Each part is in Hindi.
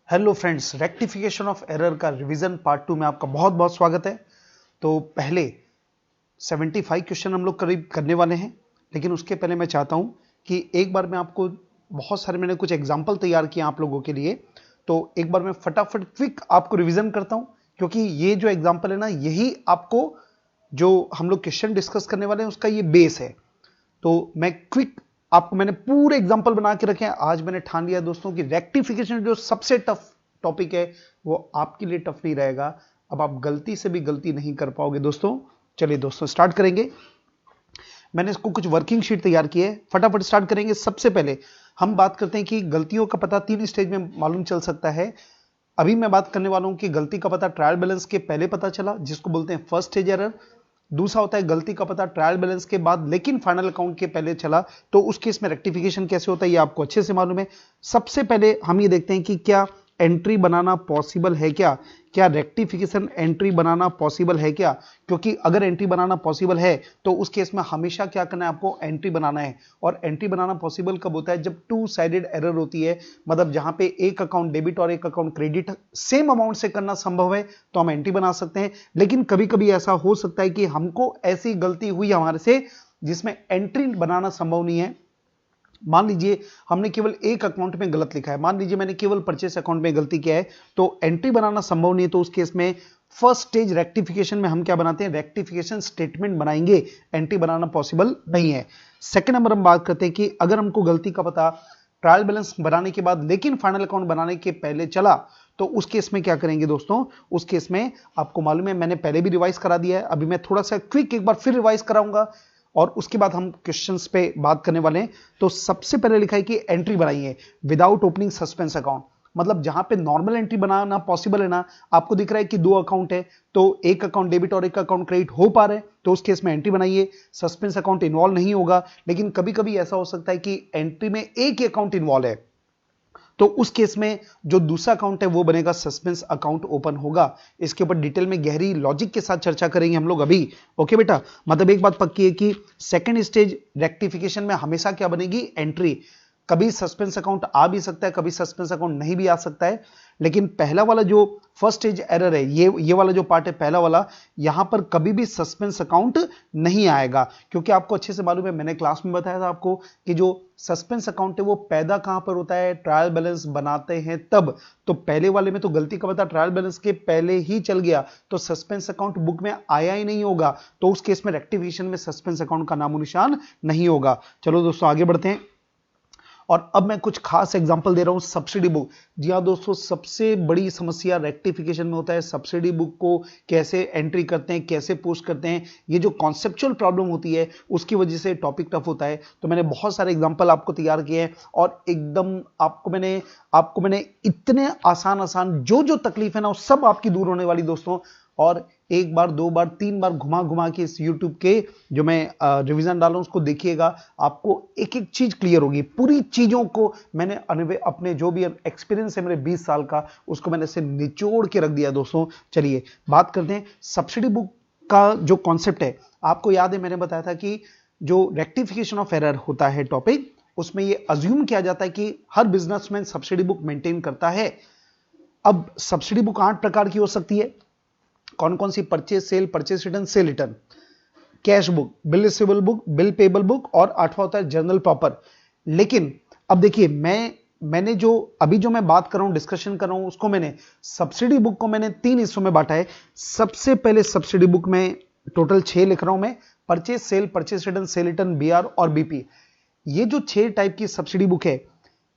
Hello friends, rectification of error का रिवीजन पार्ट 2 में आपका बहुत बहुत स्वागत है। तो पहले 75 क्वेश्चन हम लोग करीब करने वाले हैं, लेकिन उसके पहले मैं चाहता हूं कि एक बार मैं आपको बहुत सारे मैंने कुछ एग्जाम्पल तैयार किए आप लोगों के लिए, तो एक बार मैं फटाफट क्विक आपको रिवीजन करता हूं, क्योंकि ये जो एग्जाम्पल है ना, यही आपको जो हम लोग क्वेश्चन डिस्कस करने वाले हैं उसका ये बेस है। तो मैं क्विक आपको मैंने पूरे एग्जांपल बना के रखे हैं। आज मैंने ठान लिया दोस्तों कि रेक्टिफिकेशन जो सबसे टफ टॉपिक है वो आपके लिए टफ नहीं रहेगा। अब आप गलती से भी गलती नहीं कर पाओगे दोस्तों। चलिए दोस्तों स्टार्ट करेंगे। मैंने इसको कुछ वर्किंग शीट तैयार की है, फटाफट स्टार्ट करेंगे। सबसे पहले हम बात करते हैं कि गलतियों का पता 3 स्टेज में मालूम चल सकता है। अभी मैं बात करने वाला हूं कि गलती का पता ट्रायल बैलेंस के पहले पता चला, जिसको बोलते हैं फर्स्ट स्टेज एरर। दूसरा होता है गलती का पता ट्रायल बैलेंस के बाद लेकिन फाइनल अकाउंट के पहले चला, तो उस केस में रेक्टिफिकेशन कैसे होता है ये आपको अच्छे से मालूम है। सबसे पहले हम ये देखते हैं कि क्या एंट्री बनाना पॉसिबल है, क्या रेक्टिफिकेशन एंट्री बनाना पॉसिबल है क्या। क्योंकि अगर एंट्री बनाना पॉसिबल है तो उस केस में हमेशा क्या करना है, आपको एंट्री बनाना है। और एंट्री बनाना पॉसिबल कब होता है, जब टू साइडेड एरर होती है, मतलब जहां पे एक अकाउंट डेबिट और एक अकाउंट क्रेडिट सेम अमाउंट से करना संभव है तो हम एंट्री बना सकते हैं। लेकिन कभी कभी ऐसा हो सकता है कि हमको ऐसी गलती हुई हमारे से जिसमें एंट्री बनाना संभव नहीं है। मान लीजिए हमने केवल एक अकाउंट में गलत लिखा है, मान लीजिए मैंने केवल परचेस अकाउंट में गलती किया है, तो एंट्री बनाना संभव नहीं है। तो उस केस में फर्स्ट स्टेज रेक्टिफिकेशन में हम क्या बनाते हैं, रेक्टिफिकेशन स्टेटमेंट बनाएंगे। एंट्री बनाना पॉसिबल नहीं है। सेकंड नंबर हम बात करते हैं कि अगर हमको गलती का पता ट्रायल बैलेंस बनाने के बाद लेकिन फाइनल अकाउंट बनाने के पहले चला, तो उस केस में क्या करेंगे दोस्तों। उस केस में आपको मालूम है मैंने पहले भी रिवाइज करा दिया है, अभी मैं थोड़ा सा क्विक एक बार फिर रिवाइज कराऊंगा और उसके बाद हम क्वेश्चंस पे बात करने वाले हैं। तो सबसे पहले लिखा है कि एंट्री बनाइए विदाउट ओपनिंग सस्पेंस अकाउंट। मतलब जहां पे नॉर्मल एंट्री बनाना पॉसिबल है ना, आपको दिख रहा है कि दो अकाउंट है, तो एक अकाउंट डेबिट और एक अकाउंट क्रेडिट हो पा रहे हैं, तो उस केस में एंट्री बनाइए। सस्पेंस अकाउंट इन्वॉल्व नहीं होगा, लेकिन कभी कभी ऐसा हो सकता है कि एंट्री में एक ही अकाउंट इन्वॉल्व है, तो उस केस में जो दूसरा अकाउंट है वो बनेगा सस्पेंस अकाउंट ओपन होगा। इसके ऊपर डिटेल में गहरी लॉजिक के साथ चर्चा करेंगे हम लोग अभी। ओके बेटा, मतलब एक बात पक्की है कि सेकंड स्टेज रेक्टिफिकेशन में हमेशा क्या बनेगी, एंट्री। कभी सस्पेंस अकाउंट आ भी सकता है, कभी सस्पेंस अकाउंट नहीं भी आ सकता है, लेकिन पहला वाला जो फर्स्ट स्टेज एरर है, ये वाला जो पार्ट है पहला वाला, यहां पर कभी भी सस्पेंस अकाउंट नहीं आएगा। क्योंकि आपको अच्छे से मालूम है, मैंने क्लास में बताया था आपको कि जो सस्पेंस अकाउंट है वो पैदा कहां पर होता है, ट्रायल बैलेंस बनाते हैं तब। तो पहले वाले में तो गलती का पता ट्रायल बैलेंस के पहले ही चल गया, तो सस्पेंस अकाउंट बुक में आया ही नहीं होगा, तो उस केस में रेक्टिफिकेशन में सस्पेंस अकाउंट का नामो निशान नहीं होगा। चलो दोस्तों आगे बढ़ते हैं। और अब मैं कुछ खास एग्जांपल दे रहा हूं, सब्सिडी बुक। जी हाँ दोस्तों, सबसे बड़ी समस्या रेक्टिफिकेशन में होता है सब्सिडी बुक को कैसे एंट्री करते हैं, कैसे पोस्ट करते हैं। ये जो कॉन्सेप्चुअल प्रॉब्लम होती है उसकी वजह से टॉपिक टफ होता है। तो मैंने बहुत सारे एग्जांपल आपको तैयार किए हैं और एकदम आपको मैंने इतने आसान आसान जो जो तकलीफ है ना वो सब आपकी दूर होने वाली दोस्तों। और एक बार, दो बार, तीन बार घुमा घुमा के इस YouTube के जो मैं रिवीजन डालूं उसको देखिएगा, आपको एक एक चीज क्लियर होगी। पूरी चीजों को मैंने अपने जो भी एक्सपीरियंस है मेरे 20 साल का, उसको मैंने से निचोड़ के रख दिया दोस्तों। चलिए बात करते हैं सब्सिडी बुक का जो कॉन्सेप्ट है। आपको याद है मैंने बताया था कि जो रेक्टिफिकेशन ऑफ एरर होता है टॉपिक, उसमें ये अज्यूम किया जाता है कि हर बिजनेसमैन सब्सिडी बुक मेंटेन करता है। अब सब्सिडी बुक 8 प्रकार की हो सकती है। कौन कौन सी, purchase sale, purchase return, sale return, cash book, bill receivable book, bill payable book, और 8वां होता है जर्नल प्रॉपर। लेकिन अब देखिए मैंने जो मैं बात कर रहा हूं, डिस्कशन कर रहा हूं, उसको मैंने सब्सिडी बुक को मैंने 3 हिस्सों में बांटा है। सबसे पहले सब्सिडी बुक में टोटल 6 लिख रहा हूं मैं, purchase sale, purchase return, sale return, BR और बीपी। ये जो 6 टाइप की सब्सिडी बुक है,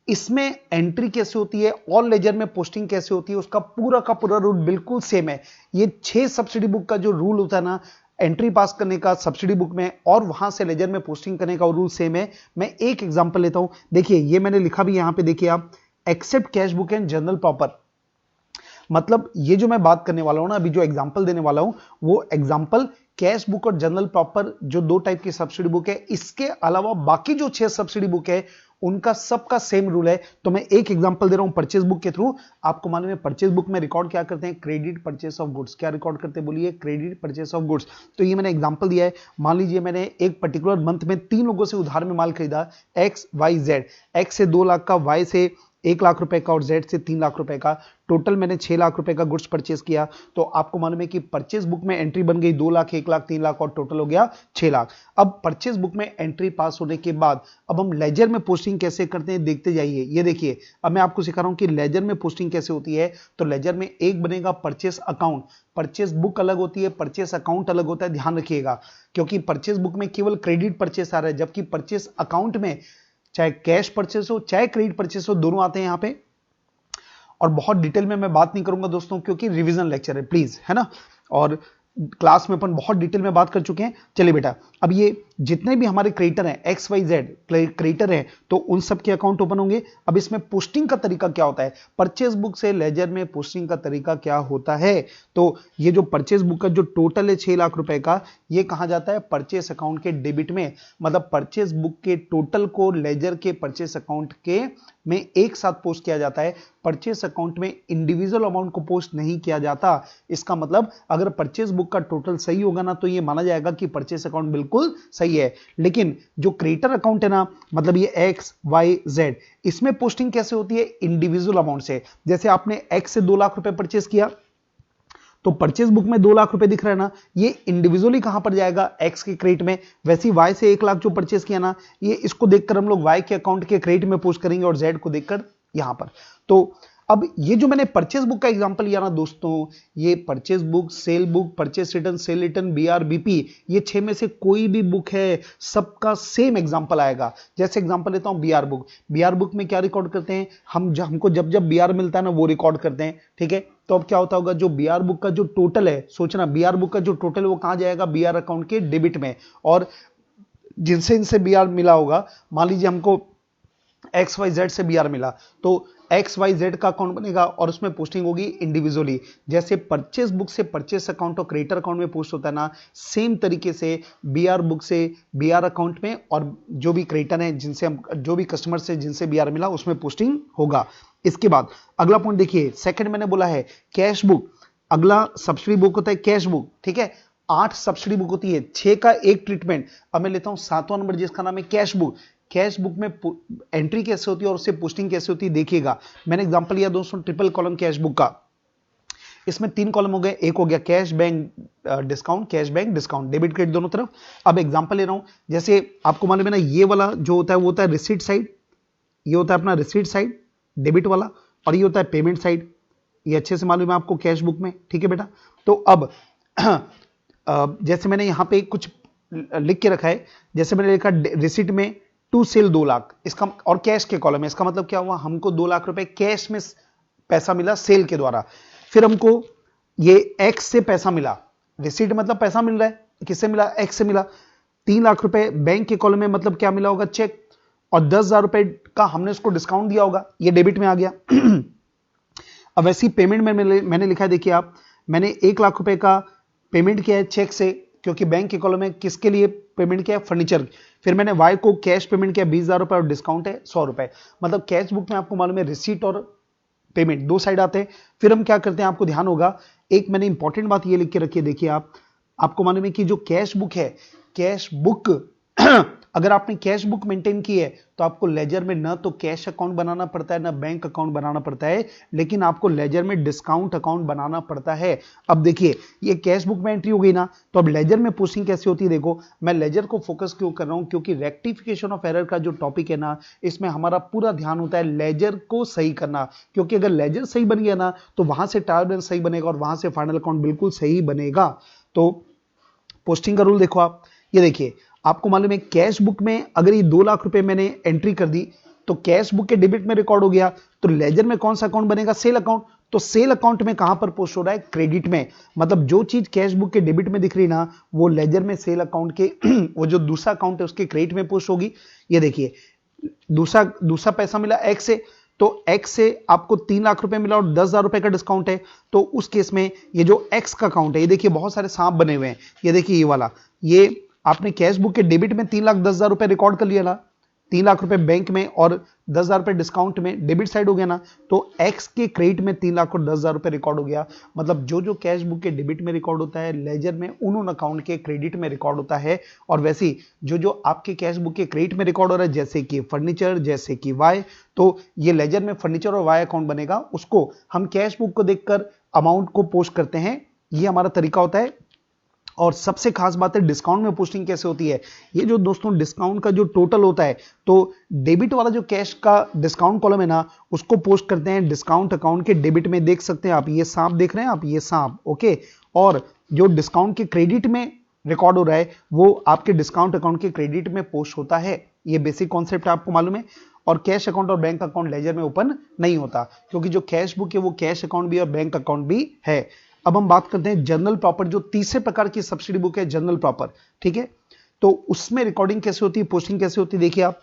इसमें एंट्री कैसे होती है, ऑल लेजर में पोस्टिंग कैसे होती है, उसका पूरा का पूरा रूल बिल्कुल सेम है। ये 6 सब्सिडी बुक का जो रूल होता है ना, एंट्री पास करने का सब्सिडी बुक में और वहां से लेजर में पोस्टिंग करने का रूल सेम है। मैं एक एग्जांपल लेता हूं, देखिए ये मैंने लिखा भी यहां पे, देखिए आप, except cash book and journal proper. मतलब ये जो मैं बात करने वाला हूं ना, अभी जो एग्जांपल देने वाला हूं, वो एग्जांपल कैश बुक और जनरल प्रॉपर जो 2 टाइप की सब्सिडी बुक है, इसके अलावा बाकी जो 6 सब्सिडी बुक है उनका सबका सेम रूल है। तो मैं एक एग्जांपल दे रहा हूं परचेज बुक के थ्रू। आपको मालूम है परचेज बुक में रिकॉर्ड क्या करते हैं, क्रेडिट परचेस ऑफ गुड्स। क्या रिकॉर्ड करते हैं बोलिए, क्रेडिट परचेस ऑफ गुड्स। तो ये मैंने एग्जांपल दिया है। मान लीजिए मैंने एक पर्टिकुलर मंथ में 3 लोगों से उधार में माल खरीदा, एक्स वाई जेड। एक्स से 2 लाख का, वाई से 1 लाख रुपए का और जेड से 3 लाख रुपए का, टोटल मैंने 6 लाख रुपए का गुड्स परचेस किया, तो आपको मालूम है कि परचेस बुक में एंट्री बन गई 2 लाख, 1 लाख, 3 लाख और टोटल हो गया 6 लाख। अब परचेस बुक में एंट्री पास होने के बाद अब हम लेजर में पोस्टिंग कैसे करते हैं देखते जाइए। ये देखिए, अब मैं आपको सिखा रहा हूं कि लेजर में पोस्टिंग कैसे होती है। तो लेजर में एक बनेगा परचेस अकाउंट, परचेस बुक अलग होती है, परचेस अकाउंट अलग होता है, ध्यान रखिएगा, क्योंकि परचेस बुक में केवल क्रेडिट परचेस आ रहा है, जबकि परचेस अकाउंट में चाहे कैश परचेस हो चाहे क्रेडिट परचेस हो, दोनों आते हैं यहां पे। और बहुत डिटेल में मैं बात नहीं करूंगा दोस्तों, क्योंकि रिवीजन लेक्चर है प्लीज, है ना, और क्लास में अपन बहुत डिटेल में बात कर चुके हैं। चलिए बेटा, अब ये जितने भी हमारे क्रेडिटर हैं, एक्स वाई जेड क्रेडिटर हैं, तो उन सब के अकाउंट ओपन होंगे। अब इसमें पोस्टिंग का तरीका क्या होता है, परचेज बुक से लेजर में पोस्टिंग का तरीका क्या होता है। तो ये जो परचेज बुक का जो टोटल है 6 लाख रुपए का, ये कहां जाता है, परचेस अकाउंट के डेबिट में। मतलब परचेज बुक के टोटल को लेजर के परचेस अकाउंट के में एक साथ पोस्ट किया जाता है। परचेस अकाउंट में इंडिविजुअल अमाउंट को पोस्ट नहीं किया जाता। इसका मतलब अगर परचेस बुक का टोटल सही होगा ना, तो ये माना जाएगा कि परचेस अकाउंट बिल्कुल सही है। लेकिन जो क्रेडिटर अकाउंट है ना, मतलब ये एक्स वाई जेड, इसमें पोस्टिंग कैसे होती है, इंडिविजुअल अमाउंट से। जैसे आपने एक्स से 2 लाख रुपए परचेस किया, तो परचेस बुक में 2 लाख रुपए दिख रहा है ना, ये इंडिविजुअली कहां पर जाएगा, एक्स के क्रेडिट में। वैसे ही वाई से 1 लाख जो परचेस किया ना, ये इसको देखकर हम लोग वाई के अकाउंट के क्रेडिट में पोस्ट करेंगे, और जेड को देखकर यहां पर। तो अब ये जो मैंने परचेस बुक का एग्जांपल लिया ना दोस्तों, ये purchase book, sale book, purchase return, sale return, BR, BP, ये 6 में से कोई भी बुक है, सबका सेम एग्जांपल आएगा। जैसे एग्जांपल लेता हूं बीआर बुक। बीआर बुक में क्या रिकॉर्ड करते हैं हमको जब जब बीआर मिलता है ना, वो रिकॉर्ड करते हैं, ठीक है। तो अब क्या होता होगा, जो बीआर बुक का जो टोटल है, सोचना बीआर बुक का जो टोटल है वो कहां जाएगा, बीआर अकाउंट के डेबिट में। और जिनसे इनसे बीआर मिला होगा, मान लीजिए हमको एक्स वाई जेड से बीआर मिला, तो एक्स वाई जेड का अकाउंट बनेगा और उसमें पोस्टिंग होगी इंडिविजुअली। जैसे परचेस बुक से परचेस अकाउंट और क्रेडिटर अकाउंट में पोस्ट होता है ना, सेम तरीके से बीआर बुक से बीआर अकाउंट में, और जो भी क्रेडिटर है जिनसे हम, जो भी कस्टमर से जिनसे बीआर मिला, उसमें पोस्टिंग होगा। इसके बाद अगला पॉइंट देखिए, सेकंड मैंने बोला है कैश बुक। अगला सब्सिडी बुक होता है कैश बुक, ठीक है। 8 सब्सिडी बुक होती है, 6 का एक ट्रीटमेंट। अब मैं लेता हूं 7वां नंबर, जिसका नाम है कैश बुक। कैश बुक में एंट्री कैसे होती है और उससे पोस्टिंग कैसे होती है देखिएगा। मैंने एग्जांपल लिया दोस्तों ट्रिपल कॉलम कैश बुक का। इसमें 3 कॉलम हो गए, एक हो गया cash bank discount, cash bank discount, debit credit दोनों तरफ। अब एग्जांपल ले रहा हूं, जैसे आपको मालूम है ना, ये वाला जो होता है वो होता है रिसीट साइड, ये होता है अपना रिसीट साइड डेबिट वाला, और ये होता है पेमेंट साइड। ये अच्छे से मालूम है आपको कैश बुक में, ठीक है बेटा। तो अब जैसे मैंने यहां पे कुछ लिख के रखा है, जैसे मैंने लिखा रिसीट में टू सेल 2 लाख, इसका, और कैश के कॉलम है, इसका मतलब क्या हुआ, हमको 2 लाख रुपए कैश में पैसा मिला सेल के द्वारा। फिर हमको ये एक्स से पैसा मिला, रिसीट मतलब पैसा मिल रहा है, किससे मिला, एक्स से मिला। 3 लाख रुपए बैंक के कॉलम में मतलब क्या मिला होगा, चेक, और 10,000 रुपए का हमने उसको डिस्काउंट दिया होगा, ये डेबिट में आ गया। अब वैसी पेमेंट में मैंने लिखा है, देखिए आप, मैंने 1 लाख रुपए का पेमेंट किया है चेक से, क्योंकि बैंक के कॉलम में किसके लिए पेमेंट किया है, फर्नीचर। फिर मैंने वाई को कैश पेमेंट किया 20,000 रुपए, और डिस्काउंट है 100 रुपए। मतलब कैश बुक में आपको मालूम है रिसीट और पेमेंट 2 साइड आते हैं। फिर हम क्या करते हैं, आपको ध्यान होगा, एक मैंने इंपॉर्टेंट बात ये लिख के रखी है, देखिए आप, आपको मालूम है कि जो कैश बुक है, कैश बुक अगर आपने कैश बुक मेंटेन की है, तो आपको लेजर में ना तो कैश अकाउंट बनाना पड़ता है ना बैंक अकाउंट बनाना पड़ता है, लेकिन आपको लेजर में डिस्काउंट अकाउंट बनाना पड़ता है। अब देखिए, ये कैश बुक में एंट्री हो गई ना, तो अब लेजर में पोस्टिंग कैसे होती है देखो। मैं लेजर को फोकस क्यों कर रहा हूं, क्योंकि रेक्टिफिकेशन ऑफ एरर का जो टॉपिक है ना, इसमें हमारा पूरा ध्यान होता है लेजर को सही करना, क्योंकि अगर लेजर सही बन गया ना, तो वहां से ट्रायल बैलेंस सही बनेगा और वहां से फाइनल अकाउंट बिल्कुल सही बनेगा। तो पोस्टिंग का रूल देखो आप, ये देखिए, आपको मालूम है कैश बुक में अगर ये 2 लाख रुपए मैंने एंट्री कर दी, तो कैश बुक के डेबिट में रिकॉर्ड हो गया, तो लेजर में कौन सा अकाउंट बनेगा, सेल अकाउंट। तो सेल अकाउंट में कहां पर पोस्ट हो रहा है, क्रेडिट में। मतलब जो चीज कैश बुक के डेबिट में दिख रही ना, वो लेजर में सेल अकाउंट के वो जो दूसरा अकाउंट है उसके क्रेडिट में पोस्ट होगी। ये देखिए, दूसरा पैसा मिला एक्स से, तो एक्स से आपको 3 लाख रुपए मिला और 10,000 रुपए का डिस्काउंट है। तो उस केस में ये जो एक्स का अकाउंट है, ये देखिए बहुत सारे सांप बने हुए हैं, ये देखिए ये वाला, ये आपने कैश बुक के डेबिट में 3,10,000 रुपए रिकॉर्ड कर लिया ना, 3 लाख रुपए बैंक में और 10,000 रुपए डिस्काउंट में डेबिट साइड हो गया ना, तो एक्स के क्रेडिट में 3 लाख और 10,000 रुपए रिकॉर्ड हो गया। मतलब जो जो कैश बुक के डेबिट में रिकॉर्ड होता है, लेजर में उन अकाउंट के क्रेडिट में रिकॉर्ड होता है। और वैसे ही जो जो आपके कैश बुक के क्रेडिट में रिकॉर्ड हो रहा है, जैसे कि फर्नीचर, जैसे कि वाई, तो ये लेजर में फर्नीचर और वाई अकाउंट बनेगा, उसको हम कैश बुक को देखकर अमाउंट को पोस्ट करते हैं। ये हमारा तरीका होता है। और सबसे खास बात है डिस्काउंट में पोस्टिंग कैसे होती है। ये जो दोस्तों डिस्काउंट का जो टोटल होता है, तो डेबिट वाला जो कैश का डिस्काउंट कॉलम है ना, उसको पोस्ट करते हैं डिस्काउंट अकाउंट के डेबिट में। देख सकते हैं आप, ये सांप देख रहे हैं आप, ये सांप, ओके। और जो डिस्काउंट के क्रेडिट में रिकॉर्ड हो रहा है, वो आपके डिस्काउंट अकाउंट के क्रेडिट में पोस्ट होता है। ये बेसिक कॉन्सेप्ट आपको मालूम है। और कैश अकाउंट और बैंक अकाउंट लेजर में ओपन नहीं होता, क्योंकि जो कैश बुक है वो कैश अकाउंट भी और बैंक अकाउंट भी है। अब हम बात करते हैं जनरल प्रॉपर, जो तीसरे प्रकार की सब्सिडी बुक है जनरल प्रॉपर, ठीक है। तो उसमें रिकॉर्डिंग कैसे होती है, पोस्टिंग कैसे होती है, देखिए आप,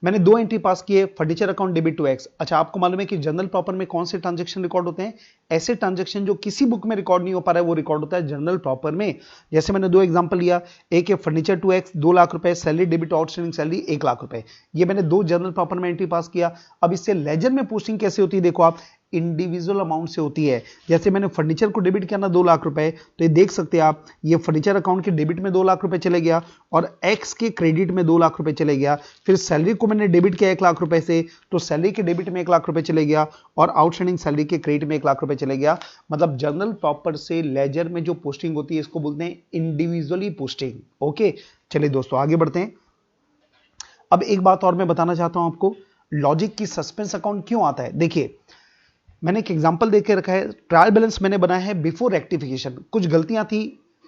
मैंने 2 एंट्री पास किए, furniture account debit to X. अच्छा, आपको मालूम है कि जनरल प्रॉपर में कौन से ट्रांजैक्शन रिकॉर्ड होते हैं? ऐसे ट्रांजैक्शन जो किसी बुक में रिकॉर्ड नहीं हो पा रहा है, वो रिकॉर्ड होता है जनरल प्रॉपर में। जैसे मैंने 2 एग्जांपल लिया, एक है फर्नीचर टू एक्स 2 लाख रुपए, salary debit outstanding salary 1 lakh रुपए। ये मैंने 2 जनरल प्रॉपर में एंट्री पास किया। अब इससे लेजर में पोस्टिंग कैसे होती है, देखो आप, इंडिविजुअल अमाउंट से होती है। जैसे मैंने फर्नीचर को डेबिट किया ना 2 लाख रुपए, तो ये देख सकते हैं आप, ये फर्नीचर अकाउंट के डेबिट में 2 लाख रुपए चले गया और एक्स के क्रेडिट में 2 लाख रुपए चले गया। फिर सैलरी को मैंने डेबिट किया 1 लाख रुपए से, तो सैलरी के डेबिट में 1 लाख रुपए चले गया और आउटस्टैंडिंग सैलरी के क्रेडिट में 1 लाख रुपए चले गया। मतलब जनरल प्रॉपर से लेजर में जो पोस्टिंग होती है, इसको बोलते हैं इंडिविजुअली पोस्टिंग। ओके, चलिए दोस्तों आगे बढ़ते हैं। अब एक बात और मैं बताना चाहता हूं आपको, लॉजिक की सस्पेंस अकाउंट क्यों आता है। देखिए, मैंने एक एग्जांपल देके रखा है, ट्रायल बैलेंस मैंने बनाया है बिफोर रेक्टिफिकेशन। कुछ गलतियां थी,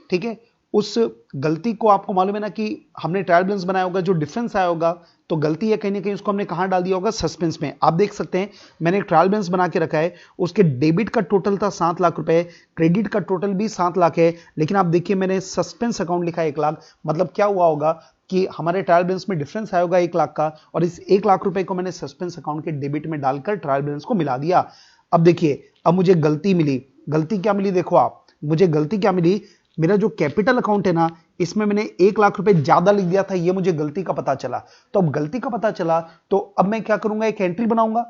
ठीक है, उस गलती को आपको मालूम है ना कि हमने ट्रायल बैलेंस बनाया होगा, जो डिफरेंस आया होगा, तो गलती है कहीं ना कहीं, उसको हमने कहां डाल दिया होगा, सस्पेंस में। आप देख सकते हैं मैंने एक ट्रायल बैलेंस बना के रखा है, उसके डेबिट का टोटल था 7 लाख रुपए, क्रेडिट का टोटल भी 7 लाख है, लेकिन आप देखिए मैंने सस्पेंस अकाउंट लिखा है 1 लाख। मतलब क्या हुआ होगा कि हमारे ट्रायल बैलेंस में डिफरेंस आया होगा 1 लाख का, और इस 1 लाख रुपए को मैंने सस्पेंस अकाउंट के डेबिट में डालकर ट्रायल बैलेंस को मिला दिया। अब देखिए, अब मुझे गलती मिली। गलती क्या मिली, देखो आप, मुझे गलती क्या मिली, मेरा जो कैपिटल अकाउंट है ना, इसमें मैंने 1 लाख रुपए ज्यादा लिख दिया था, ये मुझे गलती का पता चला। तो अब गलती का पता चला, तो अब मैं क्या करूंगा, एक एंट्री बनाऊंगा,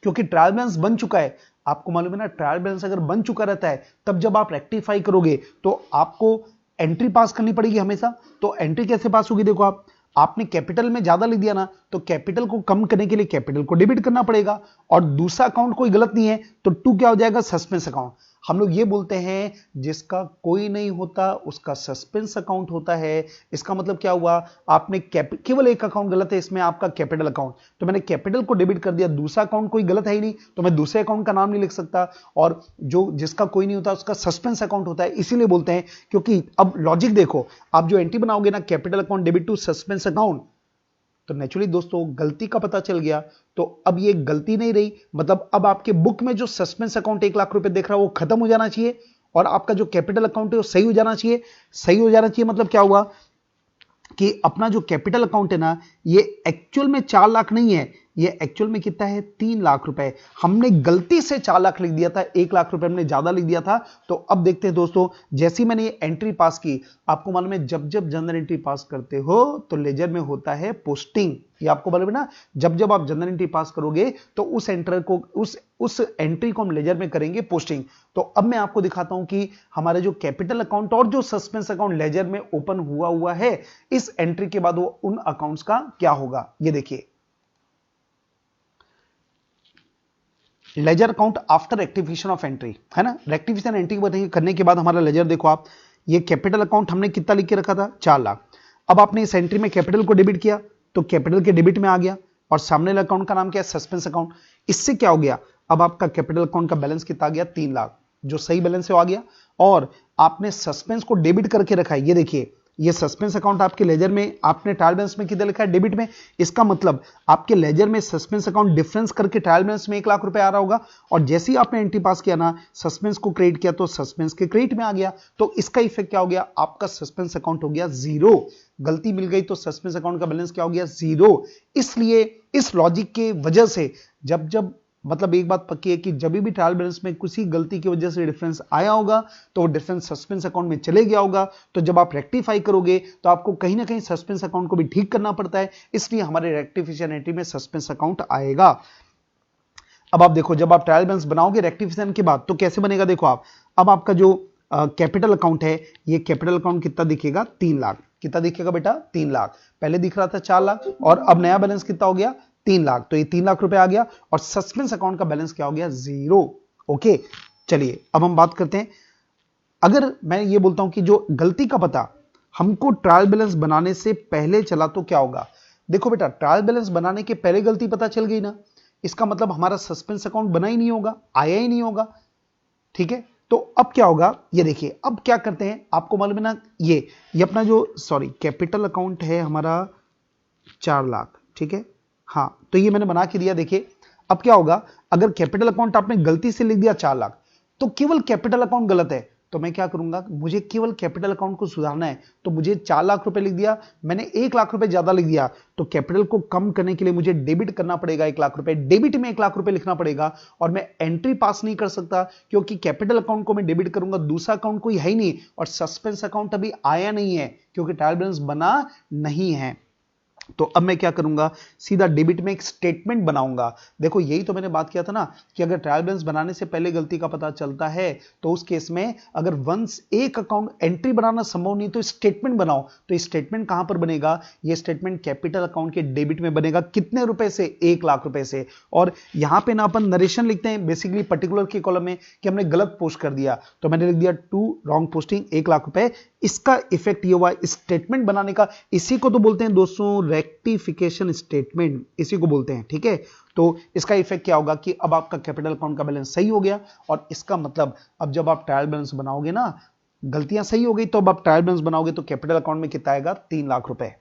क्योंकि ट्रायल बैलेंस बन चुका है। आपको मालूम है ना, ट्रायल बैलेंस अगर बन चुका रहता है, तब जब आप रेक्टिफाई करोगे तो आपको एंट्री पास करनी पड़ेगी हमेशा। तो एंट्री कैसे पास होगी, देखो आप, आपने कैपिटल में ज्यादा लिख दिया ना, तो कैपिटल को कम करने के लिए कैपिटल को डेबिट करना पड़ेगा, और दूसरा अकाउंट कोई गलत नहीं है, तो 2 क्या हो जाएगा, सस्पेंस अकाउंट। हम लोग ये बोलते हैं जिसका कोई नहीं होता उसका सस्पेंस अकाउंट होता है। इसका मतलब क्या हुआ, आपने केवल एक अकाउंट गलत है इसमें, आपका कैपिटल अकाउंट, तो मैंने कैपिटल को डेबिट कर दिया, दूसरा अकाउंट कोई गलत है ही नहीं, तो मैं दूसरे अकाउंट का नाम नहीं लिख सकता, और जो जिसका कोई नहीं होता उसका सस्पेंस अकाउंट होता है, इसीलिए बोलते हैं। क्योंकि अब लॉजिक देखो, आप जो एंट्री बनाओगे ना, capital account debit to suspense account, तो नेचुरली दोस्तों गलती का पता चल गया, तो अब ये गलती नहीं रही। मतलब अब आपके बुक में जो सस्पेंस अकाउंट 1 लाख रुपए देख रहा है, वो खत्म हो जाना चाहिए, और आपका जो कैपिटल अकाउंट है वो सही हो जाना चाहिए। सही हो जाना चाहिए मतलब क्या हुआ कि अपना जो कैपिटल अकाउंट है ना, ये एक्चुअल में 4 लाख नहीं है, ये एक्चुअल में कितना है, 3 लाख रुपए। हमने गलती से 4 लाख लिख दिया था, 1 लाख रुपए हमने ज्यादा लिख दिया था। तो अब देखते हैं दोस्तों, जैसे मैंने ये एंट्री पास की, आपको मालूम है जब जब जनरल एंट्री पास करते हो तो लेजर में होता है पोस्टिंग। ये आपको मालूम है ना, जब जब आप जनरल एंट्री पास करोगे तो उस एंट्री को हम लेजर में करेंगे पोस्टिंग। तो अब मैं आपको दिखाता हूं कि हमारे जो कैपिटल अकाउंट और जो सस्पेंस अकाउंट लेजर में ओपन हुआ है, इस एंट्री के बाद वो उन अकाउंट्स का क्या होगा। ये देखिए, ledger account after rectification of entry, है ना। रेक्टिफिकेशन एंट्री करने के बाद हमारा लेजर देखो आप, ये कैपिटल अकाउंट हमने कितना लिख के रखा था, 4 लाख। अब आपने इस एंट्री में कैपिटल को डेबिट किया, तो कैपिटल के डेबिट में आ गया, और सामने वाले अकाउंट का नाम क्या है, सस्पेंस अकाउंट। इससे क्या हो गया, अब आपका कैपिटल अकाउंट का बैलेंस कितना आ गया, 3 लाख, जो सही बैलेंस है वो आ गया, और आपने सस्पेंस को डेबिट करके रखा है। ये देखिए, ये सस्पेंस अकाउंट आपके लेजर में, आपने ट्रायल बैलेंस में कितना लिखा है, डेबिट में। इसका मतलब आपके लेजर में सस्पेंस अकाउंट डिफरेंस करके ट्रायल बैलेंस में 1 लाख रुपए आ रहा होगा, और जैसे ही आपने एंट्री पास किया ना, सस्पेंस को क्रेडिट किया, तो सस्पेंस के क्रेडिट में आ गया। तो इसका इफेक्ट क्या हो गया, आपका सस्पेंस अकाउंट हो गया 0। गलती मिल गई तो सस्पेंस अकाउंट का बैलेंस क्या हो गया, 0। इसलिए इस लॉजिक के वजह से जब जब मतलब एक बात पक्की है कि जब भी ट्रायल बैलेंस में किसी गलती की वजह से डिफरेंस आया होगा तो वो डिफरेंस सस्पेंस अकाउंट में चले गया होगा। तो जब आप रेक्टिफाई करोगे तो आपको कहीं ना कहीं सस्पेंस अकाउंट को भी ठीक करना पड़ता है, इसलिए हमारे रेक्टिफिकेशन एंट्री में सस्पेंस अकाउंट आएगा। अब आप देखो, जब आप ट्रायल बैलेंस बनाओगे रेक्टिफिकेशन के बाद तो कैसे बनेगा, देखो आप, अब आपका जो कैपिटल अकाउंट है, ये कैपिटल अकाउंट कितना दिखेगा, 3 लाख। कितना दिखेगा बेटा, 3 लाख। पहले दिख रहा था 4 लाख और अब नया बैलेंस कितना हो गया, 3 लाख। तो ये 3 लाख रुपए आ गया और सस्पेंस अकाउंट का बैलेंस क्या हो गया, 0। ओके, चलिए अब हम बात करते हैं। अगर मैं ये बोलता हूं कि जो गलती का पता हमको ट्रायल बैलेंस बनाने से पहले चला तो क्या होगा। देखो बेटा, ट्रायल बैलेंस बनाने के पहले गलती पता चल गई ना, इसका मतलब हमारा सस्पेंस अकाउंट बना ही नहीं होगा, आया ही नहीं होगा। ठीक है, तो अब क्या होगा, ये देखिए अब क्या करते हैं, आपको मालूम है ना, ये अपना जो कैपिटल अकाउंट है हमारा 4 लाख। ठीक है, हाँ, तो ये मैंने बना के दिया। देखिए अब क्या होगा, अगर कैपिटल अकाउंट आपने गलती से लिख दिया 4 लाख, तो केवल कैपिटल अकाउंट गलत है, तो मैं क्या करूंगा, मुझे केवल कैपिटल अकाउंट को सुधारना है। तो मुझे 4 लाख रुपए लिख दिया, मैंने 1 लाख रुपए ज्यादा लिख दिया, तो कैपिटल को कम करने के लिए मुझे डेबिट करना पड़ेगा 1 लाख रुपए। डेबिट में 1 लाख रुपए लिखना पड़ेगा और मैं एंट्री पास नहीं कर सकता, क्योंकि कैपिटल अकाउंट को मैं डेबिट करूंगा, दूसरा अकाउंट कोई है ही नहीं और सस्पेंस अकाउंट अभी आया नहीं है क्योंकि ट्रायल बैलेंस बना नहीं है। तो अब मैं क्या करूंगा, सीधा डेबिट में एक स्टेटमेंट बनाऊंगा। देखो यही तो मैंने बात किया था ना कि अगर ट्रायल बैलेंस बनाने से पहले गलती का पता चलता है तो उस केस में अगर वंस एक अकाउंट एंट्री बनाना संभव नहीं तो स्टेटमेंट बनाओ। तो स्टेटमेंट कहां पर बनेगा, ये स्टेटमेंट कैपिटल अकाउंट के डेबिट में बनेगा। कितने रुपए से, 1 लाख रुपए से। और यहां पे ना अपन नरेशन लिखते हैं बेसिकली पर्टिकुलर के कॉलम में कि हमने गलत पोस्ट कर दिया, तो मैंने लिख दिया टू रॉन्ग पोस्टिंग 1 लाख रुपए। इसका इफेक्ट ये हुआ स्टेटमेंट बनाने का। इसी को तो बोलते हैं दोस्तों रेक्टिफिकेशन स्टेटमेंट, इसी को बोलते हैं। ठीक है, तो इसका इफेक्ट क्या होगा कि अब आपका कैपिटल अकाउंट का बैलेंस सही हो गया और इसका मतलब अब जब आप ट्रायल बैलेंस बनाओगे ना, गलतियां सही हो गई, तो अब आप ट्रायल बैलेंस बनाओगे तो कैपिटल अकाउंट में कितना आएगा, 3 लाख रुपए।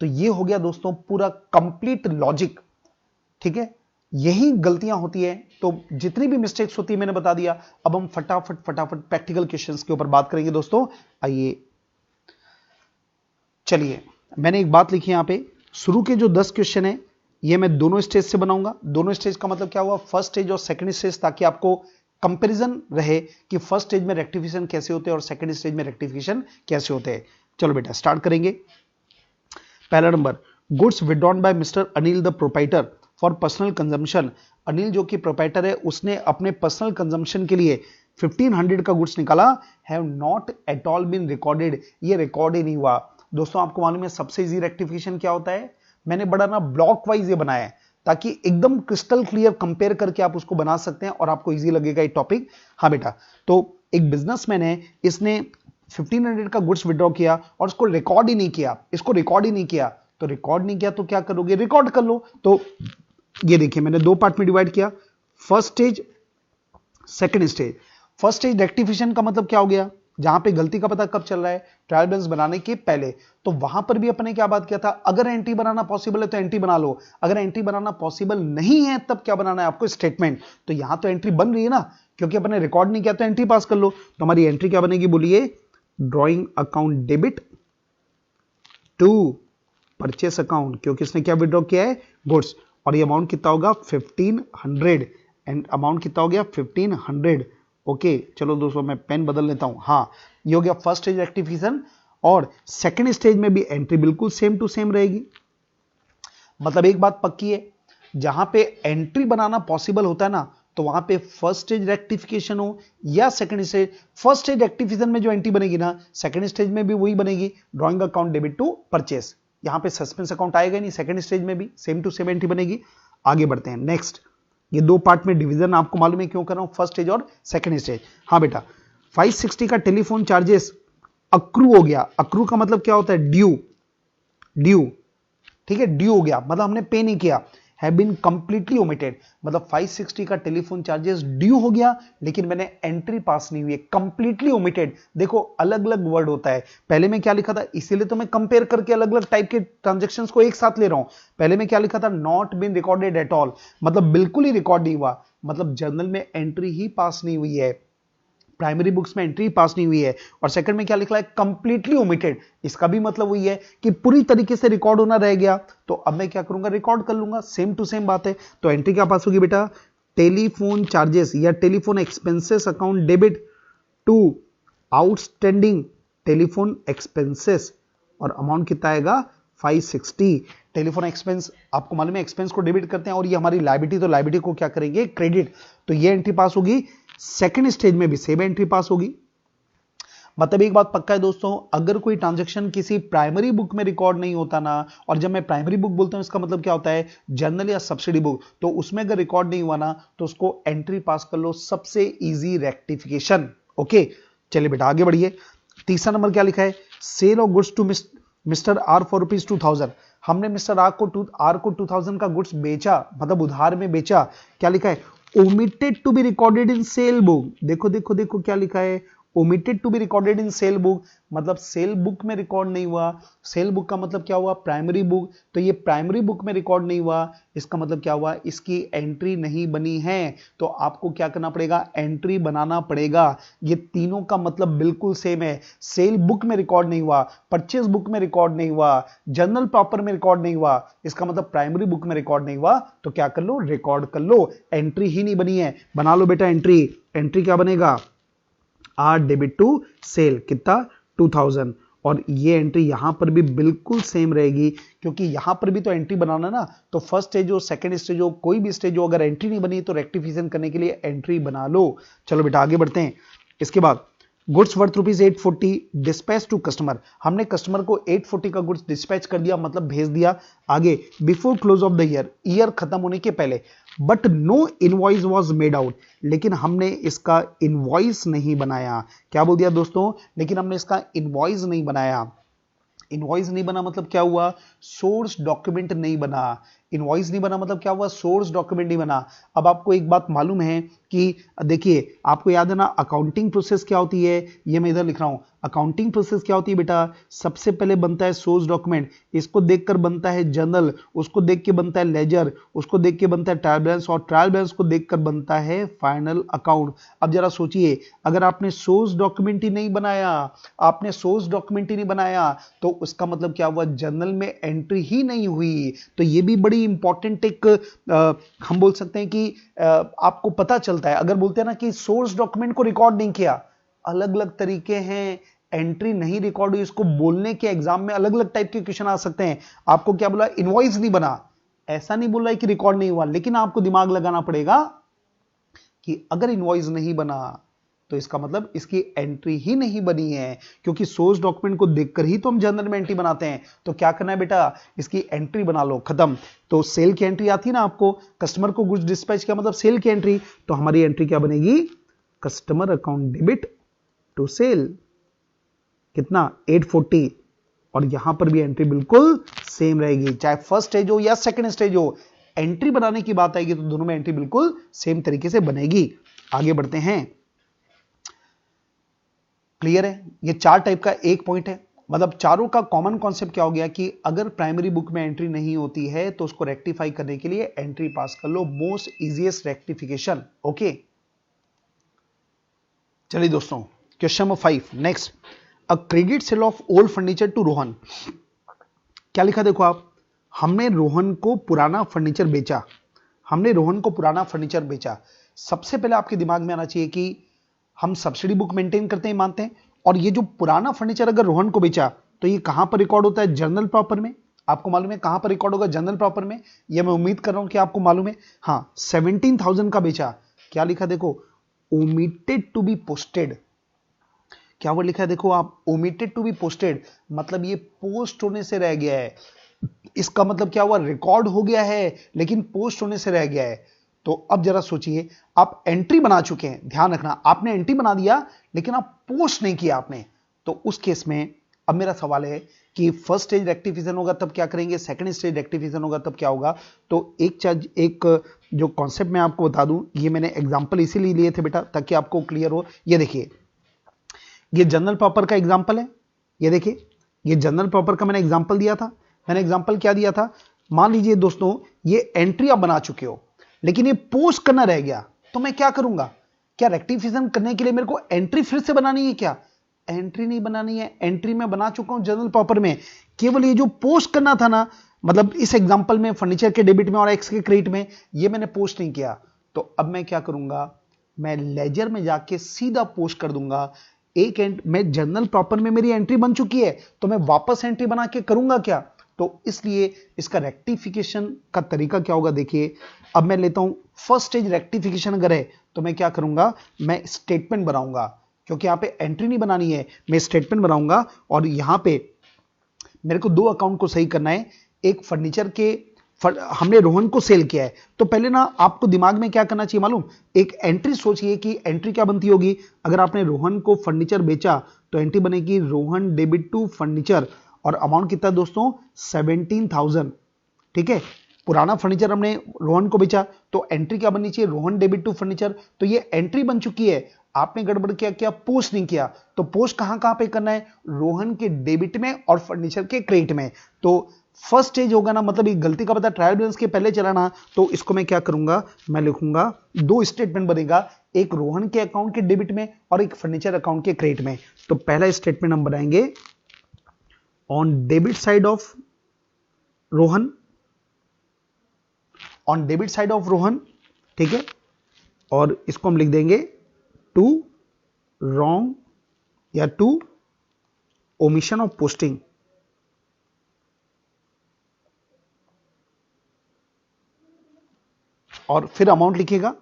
तो ये हो गया दोस्तों पूरा कंप्लीट लॉजिक। ठीक है, यही गलतियां होती है, तो जितनी भी मिस्टेक्स होती है मैंने बता दिया। अब हम फटाफट प्रैक्टिकल क्वेश्चंस के ऊपर बात करेंगे दोस्तों। आइए, चलिए, मैंने एक बात लिखी यहां पे, शुरू के जो 10 क्वेश्चन है ये मैं दोनों स्टेज से बनाऊंगा। दोनों स्टेज का मतलब क्या हुआ, फर्स्ट स्टेज और सेकंड स्टेज, ताकि आपको कंपैरिजन रहे कि फर्स्ट स्टेज में रेक्टिफिकेशन कैसे होते हैं और सेकंड स्टेज में रेक्टिफिकेशन कैसे होते हैं। चलो बेटा स्टार्ट करेंगे। पहला number, goods withdrawn bye mister Anil the proprietor for personal consumption. Anil जो कि प्रोपाइटर है उसने अपने पर्सनल कंजम्पशन के लिए 1500 का गुड्स निकाला, have not at all been recorded. ये रिकॉर्ड ही नहीं हुआ। दोस्तों आपको मालूम है सबसे इजी रेक्टिफिकेशन क्या होता है, मैंने बड़ा ना ब्लॉक वाइज ये बनाया है ताकि एकदम क्रिस्टल क्लियर कंपेयर करके आप उसको बना सकते हैं और आपको इजी लगेगा ये टॉपिक। हाँ बेटा, तो एक बिजनेसमैन है, इसने 1500 का गुड्स विड्रॉ किया और उसको रिकॉर्ड ही नहीं किया, इसको रिकॉर्ड ही नहीं किया। तो रिकॉर्ड नहीं किया तो क्या करोगे, रिकॉर्ड कर लो। तो ये देखिए मैंने 2 पार्ट में डिवाइड किया, first stage second stage. First stage rectification का मतलब क्या हो गया, जहां पे गलती का पता कब चल रहा है, ट्रायल बैलेंस बनाने के पहले। तो वहां पर भी अपने क्या बात किया था, अगर एंट्री बनाना पॉसिबल है तो एंट्री बना लो, अगर एंट्री बनाना पॉसिबल नहीं है तब क्या बनाना है आपको, स्टेटमेंट। तो यहां तो एंट्री बन रही है ना, क्योंकि अपने रिकॉर्ड नहीं किया तो एंट्री पास कर लो। तो हमारी एंट्री क्या बनेगी, बोलिए, drawing account debit to purchase account, क्योंकि इसने क्या विड्रॉ किया है, गुड्स। और ये अमाउंट कितना होगा, 1500, एंड अमाउंट कितना हो गया, 1500। ओके, चलो दोस्तों मैं पेन बदल लेता हूं। हाँ, ये हो गया फर्स्ट स्टेज रेक्टिफिकेशन। और सेकंड स्टेज में भी एंट्री बिल्कुल सेम टू सेम रहेगी। मतलब एक बात पक्की है, जहां पे एंट्री बनाना पॉसिबल होता है ना, तो वहां पे फर्स्ट स्टेज रेक्टिफिकेशन हो या second stage, first stage rectification में जो एंट्री बनेगी ना, सेकंड स्टेज में भी वही बनेगी, drawing account debit to purchase. यहां पे सस्पेंस अकाउंट आएगा नहीं, सेकंड स्टेज में भी सेम टू सेम एंट्री बनेगी। आगे बढ़ते हैं नेक्स्ट। ये 2 पार्ट में डिवीजन आपको मालूम है क्यों कर रहा हूं, फर्स्ट स्टेज और सेकंड स्टेज। हाँ बेटा, 560 का टेलीफोन चार्जेस अक्रू हो गया। अक्रू का मतलब क्या होता है, ड्यू। ठीक है, ड्यू हो गया मतलब हमने पे नहीं किया, हैव बीन कंप्लीटली ओमिटेड। मतलब 560 का टेलीफोन चार्जेस ड्यू हो गया लेकिन मैंने एंट्री पास नहीं हुई है, कंप्लीटली ओमिटेड। देखो अलग अलग वर्ड होता है, पहले मैं क्या लिखा था, इसीलिए तो मैं कंपेयर करके अलग अलग टाइप के ट्रांजेक्शंस को एक साथ ले रहा हूं। पहले मैं क्या लिखा था, not been recorded at all, मतलब बिल्कुल ही रिकॉर्ड नहीं हुआ, मतलब जर्नल में एंट्री ही पास नहीं हुई है। प्राइमरी बुक्स में एंट्री पास नहीं हुई है, और सेकंड में क्या लिखा है, कंप्लीटली ओमिटेड। इसका भी मतलब वही है कि पूरी तरीके से रिकॉर्ड होना रह गया, तो अब मैं क्या करूंगा, रिकॉर्ड कर लूंगा। सेम टू सेम बात है। तो एंट्री क्या पास होगी बेटा, टेलीफोन चार्जेस या telephone expenses account debit to outstanding telephone expenses, और अमाउंट कितना आएगा 560। टेलीफोन एक्सपेंस आपको मालूम है एक्सपेंस को डेबिट करते हैं, और ये हमारी लायबिलिटी, तो लायबिलिटी को क्या करेंगे, क्रेडिट। तो ये एंट्री पास होगी। सेकंड स्टेज में भी सेम एंट्री पास होगी। मतलब एक बात पक्का है दोस्तों, अगर कोई ट्रांजैक्शन किसी प्राइमरी बुक में रिकॉर्ड नहीं होता ना, और जब मैं प्राइमरी बुक बोलता हूं इसका मतलब क्या होता है, जर्नल या सब्सिडी बुक, तो उसमें अगर रिकॉर्ड नहीं हुआ ना तो उसको एंट्री पास कर लो, सबसे इजी रेक्टिफिकेशन। ओके, चलिए बेटा आगे बढ़िए। तीसरा नंबर क्या लिखा है, sale of goods to mister R for ₹2000। हमने मिस्टर आर को 2000 का गुड्स बेचा, मतलब उधार में बेचा। क्या लिखा है, omitted to be recorded in sale book. देखो देखो देखो क्या लिखा है, omitted to be recorded in sale book, मतलब सेल बुक में रिकॉर्ड नहीं हुआ। सेल बुक का मतलब क्या हुआ, प्राइमरी बुक, तो ये प्राइमरी बुक में रिकॉर्ड नहीं हुआ, इसका मतलब क्या हुआ, इसकी एंट्री नहीं बनी है। तो आपको क्या करना पड़ेगा, एंट्री बनाना पड़ेगा। ये तीनों का मतलब बिल्कुल सेम है। सेल बुक में रिकॉर्ड नहीं हुआ, परचेज बुक में रिकॉर्ड नहीं हुआ, जर्नल प्रॉपर में रिकॉर्ड नहीं हुआ, इसका मतलब प्राइमरी बुक में रिकॉर्ड नहीं हुआ। तो क्या कर लो, रिकॉर्ड कर लो। एंट्री ही नहीं बनी है, बना लो बेटा एंट्री। एंट्री क्या बनेगा, आर डेबिट टू सेल, कितना 2000। और ये एंट्री यहां पर भी बिल्कुल सेम रहेगी, क्योंकि यहां पर भी तो एंट्री बनाना ना। तो फर्स्ट स्टेज हो, सेकंड स्टेज हो, कोई भी स्टेज हो, अगर एंट्री नहीं बनी तो रेक्टिफिकेशन करने के लिए एंट्री बना लो। चलो बेटा आगे बढ़ते हैं। इसके बाद goods worth ₹840 dispatch to customer. हमने कस्टमर को 840 का गुड्स डिस्पैच कर दिया, मतलब भेज दिया। आगे before close of the year, year खत्म होने के पहले, but no invoice was made out. लेकिन हमने इसका इनवॉइस नहीं बनाया। क्या बोल दिया दोस्तों, लेकिन हमने इसका इनवॉइस नहीं बनाया। इनवॉइस नहीं बना मतलब क्या हुआ, सोर्स डॉक्यूमेंट नहीं बना। इनवॉइस नहीं बना मतलब क्या हुआ, सोर्स डॉक्यूमेंट नहीं बना। अब आपको एक बात मालूम है कि देखिए, आपको याद है ना अकाउंटिंग प्रोसेस क्या होती है, ये मैं इधर लिख रहा हूं। अकाउंटिंग प्रोसेस क्या होती है बेटा, सबसे पहले बनता है सोर्स डॉक्यूमेंट, इसको देखकर बनता है जर्नल, उसको देख के बनता है लेजर, उसको देख के बनता है ट्रायल बैलेंस, और ट्रायल बैलेंस को देखकर बनता है फाइनल अकाउंट। अब जरा सोचिए, अगर आपने सोर्स डॉक्यूमेंट ही नहीं बनाया, आपने सोर्स डॉक्यूमेंट ही नहीं बनाया, तो उसका मतलब क्या हुआ, जर्नल में एंट्री ही नहीं हुई। तो ये भी बड़ी इंपॉर्टेंट एक हम बोल सकते हैं कि आपको पता चलता है। अगर बोलते हैं ना कि सोर्स डॉक्यूमेंट को रिकॉर्ड नहीं किया, अलग अलग तरीके हैं, एंट्री नहीं रिकॉर्ड हुई, इसको बोलने के एग्जाम में अलग अलग टाइप के क्वेश्चन आ सकते हैं। आपको क्या बोला, इनवॉइस नहीं बना, ऐसा नहीं बोल रहा है कि रिकॉर्ड नहीं हुआ, लेकिन आपको दिमाग लगाना पड़ेगा कि अगर इनवॉइस नहीं बना तो इसका मतलब इसकी एंट्री ही नहीं बनी है, क्योंकि सोर्स डॉक्यूमेंट को देखकर ही तो हम जर्नल में एंट्री बनाते हैं। तो क्या करना है बेटा, इसकी एंट्री बना लो, खत्म। तो सेल की एंट्री आती है ना आपको, कस्टमर को गुड्स डिस्पैच किया मतलब सेल की एंट्री, तो हमारी एंट्री क्या बनेगी, customer account debit to sale, कितना 840। और यहां पर भी एंट्री बिल्कुल सेम रहेगी, चाहे फर्स्ट स्टेज हो या सेकंड स्टेज हो। एंट्री बनाने की बात आएगी तो दोनों में एंट्री बिल्कुल सेम तरीके से बनेगी। आगे बढ़ते हैं। क्लियर है, ये 4 टाइप का एक पॉइंट है। मतलब चारों का कॉमन कॉन्सेप्ट क्या हो गया कि अगर प्राइमरी बुक में एंट्री नहीं होती है तो उसको रेक्टिफाई करने के लिए एंट्री पास कर लो, मोस्ट इजीएस्ट रेक्टिफिकेशन। ओके, चलिए दोस्तों, question number 5 next, a credit sale of old furniture to Rohan. क्या लिखा देखो आप, हमने रोहन को पुराना फर्नीचर बेचा। हमने रोहन को पुराना फर्नीचर बेचा। सबसे पहले आपके दिमाग में आना चाहिए कि हम सब्सिडी बुक मेंटेन करते हैं, मानते हैं, और ये जो पुराना फर्नीचर अगर रोहन को बेचा तो ये कहां पर रिकॉर्ड होता है, जर्नल प्रॉपर में। आपको मालूम है कहां पर रिकॉर्ड होगा, जर्नल प्रॉपर में। ये मैं उम्मीद कर रहा हूं कि आपको मालूम है। हाँ, 17,000 का बेचा। क्या लिखा देखो, ओमिटेड टू बी पोस्टेड। क्या वर्ड लिखा है देखो आप, ओमिटेड टू बी पोस्टेड, मतलब ये पोस्ट होने से रह गया है। इसका मतलब क्या हुआ, रिकॉर्ड हो गया है लेकिन पोस्ट होने से रह गया है। तो अब जरा सोचिए, आप एंट्री बना चुके हैं, ध्यान रखना, आपने एंट्री बना दिया लेकिन आप पोस्ट नहीं किया आपने। तो उस केस में अब मेरा सवाल है कि फर्स्ट स्टेज रेक्टिफिकेशन होगा तब क्या करेंगे, सेकंड स्टेज रेक्टिफिकेशन होगा तब क्या होगा। तो एक जो कॉन्सेप्ट मैं आपको बता दूं, ये मैंने एग्जांपल इसीलिए लिए थे बेटा ताकि आपको क्लियर हो। ये देखिए, ये जनरल प्रॉपर का एग्जांपल है। ये देखिए, ये जनरल प्रॉपर का मैंने एग्जांपल दिया था। मैंने एग्जांपल क्या दिया था, मान लीजिए दोस्तों, ये एंट्री आप बना चुके हो लेकिन ये पोस्ट करना रह गया, तो मैं क्या करूंगा, क्या रेक्टिफिकेशन करने के लिए मेरे को एंट्री फिर से बनानी है? क्या एंट्री नहीं बनानी है, एंट्री में बना चुका हूं जनरल प्रॉपर में। केवल ये जो पोस्ट करना था ना, मतलब इस एग्जांपल में फर्नीचर के डेबिट में और एक्स के क्रेडिट में, ये मैंने पोस्ट नहीं किया। तो अब मैं क्या करूंगा, मैं लेजर में जाके सीधा पोस्ट कर दूंगा। मैं जनरल प्रॉपर में मेरी एंट्री बन चुकी है, तो मैं वापस एंट्री बना के करूंगा क्या? तो इसलिए इसका रेक्टिफिकेशन का तरीका क्या होगा, देखिए। अब मैं लेता हूं फर्स्ट स्टेज रेक्टिफिकेशन अगर है तो मैं क्या करूंगा, मैं स्टेटमेंट बनाऊंगा, क्योंकि यहां पे एंट्री नहीं बनानी है, मैं स्टेटमेंट बनाऊंगा। और यहां पे मेरे को दो अकाउंट को सही करना है। एक फर्नीचर के हमने रोहन को सेल किया है, तो पहले ना आपको दिमाग में क्या करना चाहिए मालूम, एक एंट्री सोचिए कि एंट्री क्या बनती होगी। अगर आपने रोहन को फर्नीचर बेचा तो एंट्री बनेगी रोहन डेबिट टू फर्नीचर, और अमाउंट कितना दोस्तों, 17,000। ठीक है, पुराना फर्नीचर हमने रोहन को बेचा, तो एंट्री क्या बननी चाहिए, रोहन डेबिट टू फर्नीचर। तो ये एंट्री बन चुकी है। आपने गड़बड़ क्या पोस्ट नहीं किया। तो पोस्ट कहां कहां पे करना है, रोहन के डेबिट में और फर्नीचर के क्रेडिट में। तो फर्स्ट स्टेज होगा ना, मतलब ये गलती का पता ट्रायल बैलेंस के पहले चलाना। तो इसको मैं क्या करूंगा, मैं लिखूंगा दो स्टेटमेंट बनेगा, एक रोहन के अकाउंट के डेबिट में और एक फर्नीचर अकाउंट के क्रेडिट में। तो पहला स्टेटमेंट हम बनाएंगे on debit side of Rohan, on debit side of Rohan, ठीक है। और इसको हम लिख देंगे टू रॉन्ग या टू ओमिशन ऑफ पोस्टिंग। और फिर अमाउंट लिखिएगा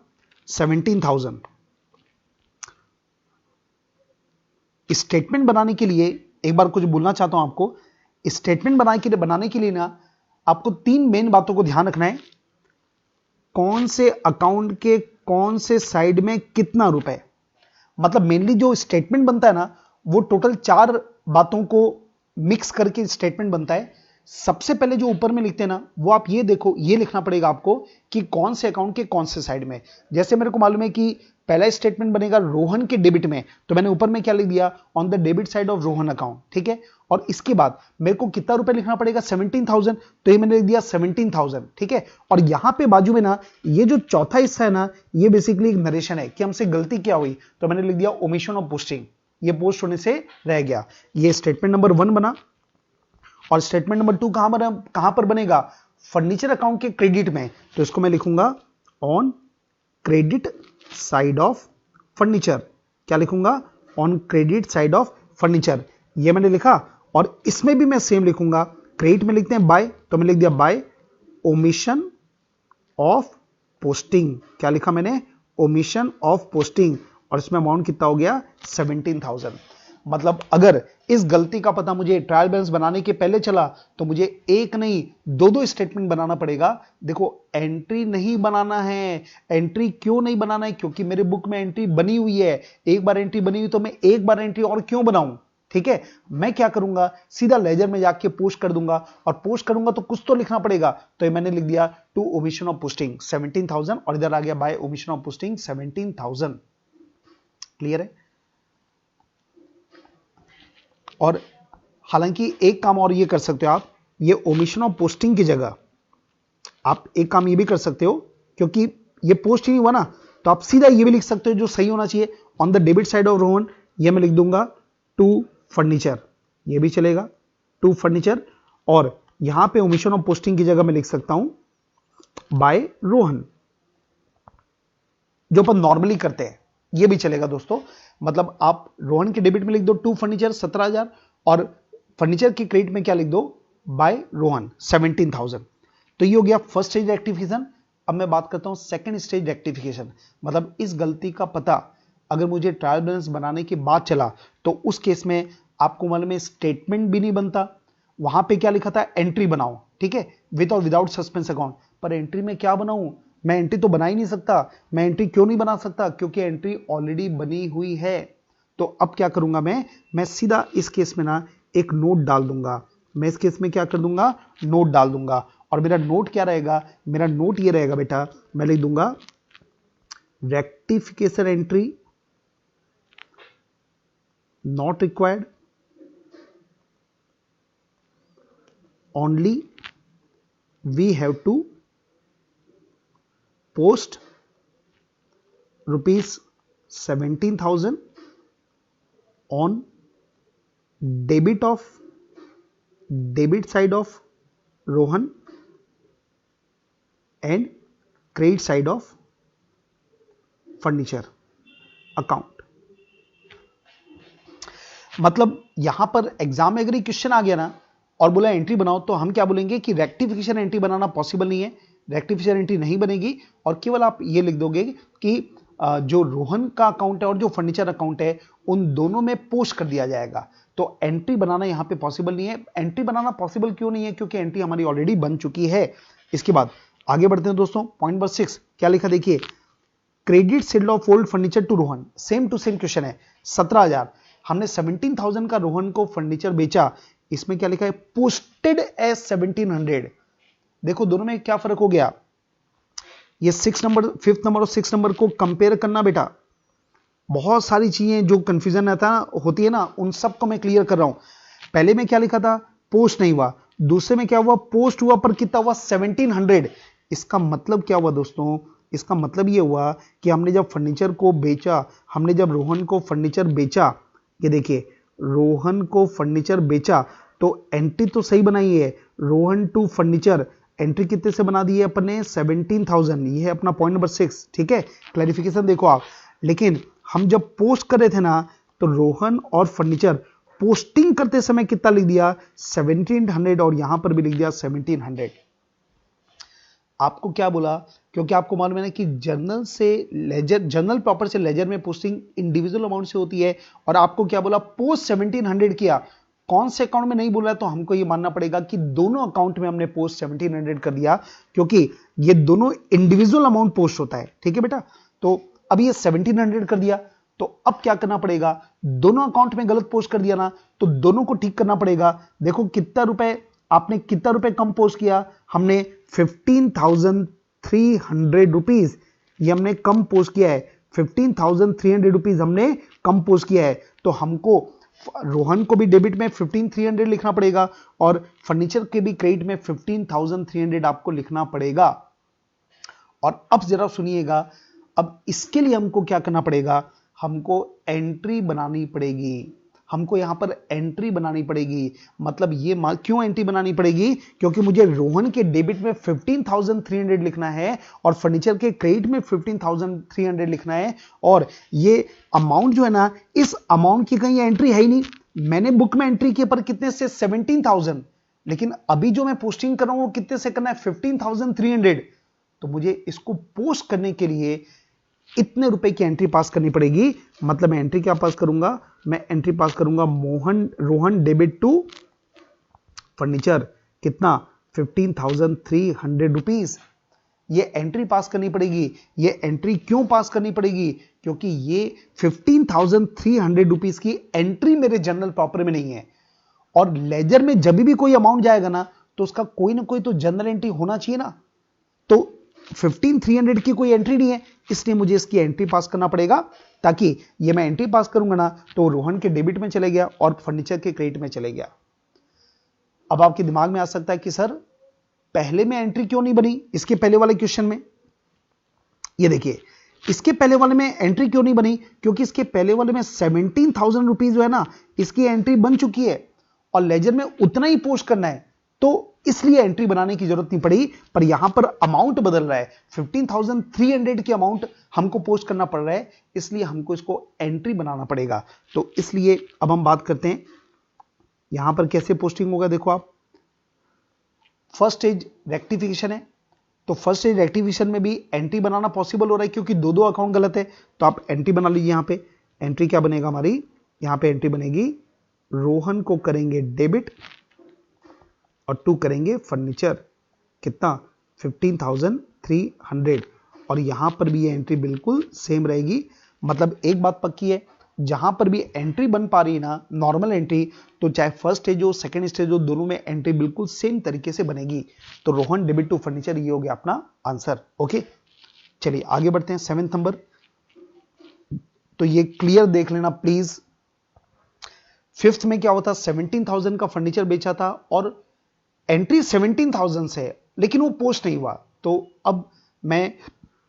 17,000। स्टेटमेंट बनाने के लिए एक बार कुछ बोलना चाहता हूं आपको। स्टेटमेंट बनाने के लिए ना आपको तीन मेन बातों को ध्यान रखना है। कौन से अकाउंट के कौन से साइड में कितना रुपए, मतलब मेनली जो स्टेटमेंट बनता है ना, वो टोटल चार बातों को मिक्स करके स्टेटमेंट बनता है। सबसे पहले जो ऊपर में लिखते हैं ना, वो आप ये देखो, ये लिखना पड़ेगा आपको कि कौन से अकाउंट के कौन से साइड में। जैसे मेरे को मालूम है कि पहला स्टेटमेंट बनेगा रोहन के डेबिट में, तो मैंने ऊपर में क्या लिख दिया, on the debit side of Rohan account, ठीक है। और इसके बाद मेरे को कितना रुपए लिखना पड़ेगा, 17,000, तो ये मैंने लिख दिया 17,000, ठीक है। और यहां पे बाजू में ना ये जो चौथा हिस्सा है ना, ये बेसिकली एक नरेशन है कि हमसे गलती क्या हुई, तो मैंने लिख दिया ओमिशन ऑफ पोस्टिंग, ये पोस्ट होने से रह गया। ये स्टेटमेंट नंबर 1 बना। और स्टेटमेंट नंबर 2 कहां पर बनेगा, फर्नीचर अकाउंट के क्रेडिट में, तो इसको मैं लिखूंगा on credit side of furniture. क्या लिखूंगा, on credit side of furniture, ये मैंने लिखा। और इसमें भी मैं सेम लिखूंगा, क्रेडिट में लिखते हैं बाय, तो मैं लिख दिया बाय ओमिशन ऑफ पोस्टिंग। क्या लिखा मैंने, ओमिशन ऑफ पोस्टिंग। और इसमें अमाउंट कितना हो गया, 17,000। मतलब अगर इस गलती का पता मुझे ट्रायल बैलेंस बनाने के पहले चला, तो मुझे एक नहीं दो स्टेटमेंट बनाना पड़ेगा। देखो एंट्री नहीं बनाना है। एंट्री क्यों नहीं बनाना है, क्योंकि मेरे बुक में एंट्री बनी हुई है। एक बार एंट्री बनी हुई तो मैं एक बार एंट्री और क्यों बनाऊं, ठीक है। मैं क्या करूंगा, सीधा लेजर में जाके पोस्ट कर दूंगा, और पोस्ट करूंगा तो कुछ तो लिखना पड़ेगा। तो ये मैंने लिख दिया टू ओमिशन ऑफ पोस्टिंग 17,000, और इधर आ गया by omission of posting 17,000। Clear है। और हालांकि एक काम और ये कर सकते हो आप, ये ओमिशन ऑफ पोस्टिंग की जगह आप एक काम ये भी कर सकते हो, क्योंकि ये पोस्ट ही नहीं हुआ ना, तो आप सीधा ये भी लिख सकते हो जो सही होना चाहिए, on the debit side of Rohan, ये मैं लिख दूंगा टू फर्नीचर, ये भी चलेगा टू फर्नीचर। और यहां पे ओमिशन ऑफ पोस्टिंग की जगह मैं लिख सकता हूं बाय रोहन, जो अपन नॉर्मली करते हैं, ये भी चलेगा दोस्तों। मतलब आप रोहन के डेबिट में लिख दो टू फर्नीचर 17,000, और फर्नीचर के क्रेडिट में क्या लिख दो, बाय रोहन 17,000। तो ये हो गया फर्स्ट स्टेज रेक्टिफिकेशन। अब मैं बात करता हूं सेकंड स्टेज रेक्टिफिकेशन। मतलब इस गलती का पता अगर मुझे ट्रायल बैलेंस बनाने के बाद चला, तो उस केस में आपको मालूम है स्टेटमेंट भी नहीं बनता। वहां पे क्या लिखा था, एंट्री बनाओ, ठीक है, विद और विदाउट सस्पेंस अकाउंट। पर एंट्री में क्या बनाऊं, मैं एंट्री तो बना ही नहीं सकता। मैं एंट्री क्यों नहीं बना सकता, क्योंकि एंट्री ऑलरेडी बनी हुई है। तो अब क्या करूंगा, मैं सीधा इस केस में ना एक नोट डाल दूंगा। मैं इस केस में क्या कर दूंगा, नोट डाल दूंगा। और मेरा नोट क्या रहेगा, मेरा नोट ये रहेगा बेटा, मैं लिख दूंगा rectification entry not required, only we have to post rupees 17,000 on debit side of Rohan and credit side of furniture account. मतलब यहां पर एग्जाम में अगर ये क्वेश्चन आ गया ना और बोला एंट्री बनाओ, तो हम क्या बोलेंगे कि रेक्टिफिकेशन एंट्री बनाना पॉसिबल नहीं है, रेक्टिफिकेशन एंट्री नहीं बनेगी, और केवल आप ये लिख दोगे कि जो रोहन का अकाउंट है और जो फर्नीचर अकाउंट है उन दोनों में पोस्ट कर दिया जाएगा। तो एंट्री बनाना यहां पे पॉसिबल नहीं है। एंट्री बनाना पॉसिबल क्यों नहीं है? क्योंकि एंट्री हमारी ऑलरेडी बन चुकी है। इसके बाद आगे बढ़ते हैं दोस्तों, पॉइंट नंबर 6 क्या लिखा देखिए, credit sale of old furniture to Rohan. Same to same question है। 17,000 हमने 17,000 का रोहन को फर्नीचर बेचा, इसमें क्या लिखा है, पोस्टेड एज 1700। देखो दोनों में क्या फर्क हो गया, ये 6 नंबर, 5th नंबर और 6 नंबर को कंपेयर करना बेटा। बहुत सारी चीजें जो कंफ्यूजन होती है ना, उन सबको मैं क्लियर कर रहा हूं। पहले में क्या लिखा था, पोस्ट नहीं हुआ, दूसरे में क्या हुआ, पोस्ट हुआ पर कितना हुआ, 1700। इसका मतलब क्या हुआ दोस्तों, इसका मतलब ये हुआ कि हमने जब फर्नीचर को बेचा, हमने जब रोहन को फर्नीचर बेचा, ये देखिए रोहन को फर्नीचर बेचा, तो एंट्री तो सही बनाई है, रोहन टू फर्नीचर एंट्री कितने से बना दी है अपन ने, 17,000। ये है अपना पॉइंट नंबर 6, ठीक है, क्लैरिफिकेशन देखो आप। लेकिन हम जब पोस्ट कर रहे थे ना, तो रोहन और फर्नीचर पोस्टिंग करते समय कितना लिख दिया, 1700, और यहां पर भी लिख दिया 1700। आपको क्या बोला, क्योंकि आपको मालूम है ना कि जर्नल से लेजर, जर्नल प्रॉपर से लेजर में पोस्टिंग इंडिविजुअल अमाउंट से होती है, और आपको क्या बोला, पोस्ट 1700 किया। कौन से अकाउंट में नहीं बोला है, तो हमको ये मानना पड़ेगा कि दोनों अकाउंट में हमने पोस्ट 1700 कर दिया, क्योंकि ये दोनों इंडिविजुअल अमाउंट पोस्ट होता है, ठीक है बेटा। तो अब ये 1700 कर दिया, तो अब क्या करना पड़ेगा, दोनों अकाउंट में गलत पोस्ट कर दिया ना, तो दोनों को ठीक करना पड़ेगा। देखो कितना रुपए, आपने कितना रुपए कम पोस्ट किया, हमने 15,300 रुपीज, ये हमने कम पोस्ट किया है, 15,300 रुपीज हमने कम पोस्ट किया है। तो हमको रोहन को भी डेबिट में 15,300 लिखना पड़ेगा, और फर्नीचर के भी क्रेडिट में 15,300 आपको लिखना पड़ेगा। और अब जरा सुनिएगा, अब इसके लिए हमको क्या करना पड़ेगा, हमको एंट्री बनानी पड़ेगी, हमको यहां पर एंट्री बनानी पड़ेगी। मतलब ये क्यों एंट्री बनानी पड़ेगी, क्योंकि मुझे रोहन के डेबिट में 15,300 लिखना है और फर्नीचर के क्रेडिट में 15,300 लिखना है, और ये अमाउंट जो है ना, इस अमाउंट की कहीं एंट्री है ही नहीं। मैंने बुक में एंट्री की पर कितने से, 17,000, लेकिन अभी जो मैं पोस्टिंग कर रहा हूं वो कितने से करना है, 15,300। तो मुझे इसको पोस्ट करने के लिए इतने रुपए की एंट्री पास करनी पड़ेगी। मतलब मैं एंट्री क्या पास करूंगा, मैं एंट्री पास करूंगा रोहन डेबिट टू फर्नीचर, कितना, 15,300 रुपीज। ये एंट्री पास करनी पड़ेगी। ये एंट्री क्यों पास करनी पड़ेगी, क्योंकि ये 15,300 रुपीज की एंट्री मेरे जनरल प्रॉपर में नहीं है, और लेजर में जब भी कोई अमाउंट जाएगा ना, तो उसका कोई ना कोई तो जनरल एंट्री होना चाहिए ना। तो 15,300 की कोई एंट्री नहीं है, इसलिए मुझे इसकी एंट्री पास करना पड़ेगा, ताकि ये मैं एंट्री पास करूंगा ना, तो रोहन के डेबिट में चले गया और फर्नीचर के क्रेडिट में चले गया। अब आपके दिमाग में आ सकता है कि सर पहले में एंट्री क्यों नहीं बनी, इसके पहले वाले क्वेश्चन में। ये देखिए, इसके पहले वाले में एंट्री क्यों नहीं बनी, क्योंकि इसके पहले वाले में 17,000 रुपीज जो है ना, इसकी एंट्री बन चुकी है, और लेजर में उतना ही पोस्ट करना है, तो इसलिए एंट्री बनाने की जरूरत नहीं पड़ी। पर यहां पर अमाउंट बदल रहा है, 15,300 की अमाउंट हमको पोस्ट करना पड़ रहा है, इसलिए हमको इसको एंट्री बनाना पड़ेगा। तो इसलिए अब हम बात करते हैं यहां पर कैसे पोस्टिंग होगा। देखो आप, फर्स्ट स्टेज रेक्टिफिकेशन है, तो फर्स्ट स्टेज रेक्टिफिकेशन में भी एंट्री बनाना पॉसिबल हो रहा है, क्योंकि दो अकाउंट गलत है। तो आप एंट्री बना लीजिए। यहां पे एंट्री क्या बनेगा हमारी, यहां पे एंट्री बनेगी, रोहन को करेंगे डेबिट और टू करेंगे फर्नीचर, कितना, 15,300, और यहां पर भी ये एंट्री बिल्कुल सेम रहेगी। मतलब एक बात पक्की है, जहां पर भी एंट्री बन पा रही है ना, नॉर्मल एंट्री, तो चाहे फर्स्ट स्टेज हो सेकंड स्टेज हो, दोनों में एंट्री बिल्कुल सेम तरीके से बनेगी। तो रोहन डेबिट टू फर्नीचर, ये हो गया अपना आंसर। ओके, चलिए आगे बढ़ते हैं। 7th नंबर, तो ये क्लियर देख लेना प्लीज। 5th में क्या होता, 17,000 का फर्नीचर बेचा था और एंट्री 17,000 से है, लेकिन वो पोस्ट नहीं हुआ। तो अब मैं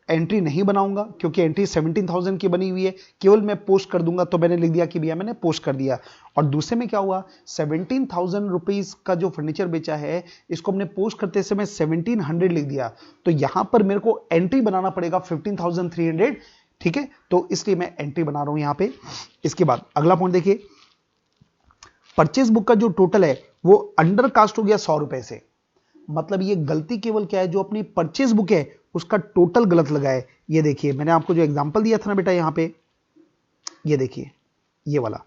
एंट्री नहीं बनाऊंगा क्योंकि एंट्री 17,000 की बनी हुई है, केवल मैं पोस्ट कर दूंगा। तो मैंने लिख दिया कि भैया मैंने पोस्ट कर दिया। और दूसरे में क्या हुआ, 17,000 रुपीज का जो फर्नीचर बेचा है इसको हमने पोस्ट करते समय 1700 लिख दिया। तो यहां पर मेरे को एंट्री बनाना पड़ेगा 15,300, ठीक है। तो इसलिए मैं एंट्री बना रहा हूं यहां पे। इसके बाद अगला पॉइंट देखिए, परचेस बुक का जो टोटल है वो अंडर कास्ट हो गया 100 रुपए से। मतलब ये गलती केवल क्या है, जो अपनी परचेस बुक है उसका टोटल गलत लगा है। ये देखिए मैंने आपको जो एग्जांपल दिया था ना बेटा, यहां पे ये देखिए ये वाला,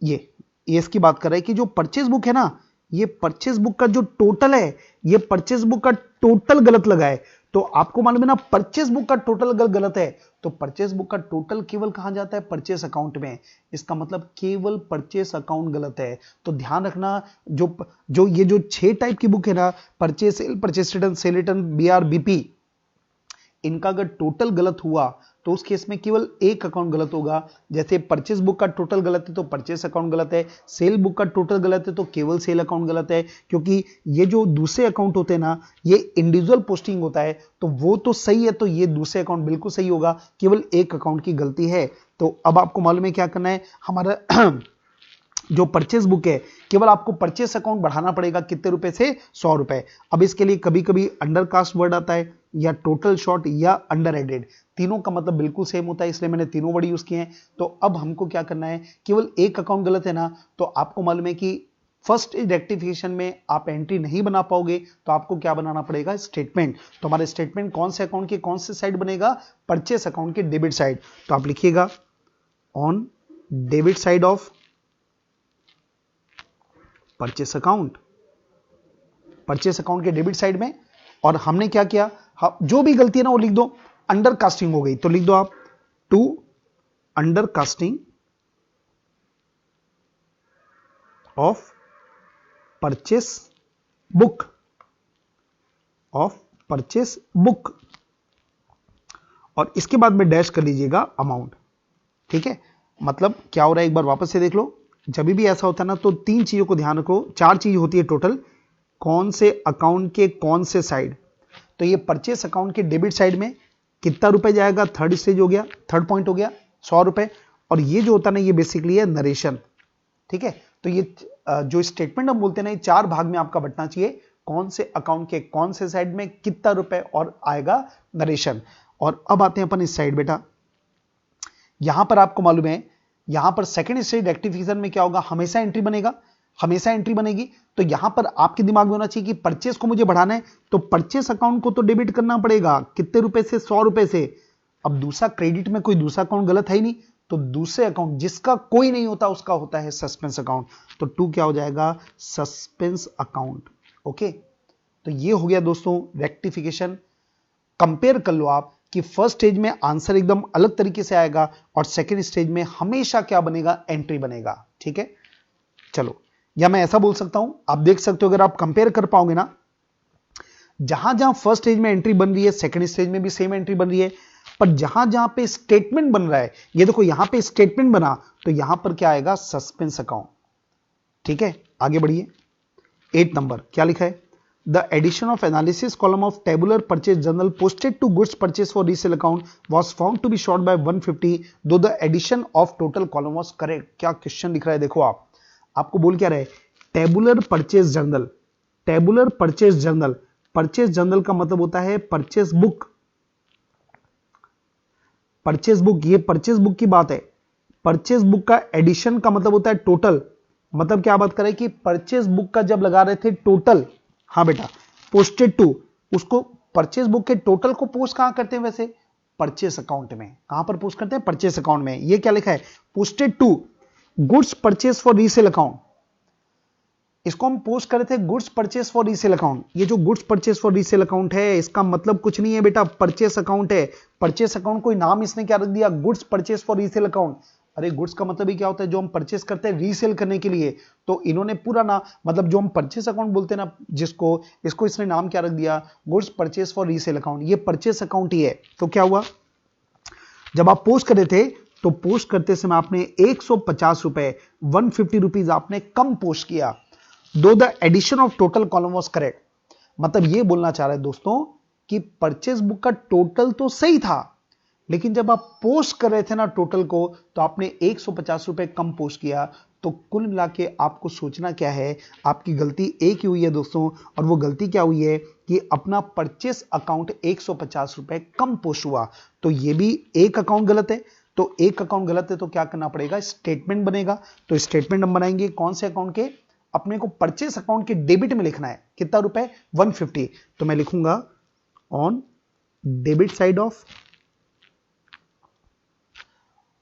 ये इसकी बात कर रहा है कि जो परचेस बुक है ना, ये परचेस बुक का जो टोटल है, ये परचेस बुक का टोटल गलत लगा है। तो आपको मालूम है ना, परचेस बुक का टोटल अगर गलत है तो परचेस बुक का टोटल केवल कहां जाता है, परचेस अकाउंट में। इसका मतलब केवल परचेस अकाउंट गलत है। तो ध्यान रखना, जो ये जो 6 टाइप की बुक है ना, purchase sale, purchase return, sale return, BR, BP, इनका अगर टोटल गलत हुआ तो उस केस में केवल एक अकाउंट गलत होगा। जैसे परचेस बुक का टोटल गलत है तो परचेस अकाउंट गलत है, सेल बुक का टोटल गलत है तो केवल सेल अकाउंट गलत है। क्योंकि ये जो दूसरे अकाउंट होते हैं ना, ये इंडिविजुअल पोस्टिंग होता है, तो वो तो सही है, तो ये दूसरे अकाउंट बिल्कुल सही होगा, केवल एक अकाउंट की गलती है। तो अब आपको मालूम है क्या करना है, हमारा जो परचेस बुक है, केवल आपको परचेस अकाउंट बढ़ाना पड़ेगा कितने रुपए से, 100 रुपए। अब इसके लिए कभी कभी अंडर कास्ट वर्ड आता है, या टोटल शॉर्ट, या अंडर एडेड, तीनों का मतलब बिल्कुल सेम होता है, इसलिए मैंने तीनों वर्ड यूज किए हैं। तो अब हमको क्या करना है, केवल एक अकाउंट गलत है ना, तो आपको मालूम है कि फर्स्ट रेक्टिफिकेशन में आप एंट्री नहीं बना पाओगे, तो आपको क्या बनाना पड़ेगा, स्टेटमेंट। तो हमारे स्टेटमेंट कौन से अकाउंट के कौन से साइड बनेगा, परचेस अकाउंट के डेबिट साइड। तो आप लिखिएगा on debit side of purchase account, purchase account के डेबिट साइड में। और हमने क्या किया, जो भी गलती है ना वो लिख दो, अंडर कास्टिंग हो गई तो लिख दो आप to under casting of purchase book, of purchase book, और इसके बाद में डैश कर लीजिएगा अमाउंट, ठीक है। मतलब क्या हो रहा है, एक बार वापस से देख लो। जब भी ऐसा होता है ना, तो 3 चीजों को ध्यान रखो, 4 चीज होती है टोटल, कौन से अकाउंट के कौन से साइड। तो ये परचेस अकाउंट के डेबिट साइड में कितना रुपए जाएगा, थर्ड स्टेज हो गया, थर्ड पॉइंट हो गया 100 रुपए। और ये जो होता है ना, ये बेसिकली है नरेशन, ठीक है। तो ये जो स्टेटमेंट हम बोलते हैं ना, ये 4 भाग में आपका बंटना चाहिए, कौन से अकाउंट के कौन से साइड में कितना रुपए और आएगा नरेशन। और अब आते हैं अपन इस साइड बेटा, यहां पर आपको मालूम है, यहां पर सेकंड स्टेज रेक्टिफिकेशन में क्या होगा, हमेशा एंट्री बनेगा, हमेशा एंट्री बनेगी। तो यहां पर आपके दिमाग में होना चाहिए कि परचेस को मुझे बढ़ाना है, तो परचेस अकाउंट को तो डेबिट करना पड़ेगा, कितने रुपए से, 100 रुपए से। अब दूसरा क्रेडिट में कोई दूसरा अकाउंट गलत है ही नहीं, तो दूसरे अकाउंट जिसका कोई नहीं होता उसका होता है सस्पेंस अकाउंट। तो 2 क्या हो जाएगा, सस्पेंस अकाउंट। ओके, तो ये हो गया दोस्तों रेक्टिफिकेशन। कंपेयर कर लो आप कि फर्स्ट स्टेज में आंसर एकदम अलग तरीके से आएगा, और सेकंड स्टेज में हमेशा क्या बनेगा, एंट्री बनेगा, ठीक है। चलो, या मैं ऐसा बोल सकता हूं, आप देख सकते हो, अगर आप कंपेयर कर पाओगे ना, जहां जहां फर्स्ट स्टेज में एंट्री बन रही है, सेकंड स्टेज में भी सेम एंट्री बन रही है, पर जहां जहां पे स्टेटमेंट बन रहा है, ये देखो यहां पे स्टेटमेंट बना, तो यहां पर क्या आएगा, सस्पेंस अकाउंट, ठीक है। आगे बढ़िए, 8 नंबर क्या लिखा है, the addition of analysis column of tabular purchase journal posted to goods purchase for resale account was found to be short by 150 though the addition of total column was correct. क्या क्वेश्चन लिख रहा है, देखो आपको बोल क्या रहे, tabular purchase journal, tabular purchase journal, purchase journal का मतलब होता है परचेज बुक, परचेज बुक, ये परचेज बुक की बात है। परचेज बुक का एडिशन का मतलब होता है टोटल, मतलब क्या बात करें कि परचेज बुक का जब लगा रहे थे टोटल, हाँ बेटा, पोस्टेड टू, उसको परचेज बुक के टोटल को पोस्ट कहां करते हैं वैसे, परचेस अकाउंट में। कहां पर पोस्ट करते हैं, परचेस अकाउंट में। ये क्या लिखा है, posted to goods purchase for resale account, इसको हम पोस्ट करे थे goods purchase for resale account. ये जो goods purchase for resale account है, इसका मतलब कुछ नहीं है बेटा, परचेस अकाउंट है। परचेस अकाउंट कोई नाम इसने क्या रख दिया, goods purchase for resale account. अरे गुड्स का मतलब ही क्या होता है, जो हम परचेस करते हैं रीसेल करने के लिए। तो इन्होंने पूरा ना, मतलब जो हम परचेस अकाउंट बोलते हैं ना जिसको, इसको इसने नाम क्या रख दिया, goods purchase for resale account. ये परचेस अकाउंट ही है। तो क्या हुआ, जब आप पोस्ट कर रहे थे तो पोस्ट करते समय आपने 150 रुपए, 150 रुपीज आपने कम पोस्ट किया, though the addition of total column was correct. मतलब ये बोलना चाह रहे हैं दोस्तों कि परचेस बुक का टोटल तो सही था, लेकिन जब आप पोस्ट कर रहे थे ना टोटल को, तो आपने 150 रुपए कम पोस्ट किया। तो कुल मिला के आपको सोचना क्या है, आपकी गलती एक ही हुई है दोस्तों, और वो गलती क्या हुई है कि अपना परचेस अकाउंट 150 रुपए कम पोस्ट हुआ। तो ये भी एक अकाउंट गलत है। तो एक अकाउंट गलत है तो क्या करना पड़ेगा, स्टेटमेंट बनेगा। तो स्टेटमेंट हम बनाएंगे कौन से अकाउंट के, अपने को परचेस अकाउंट के डेबिट में लिखना है कितना रुपए, 150। तो मैं लिखूंगा ऑन डेबिट साइड ऑफ,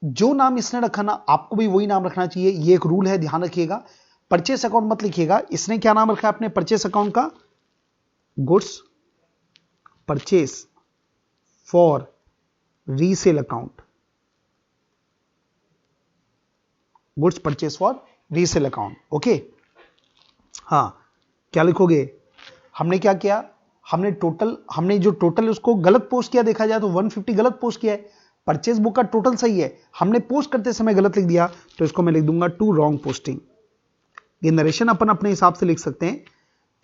जो नाम इसने रखा ना आपको भी वही नाम रखना चाहिए, ये एक रूल है, ध्यान रखिएगा। परचेस अकाउंट मत लिखिएगा। इसने क्या नाम रखा है अपने परचेस अकाउंट का, goods purchase for resale account, goods purchase for resale account. Okay, हाँ क्या लिखोगे, हमने क्या किया, हमने जो टोटल उसको गलत पोस्ट किया, देखा जाए तो 150 गलत पोस्ट किया है। परचेज बुक का टोटल सही है, हमने पोस्ट करते समय गलत लिख दिया, तो इसको मैं लिख दूंगा टू रॉन्ग पोस्टिंग। ये नरेशन अपन अपने हिसाब से लिख सकते हैं।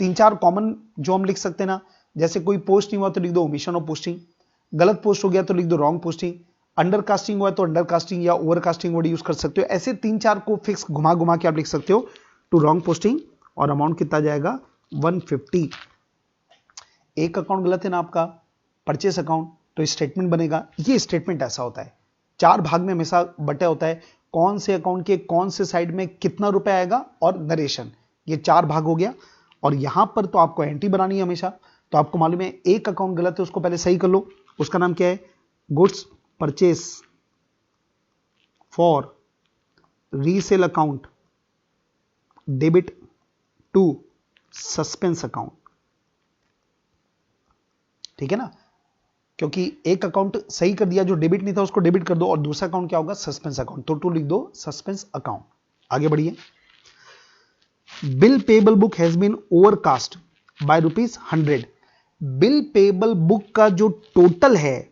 3-4 कॉमन जो हम लिख सकते हैं ना, जैसे कोई पोस्ट नहीं हुआ तो लिख दो ओमिशन ऑफ पोस्टिंग, गलत पोस्ट हो गया तो लिख दो रॉन्ग पोस्टिंग, अंडर कास्टिंग हुआ तो अंडर कास्टिंग या ओवर कास्टिंग वर्ड यूज कर सकते हो। ऐसे 3-4 को फिक्स घुमा घुमा के आप लिख सकते हो टू रॉन्ग पोस्टिंग, और अमाउंट कितना जाएगा 150। एक अकाउंट गलत है ना आपका, परचेस अकाउंट, तो स्टेटमेंट बनेगा। ये स्टेटमेंट ऐसा होता है, 4 भाग में हमेशा बटा होता है, कौन से अकाउंट के कौन से साइड में कितना रुपए आएगा और नरेशन, ये 4 भाग हो गया। और यहां पर तो आपको एंट्री बनानी है हमेशा। तो आपको मालूम है एक अकाउंट गलत है, उसको पहले सही कर लो। उसका नाम क्या है, goods purchase for resale account debit to suspense account. ठीक है ना, क्योंकि एक अकाउंट सही कर दिया, जो डेबिट नहीं था उसको डेबिट कर दो, और दूसरा अकाउंट क्या होगा, सस्पेंस अकाउंट। तो टू लिख दो सस्पेंस अकाउंट। आगे बढ़िए, bill payable book has been overcast by ₹100। Bill payable book का जो टोटल है,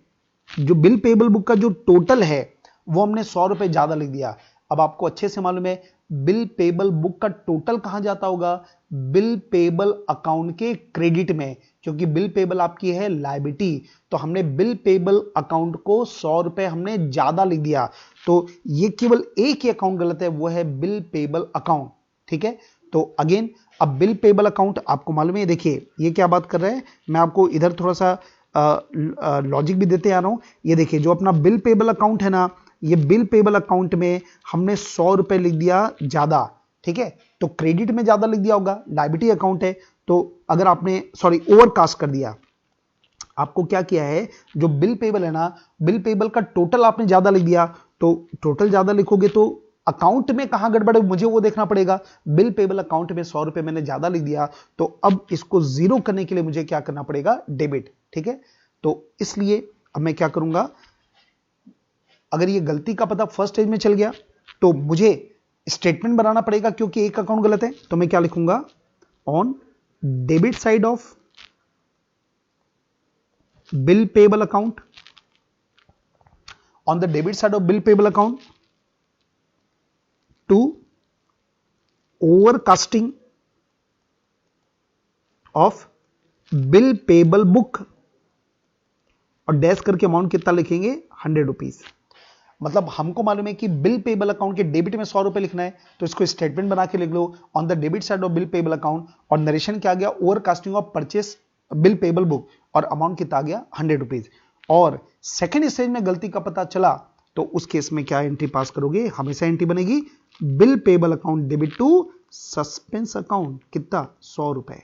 जो बिल पेबल बुक का जो टोटल है वो हमने 100 रुपए ज्यादा लिख दिया। अब आपको अच्छे से मालूम है बिल पेबल बुक का टोटल कहां जाता होगा, बिल पेबल अकाउंट के क्रेडिट में, क्योंकि बिल पेबल आपकी है लायबिलिटी। तो हमने बिल पेबल अकाउंट को 100 रुपए हमने ज्यादा लिख दिया। तो ये केवल एक ही अकाउंट गलत है, वो है बिल पेबल अकाउंट। ठीक है, तो अगेन अब बिल पेबल अकाउंट आपको मालूम है, देखिए ये क्या बात कर रहे हैं, मैं आपको इधर थोड़ा सा लॉजिक भी देते आ रहा हूं। ये देखिए जो अपना बिल पेबल अकाउंट है ना, ये बिल पेबल अकाउंट में हमने 100 रुपए लिख दिया ज्यादा। ठीक है, तो क्रेडिट में ज्यादा लिख दिया होगा, लायबिलिटी अकाउंट है, तो अगर आपने ओवरकास्ट कर दिया, आपको क्या किया है, जो बिल पेबल है ना, बिल पेबल का टोटल आपने ज्यादा लिख दिया। तो टोटल ज्यादा लिखोगे तो अकाउंट में कहां गड़बड़ है मुझे वो देखना पड़ेगा। बिल पेबल अकाउंट में 100 रुपए मैंने ज्यादा लिख दिया, तो अब इसको जीरो करने के लिए मुझे क्या करना पड़ेगा, डेबिट। ठीक है, तो इसलिए अब मैं क्या करूंगा, अगर ये गलती का पता फर्स्ट स्टेज में चल गया तो मुझे स्टेटमेंट बनाना पड़ेगा, क्योंकि एक अकाउंट गलत है। तो मैं क्या लिखूंगा, on debit side of bill payable account, on the debit side of bill payable account to overcasting of bill payable book, और डैश करके अमाउंट कितना लिखेंगे, 100 रुपीज। मतलब हमको मालूम है कि बिल पेबल अकाउंट के डेबिट में 100 रुपए लिखना है, तो इसको स्टेटमेंट बना के लिख लो, on the debit side of bill payable account, और नरेशन क्या आ गया, overcasting of purchase bill payable book, और अमाउंट कितना आ गया, 100 रुपीज। और सेकेंड स्टेज में गलती का पता चला तो उस केस में क्या एंट्री पास करोगे, हमेशा एंट्री बनेगी bill payable account debit to suspense account, कितना, 100 रुपए।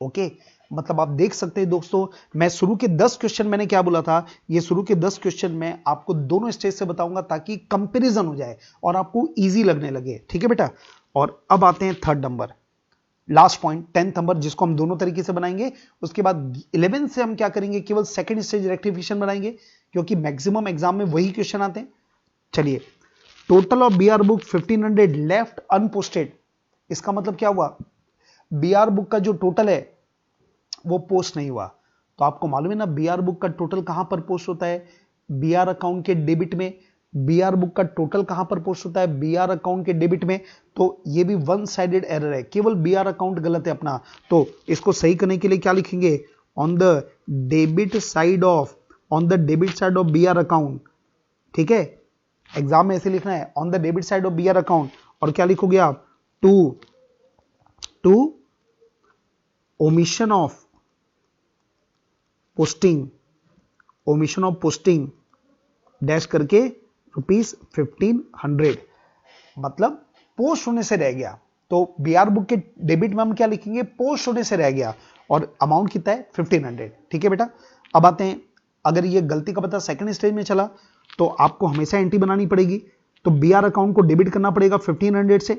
ओके, मतलब आप देख सकते हैं दोस्तों, मैं शुरू के 10 क्वेश्चन मैंने क्या बोला था, ये शुरू के 10 क्वेश्चन में आपको दोनों स्टेज से बताऊंगा ताकि कंपैरिजन हो जाए और आपको इजी लगने लगे। ठीक है बेटा, और अब आते हैं third number, last point 10th number, जिसको हम दोनों तरीके से बनाएंगे। उसके बाद 11 से हम क्या करेंगे, केवल सेकंड स्टेज रेक्टिफिकेशन बनाएंगे, क्योंकि मैक्सिमम एग्जाम में वही क्वेश्चन आते हैं। चलिए, total of BR book 1500 left unposted, इसका मतलब क्या हुआ, बीआर बुक का जो टोटल है वो पोस्ट नहीं हुआ। तो आपको मालूम है ना बीआर बुक का टोटल कहां पर पोस्ट होता है, बीआर अकाउंट के डेबिट में। बीआर बुक का टोटल कहां पर पोस्ट होता है, बीआर अकाउंट के डेबिट में। तो ये भी वन साइडेड एरर है, केवल बीआर अकाउंट गलत है अपना। तो इसको सही करने के लिए क्या लिखेंगे, on the debit side of B R account, ठीक है, एग्जाम में ऐसे लिखना है on the debit side of B R account, और क्या लिखोगे आप, to omission of posting dash करके ₹1500, मतलब पोस्ट होने से रह गया। तो बीआर बुक के डेबिट में हम क्या लिखेंगे, पोस्ट होने से रह गया, और अमाउंट कितना है 1500, ठीक है बेटा। अब आते हैं, अगर ये गलती का पता सेकंड स्टेज में चला तो आपको हमेशा एंट्री बनानी पड़ेगी। तो बीआर अकाउंट को डेबिट करना पड़ेगा 1500 से,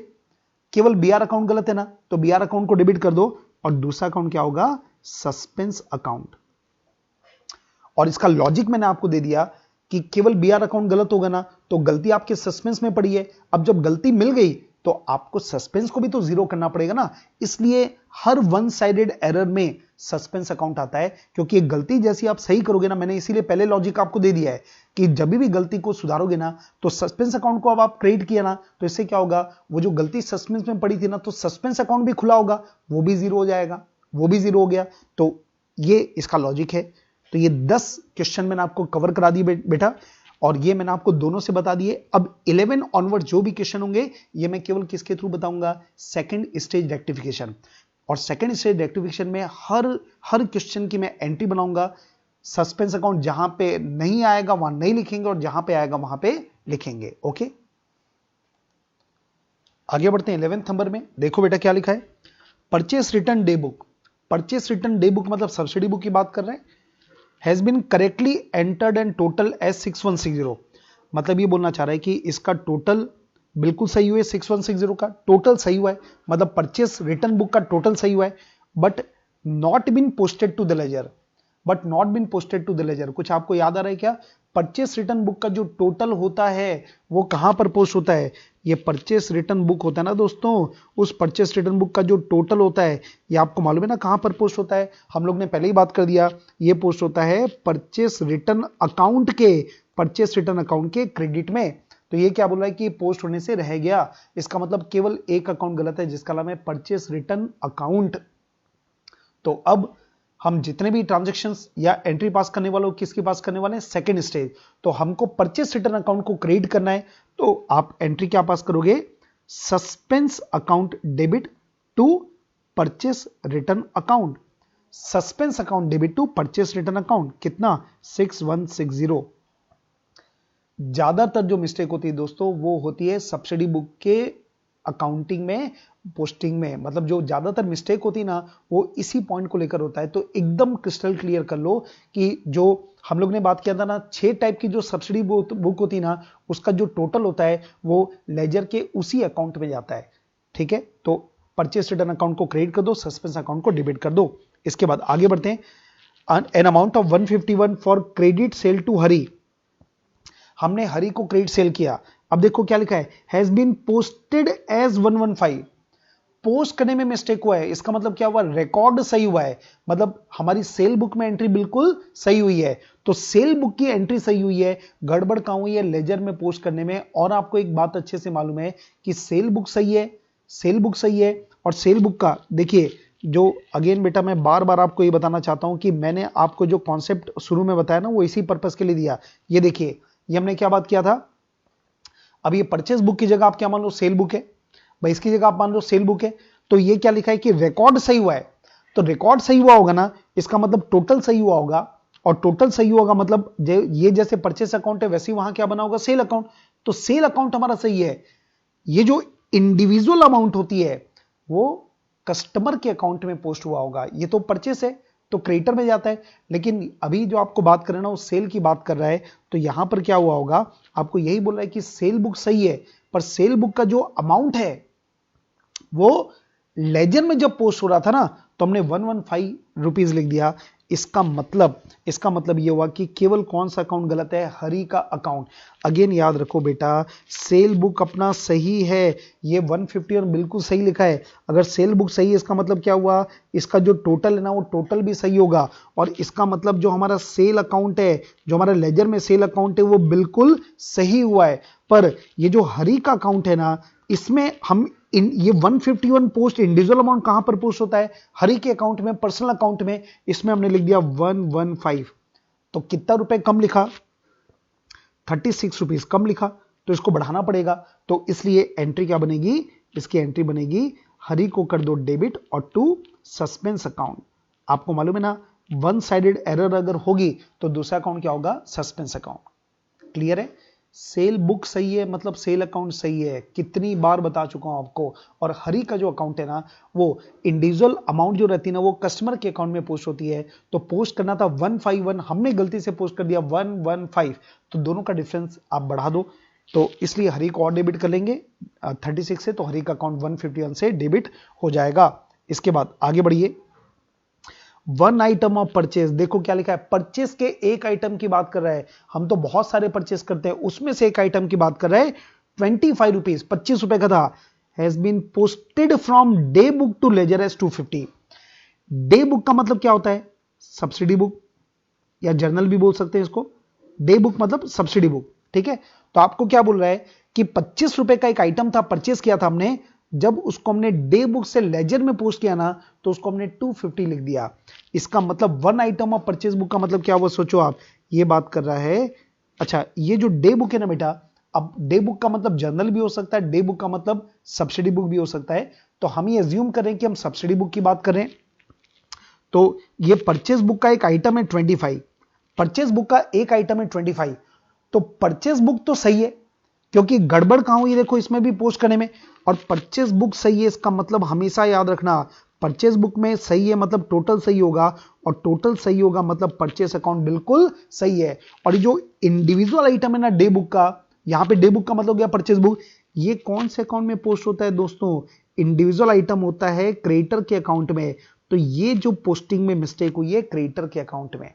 केवल बीआर अकाउंट गलत है ना, तो बीआर अकाउंट को डेबिट कर दो, और दूसरा अकाउंट क्या होगा, सस्पेंस अकाउंट। और इसका लॉजिक मैंने आपको दे दिया कि केवल बीआर अकाउंट गलत होगा ना, तो गलती आपके सस्पेंस में पड़ी है। अब जब गलती मिल गई तो आपको सस्पेंस को भी तो जीरो करना पड़ेगा ना, इसलिए हर वन साइडेड एरर में सस्पेंस अकाउंट आता है, क्योंकि एक गलती जैसी आप सही करोगे ना, मैंने इसीलिए पहले लॉजिक आपको दे दिया है कि जब भी गलती को सुधारोगे ना, तो सस्पेंस अकाउंट को अब आप क्रिएट किया ना, तो इससे क्या होगा, वो जो गलती सस्पेंस में पड़ी थी ना, तो सस्पेंस अकाउंट भी खुला होगा, वो भी जीरो हो जाएगा, वो भी जीरो हो गया। तो ये इसका लॉजिक है। तो ये 10 क्वेश्चन मैंने आपको कवर करा दिए बेटा, और ये मैंने आपको दोनों से बता दिए। अब 11 ऑनवर्ड जो भी क्वेश्चन होंगे ये मैं केवल किसके थ्रू बताऊंगा, सेकंड स्टेज रेक्टिफिकेशन। और सेकंड स्टेज रेक्टिफिकेशन में हर क्वेश्चन की मैं एंट्री बनाऊंगा। सस्पेंस अकाउंट जहां पे नहीं आएगा वहां नहीं लिखेंगे, और जहां पे आएगा वहां पे लिखेंगे। ओके, आगे बढ़ते हैं 11th नंबर में। देखो बेटा क्या लिखा है, purchase return day book. Purchase return day book मतलब सब्सिडी बुक की बात कर रहे हैं। Has been correctly entered and total as 6160, मतलब ये बोलना चाह रहा है कि इसका टोटल बिल्कुल सही हुआ है, 6160 का टोटल सही हुआ है, मतलब परचेस रिटर्न बुक का टोटल सही हुआ है, but not been posted to the ledger. कुछ आपको याद आ रहा है क्या, परचेस रिटर्न बुक का जो टोटल होता है वो कहां पर पोस्ट होता है, ये परचेस रिटर्न बुक होता है ना दोस्तों, उस परचेस रिटर्न बुक का जो टोटल होता है ये आपको मालूम है ना कहां पर पोस्ट होता है, हम लोग ने पहले ही बात कर दिया, ये पोस्ट होता है परचेस रिटर्न अकाउंट के क्रेडिट में। तो ये क्या बोल रहा है कि पोस्ट होने से रह गया, इसका मतलब केवल एक अकाउंट गलत है जिसका नाम है परचेस रिटर्न अकाउंट। तो अब हम जितने भी ट्रांजैक्शंस या एंट्री पास करने वालों किसके पास करने वाले हैं, सेकंड स्टेज। तो हमको परचेस रिटर्न अकाउंट को क्रिएट करना है, तो आप एंट्री क्या पास करोगे, suspense account debit to purchase return account. Suspense account debit to purchase return account कितना, 6160। ज्यादातर जो मिस्टेक होती है दोस्तों वो होती है सब्सिडी बुक के अकाउंटिंग में, पोस्टिंग में, मतलब जो ज्यादातर मिस्टेक होती है ना वो इसी पॉइंट को लेकर होता है। तो एकदम क्रिस्टल क्लियर कर लो कि जो हम लोग ने बात किया था ना, 6 टाइप की जो सब्सिडी बुक होती है ना, उसका जो टोटल होता है वो लेजर के उसी अकाउंट में जाता है, ठीक है। तो परचेस रिटर्न अकाउंट को क्रेडिट कर दो, सस्पेंस अकाउंट को डेबिट कर दो। इसके बाद आगे बढ़ते हैं, an amount of 151 for credit sale to Hari. हमने हरी को क्रेडिट सेल किया, अब देखो क्या लिखा है, has been posted as 115। Post करने में मिस्टेक हुआ है, इसका मतलब क्या हुआ, रिकॉर्ड सही हुआ है, मतलब हमारी सेल बुक में एंट्री बिल्कुल सही हुई है। तो सेल बुक की एंट्री सही हुई है, गड़बड़ कहां हुई है, लेजर में पोस्ट करने में। और आपको एक बात अच्छे से मालूम है कि सेल बुक सही है, और सेल बुक का देखिए जो अगेन बेटा मैं बार बार आपको ये बताना चाहता हूं कि मैंने आपको जो कॉन्सेप्ट शुरू में बताया ना वो इसी पर्पस के लिए दिया। ये देखिए, ये हमने क्या बात किया था, अब ये परचेस बुक की जगह आप क्या मान लो, सेल बुक है भाई, इसकी जगह आप मान लो सेल बुक है। तो ये क्या लिखा है कि रिकॉर्ड सही हुआ है, तो रिकॉर्ड सही हुआ होगा ना, इसका मतलब टोटल सही हुआ होगा, और टोटल सही होगा मतलब ये जैसे परचेस अकाउंट है वैसे वहां क्या बना होगा, सेल अकाउंट। तो सेल अकाउंट हमारा सही है। ये जो इंडिविजुअल अमाउंट होती है वो कस्टमर के अकाउंट में पोस्ट हुआ होगा, ये तो परचेस है तो क्रेडिटर में जाता है। लेकिन अभी जो आपको बात कर रहे हैं ना वो सेल की बात कर रहा है, तो यहां पर क्या हुआ होगा, आपको यही बोल रहा है कि सेल बुक सही है, पर सेल बुक का जो अमाउंट है वो लेजर में जब पोस्ट हो रहा था ना तो हमने 115 रुपीज लिख दिया। इसका मतलब ये हुआ कि केवल कौन सा अकाउंट गलत है, हरी का अकाउंट। अगेन याद रखो बेटा, सेल बुक अपना सही है, ये 150 और बिल्कुल सही लिखा है। अगर सेल बुक सही है इसका मतलब क्या हुआ, इसका जो टोटल है ना वो टोटल भी सही होगा, और इसका मतलब जो हमारा सेल अकाउंट है, जो हमारा लेजर में सेल अकाउंट है वो बिल्कुल सही हुआ है। पर ये जो हरी का अकाउंट है ना इसमें हम ये 151 पोस्ट इंडिविजुअल अमाउंट कहां पर पोस्ट होता है? हरि के अकाउंट में, पर्सनल अकाउंट में। इसमें हमने लिख दिया 115। तो कितना रुपए कम लिखा? 36 रुपीज कम लिखा, तो इसको बढ़ाना पड़ेगा। तो इसलिए एंट्री क्या बनेगी? इसकी एंट्री बनेगी हरि को कर दो डेबिट और टू सस्पेंस अकाउंट। आपको मालूम है ना, वन साइडेड एरर अगर होगी तो दूसरा अकाउंट क्या होगा? Suspense account. क्लियर है? सेल बुक सही है मतलब सेल अकाउंट सही है, कितनी बार बता चुका हूं आपको। और हरि का जो अकाउंट है ना, वो इंडिविजुअल अमाउंट जो रहती है ना, वो कस्टमर के अकाउंट में पोस्ट होती है। तो पोस्ट करना था 151, हमने गलती से पोस्ट कर दिया 115, तो दोनों का डिफरेंस आप बढ़ा दो। तो इसलिए हरि को और डेबिट कर लेंगे 36 से, तो हरि का अकाउंट 151 से डेबिट हो जाएगा। इसके बाद आगे बढ़िए, वन आइटम ऑफ परचेज। देखो क्या लिखा है? परचेज के एक आइटम की बात कर रहा है। हम तो बहुत सारे परचेज करते हैं, उसमें से एक आइटम की बात कर रहे हैं। 25 रुपीज, 25 रुपए का था। Has been posted from day book to ledger as 250। Day book का मतलब क्या होता है? सब्सिडी बुक या जर्नल भी बोल सकते हैं इसको। डे बुक मतलब सब्सिडी बुक, ठीक है। तो आपको क्या बोल रहा है कि 25 रुपए का एक आइटम था, परचेज किया था हमने, जब उसको हमने डे बुक से लेजर में पोस्ट किया ना, तो उसको हमने 250 लिख दिया। इसका मतलब one item of purchase book का मतलब क्या हुआ? सोचो आप, ये बात कर रहा है। अच्छा, ये जो डे बुक है ना बेटा, अब डे बुक का मतलब जर्नल भी हो सकता है, डे बुक का मतलब सब्सिडी बुक भी हो सकता है। तो हम ये अज्यूम करें कि हम सब्सिडी बुक की बात करें। तो ये परचेज बुक का एक आइटम है 25, परचेज बुक का एक आइटम है 25। तो परचेज बुक तो सही है, क्योंकि गड़बड़ कहां हुई देखो इसमें भी पोस्ट करने में। और परचेज बुक सही है, इसका मतलब हमेशा याद रखना, परचेज बुक में सही है मतलब टोटल सही होगा, और टोटल सही होगा मतलब परचेज अकाउंट बिल्कुल सही है। और जो इंडिविजुअल आइटम है ना डे बुक का, यहां पे डे बुक का मतलब क्या? Purchase book. ये कौन से अकाउंट में पोस्ट होता है दोस्तों? इंडिविजुअल आइटम होता है क्रेडिटर के अकाउंट में। तो ये जो पोस्टिंग में मिस्टेक हुई है क्रेडिटर के अकाउंट में।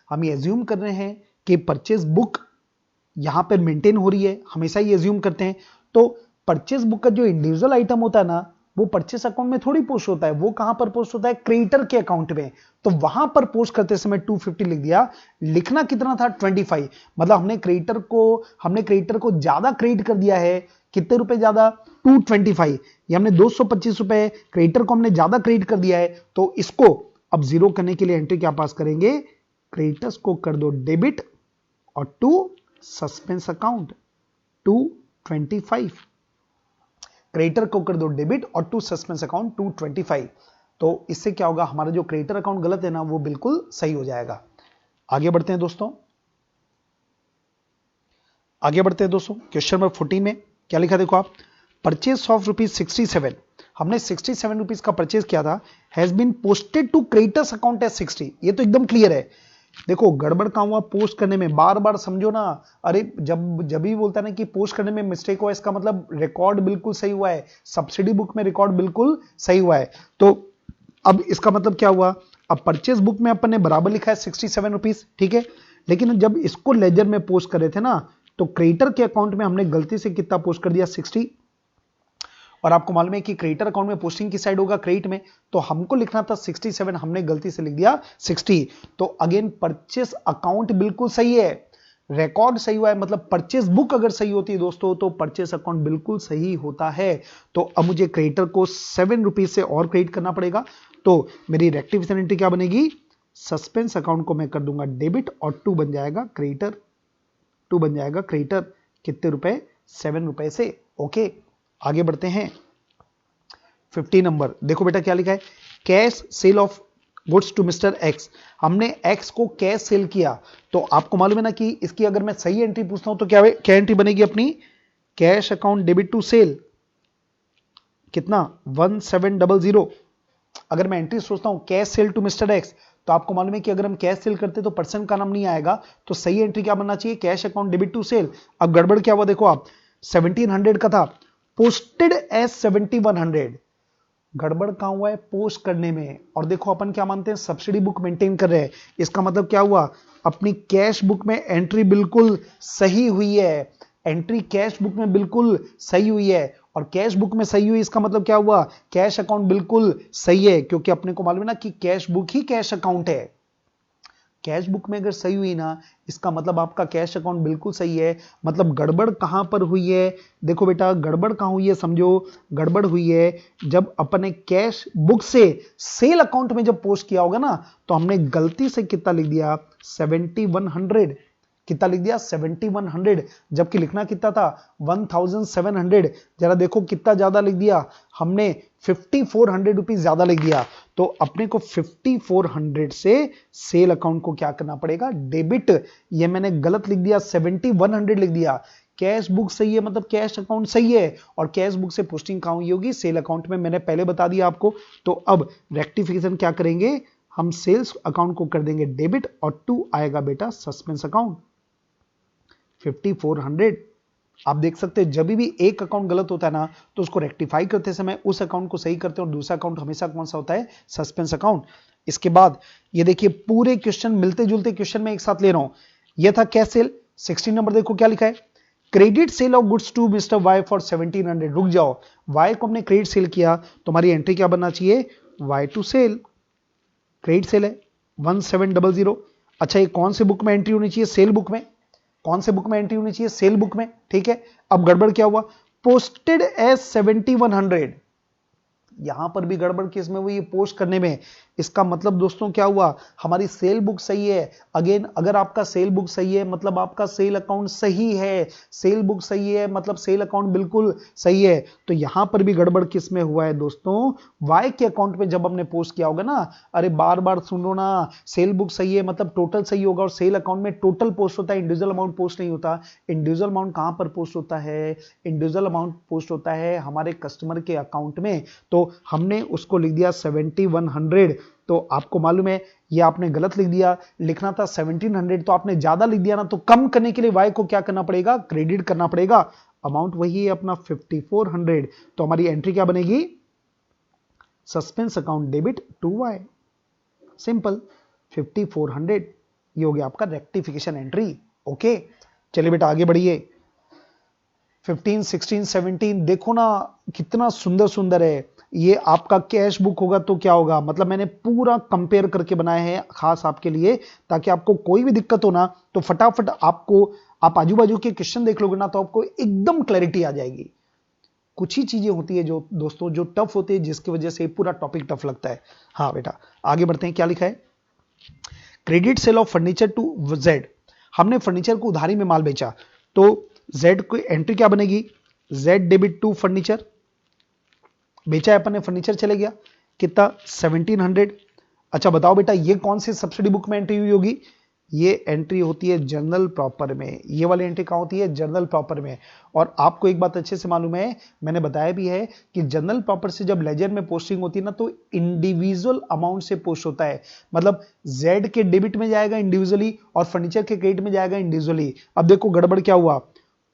हम ये एज्यूम कर रहे हैं कि परचेज बुक यहां पर मेंटेन हो रही है, हमेशा ये एज्यूम करते हैं। तो परचेज बुक का जो इंडिविजुअल आइटम होता है ना, वो परचेस अकाउंट में थोड़ी पोस्ट होता है, वो कहां पर पोस्ट होता है? क्रेडिटर के अकाउंट में। तो वहां पर पोस्ट करते समय 250 लिख दिया। लिखना कितना था? 25। मतलब हमने क्रेडिटर को ज्यादा क्रेडिट कर दिया है। कितने रुपए ज्यादा? 225। ये हमने 225 रुपए क्रेडिटर को हमने ज्यादा क्रेडिट कर दिया है। तो इसको अब जीरो करने के लिए एंट्री क्या पास करेंगे? क्रेडिटर्स को कर दो डेबिट और टू सस्पेंस अकाउंट 225। क्रेडिटर को कर दो डेबिट और टू सस्पेंस अकाउंट 225। तो इससे क्या होगा? हमारा जो क्रेडिटर अकाउंट गलत है ना, वो बिल्कुल सही हो जाएगा। आगे बढ़ते हैं दोस्तों, क्वेश्चन नंबर 14 में क्या लिखा देखो आप, परचेज ऑफ ₹67। हमने 67 रुपीज का परचेज किया था। Has been posted to creditors account as 60। ये तो एकदम क्लियर है। देखो गड़बड़ कहां हुआ? पोस्ट करने में। बार बार समझो ना, अरे जब भी बोलता है ना कि पोस्ट करने में मिस्टेक हुआ, इसका मतलब रिकॉर्ड बिल्कुल सही हुआ है, सब्सिडी बुक में रिकॉर्ड बिल्कुल सही हुआ है। तो अब इसका मतलब क्या हुआ? अब परचेज बुक में अपन ने बराबर लिखा है 67 रुपीज, ठीक है। लेकिन जब इसको लेजर में पोस्ट कर रहे थे ना, तो क्रेडिटर के अकाउंट में हमने गलती से कितना पोस्ट कर दिया? 60। और आपको मालूम है कि क्रेडिटर अकाउंट में पोस्टिंग की साइड होगा क्रेडिट में, तो हमको लिखना था 67, हमने गलती से लिख दिया 60। तो अगेन परचेस अकाउंट बिल्कुल सही है, रिकॉर्ड सही हुआ है। मतलब परचेस बुक अगर सही होती है दोस्तों, तो परचेस अकाउंट बिल्कुल सही होता है। तो अब मुझे क्रेडिटर को 7 रुपीज से और क्रेडिट करना पड़ेगा। तो मेरी रेक्टिफिकेशन एंट्री क्या बनेगी? सस्पेंस अकाउंट को मैं कर दूंगा डेबिट और 2 बन जाएगा क्रेडिटर। 2 बन जाएगा क्रेडिटर। कितने रुपए? 7 रुपए से। ओके, आगे बढ़ते हैं। 50 नंबर देखो बेटा क्या लिखा है, cash sale of goods to mister X. हमने एक्स को कैश सेल किया। तो आपको मालूम है ना कि इसकी अगर मैं सही एंट्री पूछता हूं तो क्या एंट्री बनेगी अपनी? Cash account debit to sale. कितना? 1700। अगर मैं एंट्री सोचता हूं cash sale to mister X, तो आपको मालूम है कि अगर हम कैश सेल करते तो पर्सन का नाम नहीं आएगा। तो सही एंट्री क्या बनना चाहिए? Cash account debit to sale. अब गड़बड़ क्या हुआ देखो आप, 1700 का था, पोस्टेड एज 7100। गड़बड़ कहां हुआ है? पोस्ट करने में। और देखो अपन क्या मानते हैं? सब्सिडी बुक मेंटेन कर रहे हैं। इसका मतलब क्या हुआ? अपनी कैश बुक में एंट्री बिल्कुल सही हुई है। एंट्री कैश बुक में बिल्कुल सही हुई है, और कैश बुक में सही हुई, इसका मतलब क्या हुआ? कैश अकाउंट बिल्कुल सही है, क्योंकि अपने को मालूम है ना कि कैश बुक ही कैश अकाउंट है। कैश बुक में अगर सही हुई ना, इसका मतलब आपका कैश अकाउंट बिल्कुल सही है। मतलब गड़बड़ कहां पर हुई है? देखो बेटा, गड़बड़ कहां हुई है समझो। गड़बड़ हुई है जब अपने कैश बुक से सेल अकाउंट में जब पोस्ट किया होगा ना, तो हमने गलती से कितना लिख दिया 7100। कितना लिख दिया 7100, जबकि लिखना कितना था 1700। जरा देखो कितना ज्यादा लिख दिया हमने, 5400 रुपीज ज्यादा लिख दिया। तो अपने को 5400 से सेल अकाउंट को क्या करना पड़ेगा, डेबिट। ये मैंने गलत लिख दिया, 7100 लिख दिया। कैश बुक सही है मतलब कैश अकाउंट सही है, और कैश बुक से पोस्टिंग कहां हुई होगी, सेल अकाउंट में। मैंने पहले बता दिया आपको। तो अब रेक्टिफिकेशन क्या करेंगे, हम सेल्स अकाउंट को कर देंगे डेबिट, और 2 आएगा बेटा सस्पेंस अकाउंट 5400। आप देख सकते हैं जब भी एक अकाउंट गलत होता है ना, तो उसको रेक्टिफाई करते समय उस अकाउंट को सही करते हैं, और दूसरा अकाउंट हमेशा कौन सा होता है, सस्पेंस अकाउंट। इसके बाद ये देखिए पूरे क्वेश्चन मिलते जुलते क्वेश्चन में एक साथ ले रहा हूं। ये था कैश सेल। 16 नंबर देखो क्या लिखा है, credit sale of goods to mister Y for 1700। रुक जाओ, वाई को हमने क्रेडिट सेल किया, तो हमारी एंट्री क्या बनना चाहिए, Y to sale. Credit sale है 1700। अच्छा, ये कौन से बुक में एंट्री होनी चाहिए, सेल बुक में। कौन से बुक में एंट्री होनी चाहिए, सेल बुक में। ठीक है, अब गड़बड़ क्या हुआ, पोस्टेड एज 7100। यहां पर भी गड़बड़ किस में हुई, पोस्ट करने में। इसका मतलब दोस्तों क्या हुआ, हमारी सेल बुक सही है। अगेन, अगर आपका सेल बुक सही है मतलब आपका सेल अकाउंट सही है। सेल बुक सही है मतलब सेल अकाउंट बिल्कुल सही है। तो यहां पर भी गड़बड़ किस में हुआ है दोस्तों, वाई के अकाउंट में जब हमने पोस्ट किया होगा ना। अरे बार बार सुनो ना, सेल बुक सही है मतलब टोटल सही होगा, और सेल अकाउंट में टोटल पोस्ट होता है, इंडिविजुअल अमाउंट पोस्ट नहीं होता। इंडिविजुअल अमाउंट कहां पर पोस्ट होता है, इंडिविजुअल अमाउंट पोस्ट होता है हमारे कस्टमर के अकाउंट में। तो हमने उसको लिख दिया 7100। तो आपको मालूम है ये आपने गलत लिख दिया, लिखना था 1700, तो आपने ज्यादा लिख दिया ना। तो कम करने के लिए वाई को क्या करना पड़ेगा, क्रेडिट करना पड़ेगा। अमाउंट वही है अपना 5400। तो हमारी एंट्री क्या बनेगी, suspense account debit to Y, simple 5400। ये हो गया आपका रेक्टिफिकेशन एंट्री। ओके, चलिए बेटा आगे बढ़िए। 15, 16, 17 देखो ना कितना सुंदर सुंदर है। ये आपका कैश बुक होगा तो क्या होगा, मतलब मैंने पूरा कंपेयर करके बनाया है खास आपके लिए, ताकि आपको कोई भी दिक्कत हो ना तो फटाफट आप आजू बाजू के क्वेश्चन देख लोगे ना, तो आपको एकदम क्लैरिटी आ जाएगी। कुछ ही चीजें होती है जो दोस्तों जो टफ होती है, जिसकी वजह से पूरा टॉपिक टफ लगता है। हाँ बेटा आगे बढ़ते हैं, क्या लिखा है, credit sale of furniture to Z. हमने फर्नीचर को उधारी में माल बेचा, तो जेड की एंट्री क्या बनेगी, जेड डेबिट टू फर्नीचर। बेचा है अपन ने, फर्नीचर चले गया, कितना 1700। अच्छा बताओ बेटा ये कौन सी सब्सिडी बुक में एंट्री हुई होगी, ये एंट्री होती है जनरल प्रॉपर में। ये वाली एंट्री कहां होती है, जनरल प्रॉपर में। और आपको एक बात अच्छे से मालूम है, मैंने बताया भी है कि जनरल प्रॉपर से जब लेजर में पोस्टिंग होती है ना, तो इंडिविजुअल अमाउंट से पोस्ट होता है। मतलब जेड के डेबिट में जाएगा इंडिविजुअली, और फर्नीचर के क्रेडिट में जाएगा इंडिविजुअली। अब देखो गड़बड़ क्या हुआ,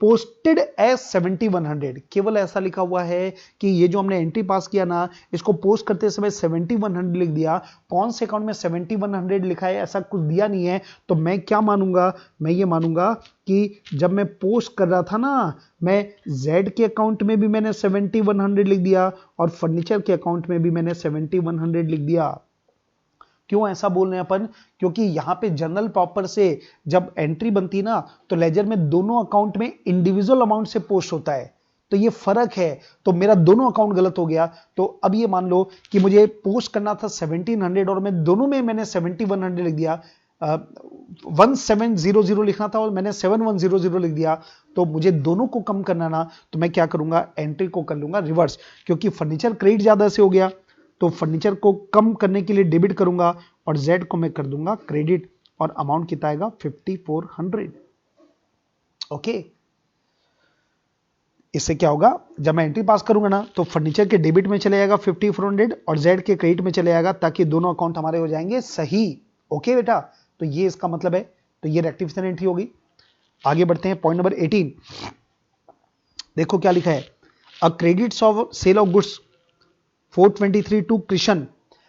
पोस्टेड एज 7100, केवल ऐसा लिखा हुआ है कि ये जो हमने एंट्री पास किया ना, इसको पोस्ट करते समय 7100 लिख दिया। कौन से अकाउंट में 7100 लिखा है, ऐसा कुछ दिया नहीं है। तो मैं क्या मानूंगा, मैं ये मानूंगा कि जब मैं पोस्ट कर रहा था ना, मैं जेड के अकाउंट में भी मैंने 7100 लिख दिया, और फर्नीचर के अकाउंट में भी मैंने 7100 लिख दिया। क्यों ऐसा बोल रहे हैं अपन, क्योंकि यहां पे जनरल प्रॉपर से जब एंट्री बनती ना, तो लेजर में दोनों अकाउंट में इंडिविजुअल अमाउंट से पोस्ट होता है। तो ये फर्क है, तो मेरा दोनों अकाउंट गलत हो गया। तो अब ये मान लो कि मुझे पोस्ट करना था 1700, और मैं दोनों में मैंने 7100 लिख दिया। 1700 लिखना था और मैंने 7100 लिख दिया। तो मुझे दोनों को कम करना ना, तो मैं क्या करूंगा, एंट्री को कर लूंगा रिवर्स, क्योंकि फर्नीचर क्रेडिट ज्यादा से हो गया, तो फर्नीचर को कम करने के लिए डेबिट करूंगा, और जेड को मैं कर दूंगा क्रेडिट, और अमाउंट कितना आएगा 5400। ओके, इससे क्या होगा, जब मैं एंट्री पास करूंगा ना, तो फर्नीचर के डेबिट में चले जाएगा 5400, और जेड के क्रेडिट में चले जाएगा, ताकि दोनों अकाउंट हमारे हो जाएंगे सही। ओके बेटा, तो ये इसका मतलब है। तो ये रेक्टिफिकेशन एंट्री होगी। आगे बढ़ते हैं, पॉइंट नंबर 18 देखो क्या लिखा है, a credits of sale of goods 423 to Krishna.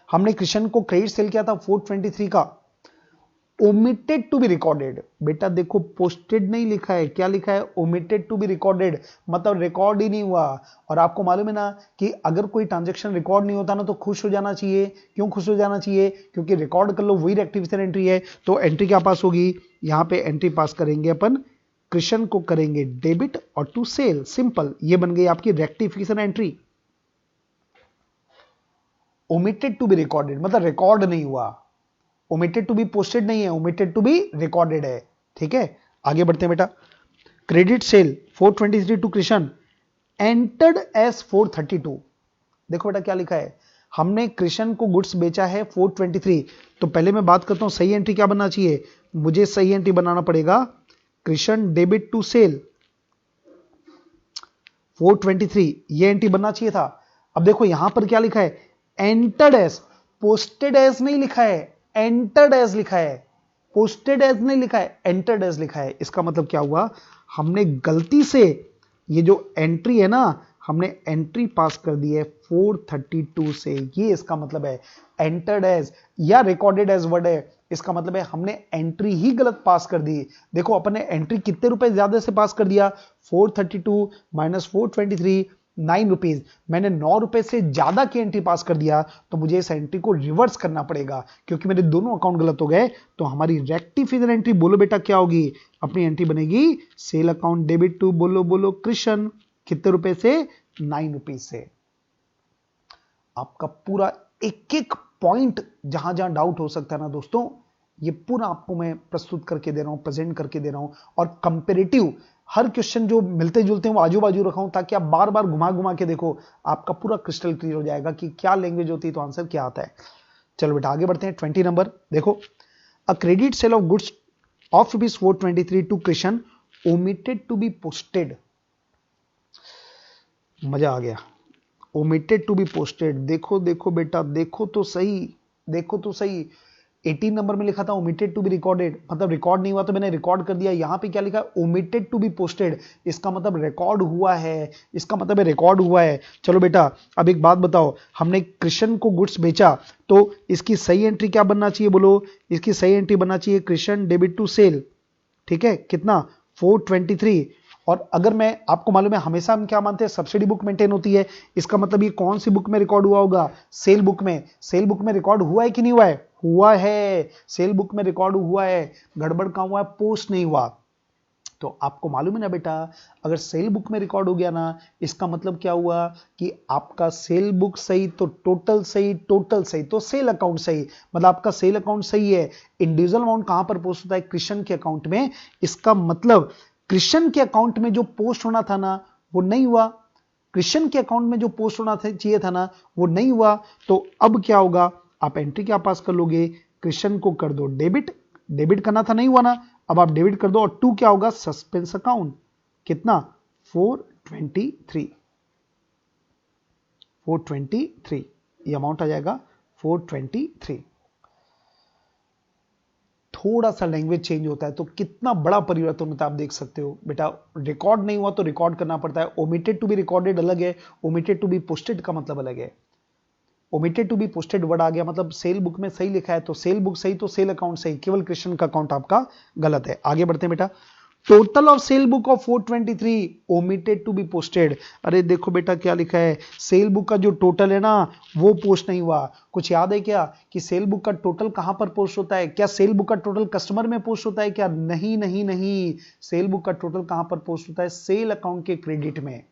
हमने कृष्ण को क्रेडिट सेल किया था 423 का, ओमिटेड टू बी रिकॉर्डेड। बेटा देखो पोस्टेड नहीं लिखा है, क्या लिखा है? ओमिटेड टू बी रिकॉर्डेड, मतलब रिकॉर्ड ही नहीं हुआ। और आपको मालूम है ना कि अगर कोई ट्रांजैक्शन रिकॉर्ड नहीं होता ना तो खुश हो जाना चाहिए। क्यों खुश हो जाना चाहिए? क्योंकि रिकॉर्ड कर लो वही रेक्टिफिकेशन एंट्री है। तो एंट्री क्या पास होगी? यहां पे एंट्री पास करेंगे अपन, कृष्ण को करेंगे डेबिट और टू सेल, सिंपल, ये बन गई आपकी rectification entry. Omitted to be recorded मतलब रिकॉर्ड नहीं हुआ, ओमिटेड टू बी पोस्टेड नहीं है, ओमिटेड टू बी रिकॉर्डेड है। ठीक है, आगे बढ़ते हैं बेटा। Credit sale 423 to Krishna entered as 432। देखो बेटा क्या लिखा है, हमने कृष्ण को गुड्स बेचा है 423। तो पहले मैं बात करता हूं सही एंट्री क्या बनना चाहिए। मुझे सही एंट्री बनाना पड़ेगा कृष्ण डेबिट टू सेल 423, ये एंट्री बनना चाहिए था। अब देखो यहां पर क्या लिखा है, एंटर्ड एस, पोस्टेड एस नहीं लिखा है, एंटर्ड एज लिखा है, पोस्टेड एज नहीं लिखा है, एंटर्ड एज लिखा है। इसका मतलब क्या हुआ, हमने गलती से ये जो एंट्री है ना, हमने एंट्री पास कर दी है 432 से, ये इसका मतलब है। एंटर्ड एज या रिकॉर्डेड एज वर्ड है, इसका मतलब है हमने एंट्री ही गलत पास कर दी। देखो अपने एंट्री कितने रुपए ज्यादा से पास कर दिया, 432 माइनस 423, 9 रुपीज। मैंने 9 रुपए से ज्यादा की एंट्री पास कर दिया, तो मुझे इस एंट्री को रिवर्स करना पड़ेगा क्योंकि मेरे दोनों अकाउंट गलत हो गए। तो हमारी रेक्टिफिकेशन एंट्री बोलो बेटा क्या होगी, अपनी एंट्री बनेगी सेल अकाउंट डेबिट टू, बोलो बोलो कृष्ण, कितने रुपए से, 9 रुपीज से। आपका पूरा एक एक पॉइंट जहां जहां डाउट हो सकता है ना दोस्तों, ये पूरा आपको मैं प्रस्तुत करके दे रहा हूं, प्रेजेंट करके दे रहा हूं। और कंपेरेटिव हर क्वेश्चन जो मिलते जुलते हैं वो आजू बाजू रखा हूं ताकि आप बार बार घुमा घुमा के देखो, आपका पूरा क्रिस्टल क्लियर हो जाएगा कि क्या लैंग्वेज होती है तो आंसर क्या आता है। चलो बेटा आगे बढ़ते हैं। 20 नंबर देखो, a credit sale of goods of ₹423 to Krishna omitted to be posted. मजा आ गया, ओमिटेड टू बी पोस्टेड। देखो देखो बेटा, देखो तो सही, देखो तो सही। 18 नंबर में लिखा था ओमिटेड टू बी रिकॉर्डेड, मतलब रिकॉर्ड नहीं हुआ तो मैंने रिकॉर्ड कर दिया। यहां पे क्या लिखा है, ओमिटेड टू बी पोस्टेड, इसका मतलब रिकॉर्ड हुआ है, इसका मतलब है रिकॉर्ड हुआ है। चलो बेटा अब एक बात बताओ, हमने कृष्ण को गुड्स बेचा तो इसकी सही एंट्री क्या बनना चाहिए, बोलो। इसकी सही एंट्री बनना चाहिए कृष्ण डेबिट टू सेल, ठीक है, कितना, 423। और अगर मैं, आपको मालूम है हमेशा हम क्या मानते हैं, सब्सिडी बुक मेंटेन होती है। इसका मतलब ये कौन सी बुक में रिकॉर्ड हुआ होगा, सेल बुक में। सेल बुक में रिकॉर्ड हुआ है कि नहीं हुआ है, हुआ है, सेल बुक में रिकॉर्ड हुआ है। गड़बड़ कहां हुआ है, पोस्ट नहीं हुआ। तो आपको मालूम है ना बेटा, अगर सेल बुक में रिकॉर्ड हो गया ना, इसका मतलब क्या हुआ कि आपका सेल बुक सही तो टोटल सही, टोटल सही तो सेल अकाउंट सही, मतलब आपका सेल अकाउंट सही है। इंडिविजुअल अमाउंट कहां पर पोस्ट होता है, कृष्ण के अकाउंट में। इसका मतलब कृष्ण के अकाउंट में जो पोस्ट होना था ना वो नहीं हुआ, कृष्ण के अकाउंट में जो पोस्ट होना चाहिए था ना वो नहीं हुआ। तो अब क्या होगा, आप एंट्री क्या पास कर लोगे, कृष्ण को कर दो डेबिट, डेबिट करना था नहीं हुआ ना, अब आप डेबिट कर दो। और टू क्या होगा, सस्पेंस अकाउंट, कितना, 423, 423 ये अमाउंट आ जाएगा 423। थोड़ा सा लैंग्वेज चेंज होता है तो कितना बड़ा परिवर्तन होता है आप देख सकते हो बेटा। रिकॉर्ड नहीं हुआ तो रिकॉर्ड करना पड़ता है। ओमिटेड टू बी रिकॉर्डेड अलग है, ओमिटेड टू बी पोस्टेड का मतलब अलग है। Omitted to be posted word आ गया, मतलब सेल बुक में सही लिखा है तो सेल बुक सही तो सेल अकाउंट सही, केवल कृष्ण का अकाउंट आपका गलत है। आगे बढ़ते हैं बेटा। Total of sale book of 423 omitted to be posted. अरे देखो बेटा क्या लिखा है, सेल बुक का जो टोटल है ना वो पोस्ट नहीं हुआ। कुछ याद है क्या कि सेल बुक का टोटल कहां पर पोस्ट होता है, क्या सेल बुक का टोटल कस्टमर में पोस्ट होता है क्या, नहीं नहीं नहीं, सेल बुक का टोटल कहां पर पोस्ट होता है, सेल अकाउंट के क्रेडिट में।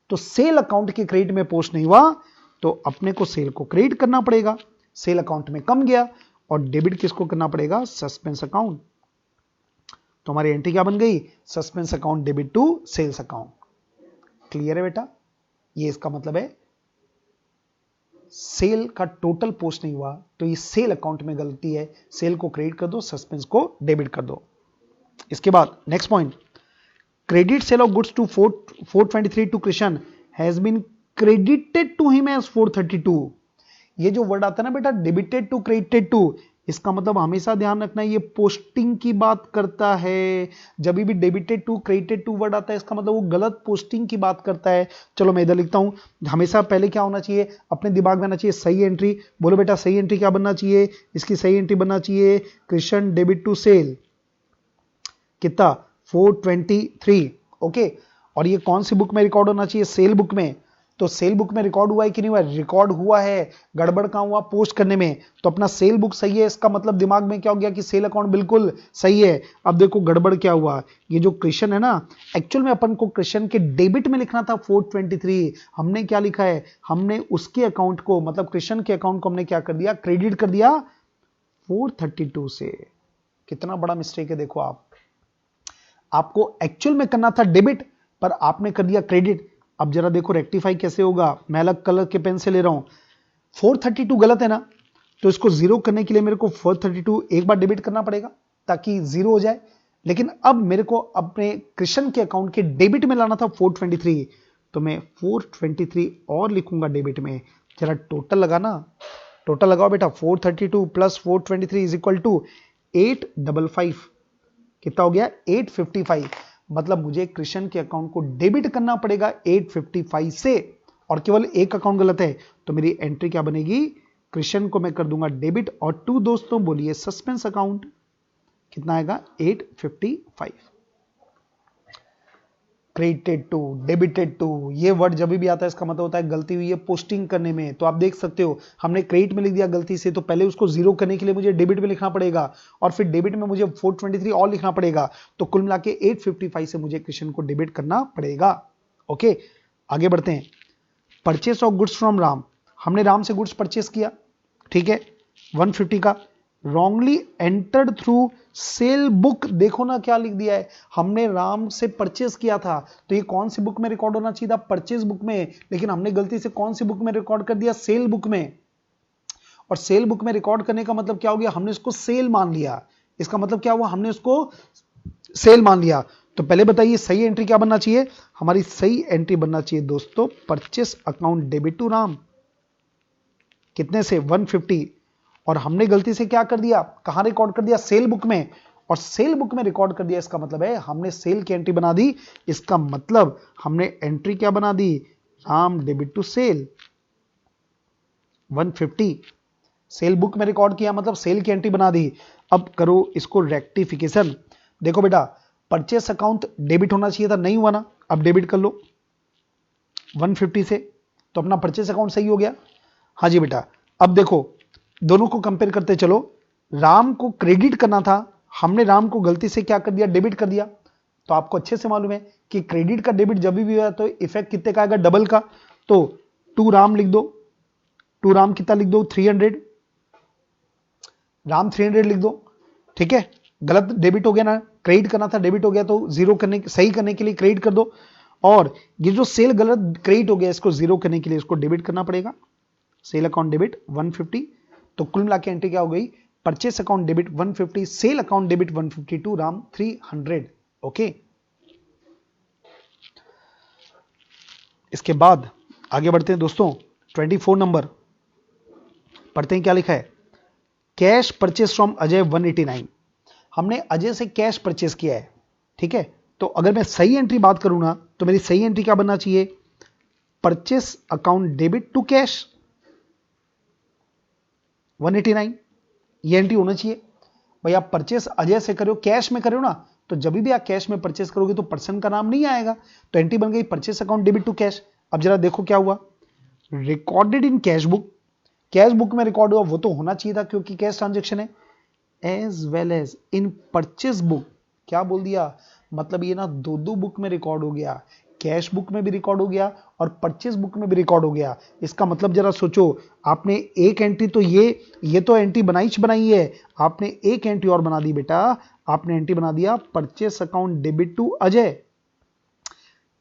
तो सेल अकाउंट के क्रेडिट में पोस्ट नहीं हुआ तो अपने को सेल को क्रेडिट करना पड़ेगा, सेल अकाउंट में कम गया। और डेबिट किसको करना पड़ेगा, सस्पेंस अकाउंट। तो हमारी एंट्री क्या बन गई, suspense account debit to sales account. Clear है बेटा, ये इसका मतलब है सेल का टोटल पोस्ट नहीं हुआ तो ये सेल अकाउंट में गलती है, सेल को क्रेडिट कर दो, सस्पेंस को डेबिट कर दो। इसके बाद next point, credit sale of goods to 423 to Krishna has been credited to him as 432। ये जो वर्ड आता है ना बेटा, डेबिटेड टू क्रेडिटेड टू, इसका मतलब हमेशा ध्यान रखना ये पोस्टिंग की बात करता है। जब भी debited to credited to word आता है इसका मतलब वो गलत पोस्टिंग की बात करता है। चलो मैं इधर लिखता हूं, हमेशा पहले क्या होना चाहिए, अपने दिमाग में आना चाहिए सही एंट्री। बोलो बेटा सही एंट्री क्या बनना चाहिए, इसकी सही एंट्री बनना चाहिए कृष्ण डेबिट टू सेल, कितना 423। ओके, और ये कौन सी बुक में रिकॉर्ड होना चाहिए, सेल बुक में। तो सेल बुक में रिकॉर्ड हुआ है कि नहीं हुआ, रिकॉर्ड हुआ है। गड़बड़ कहां हुआ, पोस्ट करने में। तो अपना सेल बुक सही है, इसका मतलब दिमाग में क्या हो गया कि सेल अकाउंट बिल्कुल सही है। अब देखो गड़बड़ क्या हुआ, ये जो कृष्ण है ना, एक्चुअल में अपन को कृष्ण के डेबिट में लिखना था 423। हमने क्या लिखा है, हमने उसके अकाउंट को, मतलब कृष्ण के अकाउंट को हमने क्या कर दिया, क्रेडिट कर दिया 432 से। कितना बड़ा मिस्टेक है देखो आप, आपको एक्चुअल में करना था डेबिट पर आपने कर दिया क्रेडिट। अब जरा देखो रेक्टिफाई कैसे होगा, मैं अलग कलर के पेन से ले रहा हूं। 432 गलत है ना, तो इसको जीरो करने के लिए मेरे को 432 एक बार डेबिट करना पड़ेगा ताकि जीरो हो जाए। लेकिन अब मेरे को अपने कृष्ण के अकाउंट के डेबिट में लाना था 423, तो मैं 423 और लिखूंगा डेबिट में। जरा टोटल लगाना, टोटल लगाओ बेटा, 432 प्लस 423 इज इक्वल टू 855। कितना हो गया, 855। मतलब मुझे कृष्ण के अकाउंट को डेबिट करना पड़ेगा 855 से, और केवल एक अकाउंट गलत है। तो मेरी एंट्री क्या बनेगी, कृष्ण को मैं कर दूंगा डेबिट, और टू दोस्तों बोलिए सस्पेंस अकाउंट। कितना आएगा, 855। क्रेडिटेड टू, डेबिटेड टू, ये वर्ड जब भी आता है इसका मतलब होता है गलती हुई है पोस्टिंग करने में। तो आप देख सकते हो हमने क्रेडिट में लिख दिया गलती से, तो पहले उसको जीरो करने के लिए मुझे डेबिट में लिखना पड़ेगा, और फिर डेबिट में मुझे 423 और लिखना पड़ेगा। तो कुल मिला के 855 से मुझे कृष्ण को डेबिट करना पड़ेगा। ओके, आगे बढ़ते हैं। Purchase of goods from Ram, हमने राम से गुड्स परचेस किया, ठीक है, 150 का। Wrongly entered through cell book, देखो ना क्या लिख दिया है, हमने राम से परचेस किया था, तो ये कौन सी बुक में रिकॉर्ड होना चाहिए था, परचेस बुक में, लेकिन हमने गलती से कौन सी बुक में रिकॉर्ड कर दिया, सेल बुक में। और सेल बुक में रिकॉर्ड करने का मतलब क्या हो गया, हमने उसको सेल मान लिया। इसका मतलब क्या हुआ, हमने उसको सेल मान लिया। तो पहले बताइए सही एंट्री क्या बनना चाहिए, हमारी सही एंट्री बनना चाहिए दोस्तों purchase account debit to Ram, कितने से, 150। और हमने गलती से क्या कर दिया, कहां रिकॉर्ड कर दिया, सेल बुक में, और सेल बुक में रिकॉर्ड कर दिया। इसका मतलब है हमने सेल की एंट्री बना दी, इसका मतलब हमने एंट्री क्या बना दी, Ram debit to sale 150। Sale book में रिकॉर्ड किया मतलब सेल की एंट्री बना दी। अब करो इसको रेक्टिफिकेशन। देखो बेटा परचेस अकाउंट डेबिट होना चाहिए था, नहीं हुआ ना, अब डेबिट कर लो 150 से, तो अपना परचेस अकाउंट सही हो गया। हाँ जी बेटा, अब देखो दोनों को कंपेयर करते चलो। राम को क्रेडिट करना था, हमने राम को गलती से क्या कर दिया, डेबिट कर दिया। तो आपको अच्छे से मालूम है कि क्रेडिट का डेबिट जब भी हुआ तो इफेक्ट कितने का आएगा, डबल का। तो टू राम लिख दो, टू राम कितना लिख दो, 300, राम 300 लिख दो, ठीक है। गलत डेबिट हो गया ना, क्रेडिट करना था डेबिट हो गया, तो जीरो करने, सही करने के लिए क्रेडिट कर दो। और ये जो सेल गलत क्रेडिट हो गया, इसको जीरो करने के लिए इसको डेबिट करना पड़ेगा, सेल अकाउंट डेबिट 150। तो कुल मिला के एंट्री क्या हो गई, purchase account debit 150, sale account debit 152, Ram 300। Okay, इसके बाद आगे बढ़ते हैं दोस्तों। 24 नंबर पढ़ते हैं, क्या लिखा है, कैश परचेस फ्रॉम अजय 189। हमने अजय से कैश परचेस किया है, ठीक है। तो अगर मैं सही एंट्री बात करूं ना, तो मेरी सही एंट्री क्या बनना चाहिए, purchase account debit to cash 189, ये एंट्री होना चाहिए। भाई आप परचेस अजय से करो, कैश में करो ना, तो जब भी आप कैश में परचेस करोगे तो पर्सन का नाम नहीं आएगा, तो एंट्री बन गई purchase account debit to cash. अब जरा देखो क्या हुआ, recorded in cash book, cash book में रिकॉर्ड हुआ, वो तो होना चाहिए था क्योंकि कैश ट्रांजेक्शन है। As well as in purchase book, क्या बोल दिया, मतलब ये ना दो दो बुक में रिकॉर्ड हो गया, कैश बुक में भी रिकॉर्ड हो गया और परचेस बुक में भी रिकॉर्ड हो गया। इसका मतलब जरा सोचो, आपने एक एंट्री तो ये तो एंट्री बनाई है, आपने एक एंट्री और बना दी बेटा, आपने एंट्री बना दिया purchase account debit to Ajay.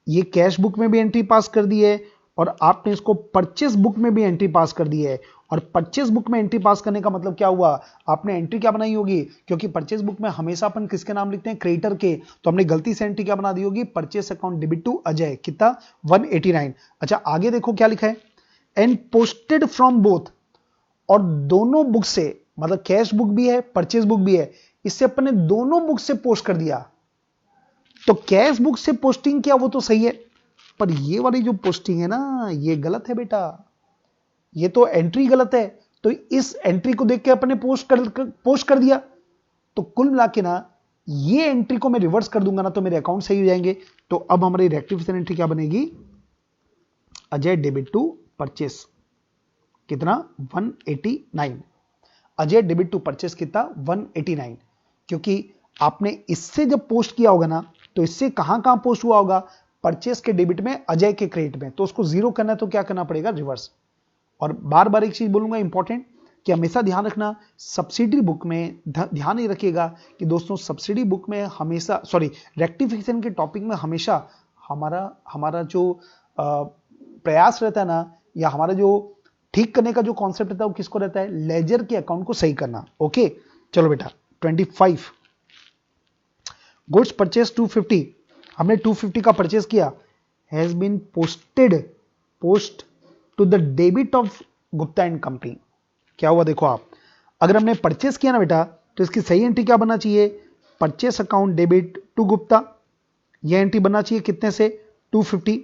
ये कैश बुक में भी एंट्री पास कर दी है और आपने इसको परचेस बुक में भी एंट्री पास कर दी है। और परचेस बुक में एंट्री पास करने का मतलब क्या हुआ, आपने एंट्री क्या बनाई होगी, क्योंकि परचेस बुक में हमेशा अपन किसके नाम लिखते हैं, क्रेडिटर के, तो हमने गलती से एंट्री क्या बना दी होगी, purchase account debit to Ajay, कितना 189। अच्छा आगे देखो क्या लिखा है, एंड पोस्टेड फ्रॉम बोथ, और दोनों बुक से मतलब कैश बुक भी है, परचेज बुक भी है, इससे अपने दोनों बुक से पोस्ट कर दिया। तो कैश बुक से पोस्टिंग किया वो तो सही है, पर ये वाली जो पोस्टिंग है ना, ये गलत है बेटा, ये तो एंट्री गलत है। तो इस एंट्री को देख के अपने पोस्ट कर दिया। तो कुल मिला के ना, ये एंट्री को मैं रिवर्स कर दूंगा ना, तो मेरे अकाउंट सही हो जाएंगे। तो अब हमारी रेक्टिफिकेशन एंट्री क्या बनेगी? अजय डेबिट टू परचेस, कितना? 189। अजय डेबिट टू परचेस कितना? 189। क्योंकि आपने इससे जब पोस्ट किया होगा ना, तो इससे कहां कहां पोस्ट हुआ होगा? परचेस के डेबिट में, अजय के क्रेडिट में। तो उसको जीरो करना है तो क्या करना पड़ेगा? रिवर्स। और बार बार एक चीज बोलूंगा इंपॉर्टेंट, कि हमेशा ध्यान रखना, सब्सिडी बुक में ध्यान ही रखिएगा कि दोस्तों सब्सिडी बुक में हमेशा, सॉरी, रेक्टिफिकेशन के टॉपिक में हमेशा हमारा जो प्रयास रहता है ना, या हमारा जो ठीक करने का जो कॉन्सेप्ट रहता है, वो किसको रहता है? लेजर के अकाउंट को सही करना। ओके, चलो बेटा 25 गुड्स परचेस 250, हमने 250 का परचेस किया, has been post to the debit of Gupta and company. क्या हुआ देखो आप, अगर हमने परचेस किया ना बेटा, तो इसकी सही एंट्री क्या बनना चाहिए? Purchase account debit to Gupta, यह एंट्री बनना चाहिए कितने से? 250।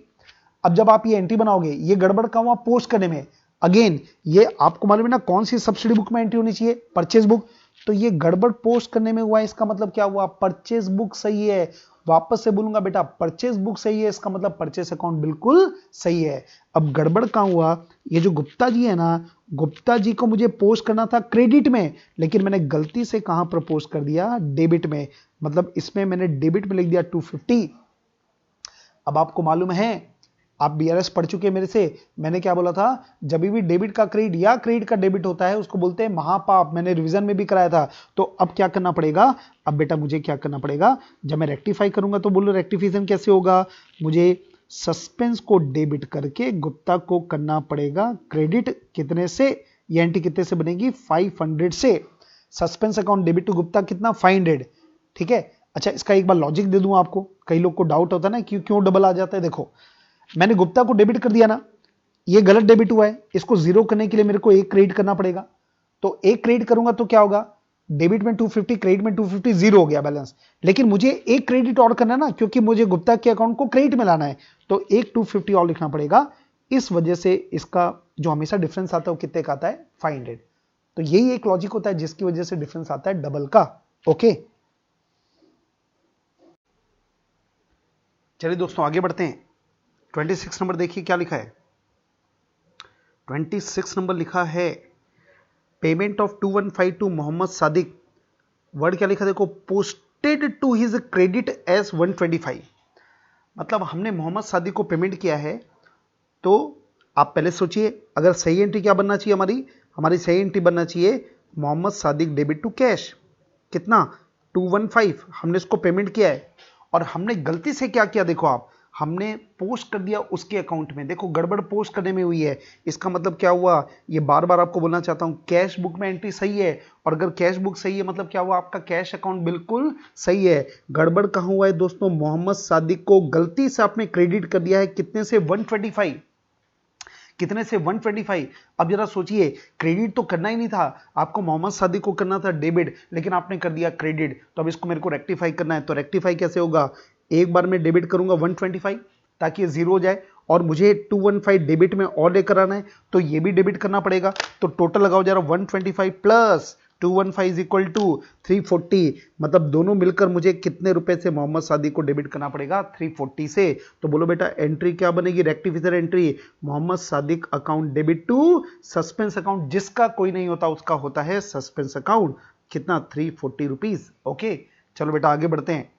अब जब आप ये एंट्री बनाओगे, ये गड़बड़ का हुआ पोस्ट करने में। अगेन ये आपको मालूम है ना कौन सी सब्सिडी बुक में एंट्री होनी चाहिए? Purchase book. तो ये गड़बड़ पोस्ट करने में हुआ, इसका मतलब क्या हुआ? परचेस बुक सही है। वापस से बोलूंगा बेटा, परचेस बुक सही है, इसका मतलब परचेस अकाउंट बिल्कुल सही है। अब गड़बड़ कहां हुआ? ये जो गुप्ता जी है ना, गुप्ता जी को मुझे पोस्ट करना था क्रेडिट में, लेकिन मैंने गलती से कहां पर पोस्ट कर दिया? डेबिट में। मतलब इसमें मैंने डेबिट में लिख दिया 250। अब आपको मालूम है, आप बीआरएस पढ़ चुके हैं मेरे से, मैंने क्या बोला था? जब भी डेबिट का क्रेडिट या क्रेडिट का डेबिट होता है, उसको बोलते हैं महापाप। मैंने रिवीजन में भी कराया था। तो अब क्या करना पड़ेगा? अब बेटा मुझे क्या करना पड़ेगा? जब मैं रेक्टिफाई करूंगा, तो बोलो रेक्टिफिकेशन कैसे होगा? मुझे सस्पेंस को डेबिट करके गुप्ता को करना पड़ेगा क्रेडिट। कितने से? ये एंट्री कितने से बनेगी? 500 से। Suspense account debit to Gupta कितना? 500। ठीक है। अच्छा, इसका एक बार लॉजिक दे दूं आपको, कई लोग को डाउट होता है ना कि क्यों डबल आ जाता है। देखो, मैंने गुप्ता को डेबिट कर दिया ना, ये गलत डेबिट हुआ है, इसको जीरो करने के लिए मेरे को एक क्रेडिट करना पड़ेगा। तो एक क्रेडिट करूंगा तो क्या होगा? डेबिट में 250, क्रेडिट में 250, जीरो हो गया बैलेंस। लेकिन मुझे एक क्रेडिट और करना है ना, क्योंकि मुझे गुप्ता के अकाउंट को क्रेडिट में लाना है, तो एक 250 और लिखना पड़ेगा। इस वजह से इसका जो हमेशा डिफरेंस आता है वो कितने का आता है? 500। तो यही एक लॉजिक होता है जिसकी वजह से डिफरेंस आता है डबल का। ओके, चलिए दोस्तों आगे बढ़ते हैं। 26 नंबर देखिए क्या लिखा है। 26 नंबर लिखा है payment of 215 to Mohammad Sadiq. Word क्या लिखा देखो, posted to his credit as 125। मतलब हमने मोहम्मद सादिक को पेमेंट किया है। तो आप पहले सोचिए, अगर सही एंट्री क्या बनना चाहिए? हमारी सही एंट्री बनना चाहिए Mohammad Sadiq debit to cash. कितना? 215। हमने इसको पेमेंट किया है, और हमने गलती से क्या किया देखो आप, हमने पोस्ट कर दिया उसके अकाउंट में। देखो गड़बड़ पोस्ट करने में हुई है। इसका मतलब क्या हुआ? ये बार बार आपको बोलना चाहता हूं, कैश बुक में एंट्री सही है। और अगर कैश बुक सही है, मतलब क्या हुआ? आपका कैश अकाउंट बिल्कुल सही है। गड़बड़ कहां हुआ है दोस्तों? मोहम्मद सादिक को गलती से आपने क्रेडिट कर दिया है। कितने से? 125। कितने से? 125। अब जरा सोचिए, क्रेडिट तो करना ही नहीं था आपको, मोहम्मद सादिक को करना था डेबिट, लेकिन आपने कर दिया क्रेडिट। तो अब इसको मेरे को रेक्टिफाई करना है। तो रेक्टिफाई कैसे होगा? एक बार मैं डेबिट करूंगा 125 ताकि ये जीरो हो जाए, और मुझे 215 डेबिट में और लेकर आना है, तो ये भी डेबिट करना पड़ेगा। तो टोटल लगाओ जरा, 125 प्लस 215 इज इक्वल टू 340। मतलब दोनों मिलकर मुझे कितने रुपए से मोहम्मद सादिक को डेबिट करना पड़ेगा? 340 से। तो बोलो बेटा एंट्री क्या बनेगी? Rectification entry, Mohammad Sadiq account debit to suspense account. जिसका कोई नहीं होता उसका होता है सस्पेंस अकाउंट। कितना? 340 रुपीज। ओके, चलो बेटा आगे बढ़ते हैं।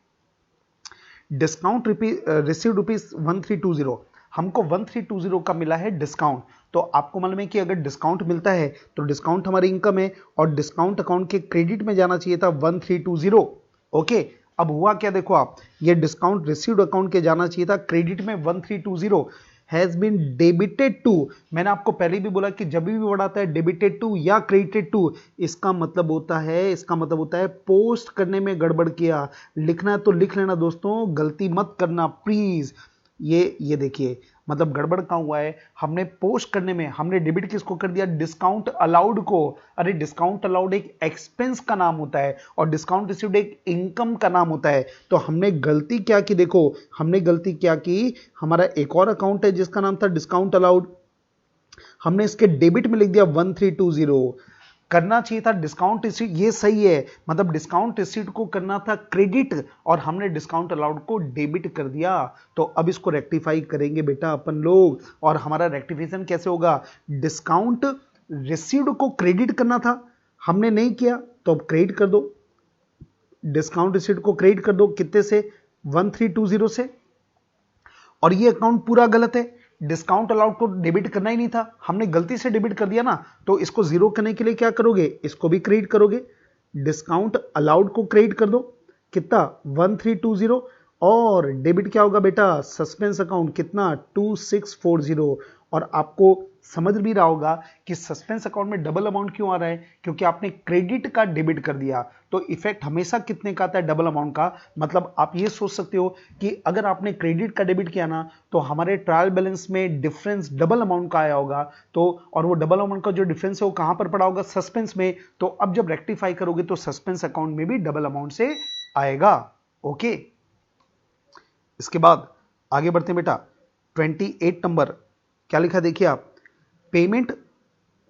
Discount receive rupees 1320। हमको 1320 का मिला है डिस्काउंट। तो आपको मालूम है कि अगर डिस्काउंट मिलता है तो डिस्काउंट हमारी इनकम है, और डिस्काउंट अकाउंट के क्रेडिट में जाना चाहिए था 1320। ओके, अब हुआ क्या देखो आप, ये डिस्काउंट रिसीव्ड अकाउंट के जाना चाहिए था क्रेडिट में 1320, हैज बीन डेबिटेड टू। मैंने आपको पहले भी बोला कि जब भी वर्ड आता है डेबिटेड टू या क्रेडिटेड टू, इसका मतलब होता है पोस्ट करने में गड़बड़ किया। लिखना है तो लिख लेना दोस्तों, गलती मत करना प्लीज। ये देखिए, मतलब गड़बड़ कहां हुआ है, हमने पोस्ट करने में हमने डेबिट किसको कर दिया, डिस्काउंट अलाउड को। अरे डिस्काउंट अलाउड एक एक्सपेंस का नाम होता है और डिस्काउंट रिसीव्ड एक इनकम का नाम होता है। तो हमने गलती क्या की, देखो हमने गलती क्या की, हमारा एक और अकाउंट है जिसका नाम था डिस्काउंट अलाउड, हमने इसके डेबिट में लिख दिया 1320। करना चाहिए था डिस्काउंट रिसीट, ये सही है, मतलब डिस्काउंट रिसीट को करना था क्रेडिट और हमने डिस्काउंट अलाउड को डेबिट कर दिया। तो अब इसको रेक्टिफाई करेंगे बेटा अपन लोग, और हमारा रेक्टिफिकेशन कैसे होगा, डिस्काउंट रिसीव्ड को क्रेडिट करना था, हमने नहीं किया तो अब क्रेडिट कर दो, डिस्काउंट रिसीट को क्रेडिट कर दो, कितने से, 1320 से। और ये अकाउंट पूरा गलत है, डिस्काउंट अलाउड को डेबिट करना ही नहीं था, हमने गलती से डेबिट कर दिया ना, तो इसको जीरो करने के लिए क्या करोगे, इसको भी क्रेडिट करोगे, डिस्काउंट अलाउड को क्रेडिट कर दो, कितना 1320, और डेबिट क्या होगा बेटा, सस्पेंस अकाउंट कितना 2640। और आपको समझ भी रहा होगा कि सस्पेंस अकाउंट में डबल अमाउंट क्यों आ रहा है, क्योंकि आपने क्रेडिट का डेबिट कर दिया। तो इफेक्ट हमेशा कितने का आता है, डबल अमाउंट का। मतलब आप ये सोच सकते हो कि अगर आपने क्रेडिट का डेबिट किया ना, तो हमारे ट्रायल बैलेंस में डिफरेंस डबल अमाउंट का आया होगा। तो और वो डबल अमाउंट का जो डिफरेंस है वो कहां पर पड़ा होगा, सस्पेंस में। तो अब जब रेक्टिफाई करोगे तो सस्पेंस अकाउंट में भी डबल अमाउंट से आएगा। ओके, इसके बाद आगे बढ़ते हैं बेटा, 28 नंबर क्या लिखा देखिए आप, payment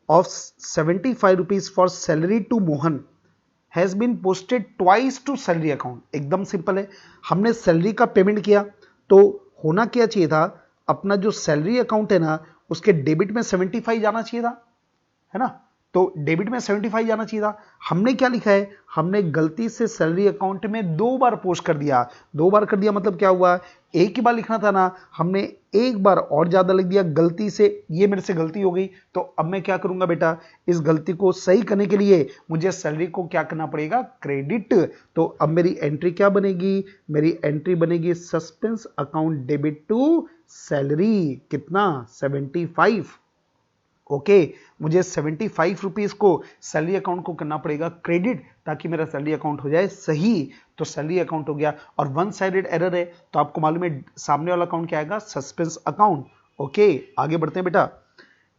of 75 rupees for salary to Mohan has been posted twice to salary account. एकदम सिंपल है, हमने सैलरी का पेमेंट किया तो होना क्या चाहिए था, अपना जो सैलरी अकाउंट है ना उसके डेबिट में 75 जाना चाहिए था, है ना। तो डेबिट में 75 जाना चाहिए था, हमने क्या लिखा है, हमने गलती से सैलरी अकाउंट में 2 बार पोस्ट कर दिया। 2 बार कर दिया मतलब क्या हुआ, एक ही बार लिखना था ना, हमने एक बार और ज्यादा लिख दिया गलती से, ये मेरे से गलती हो गई। तो अब मैं क्या करूंगा बेटा, इस गलती को सही करने के लिए मुझे सैलरी को क्या करना पड़ेगा, क्रेडिट। तो अब मेरी एंट्री क्या बनेगी, मेरी एंट्री बनेगी suspense account debit to salary, कितना 75। ओके, मुझे 75 रुपीज को सैलरी अकाउंट को करना पड़ेगा क्रेडिट, ताकि मेरा सैलरी अकाउंट हो जाए सही। तो सैलरी अकाउंट हो गया, और वन साइडेड एरर है तो आपको मालूम है सामने वाला अकाउंट क्या आएगा, सस्पेंस अकाउंट। ओके, आगे बढ़ते हैं बेटा,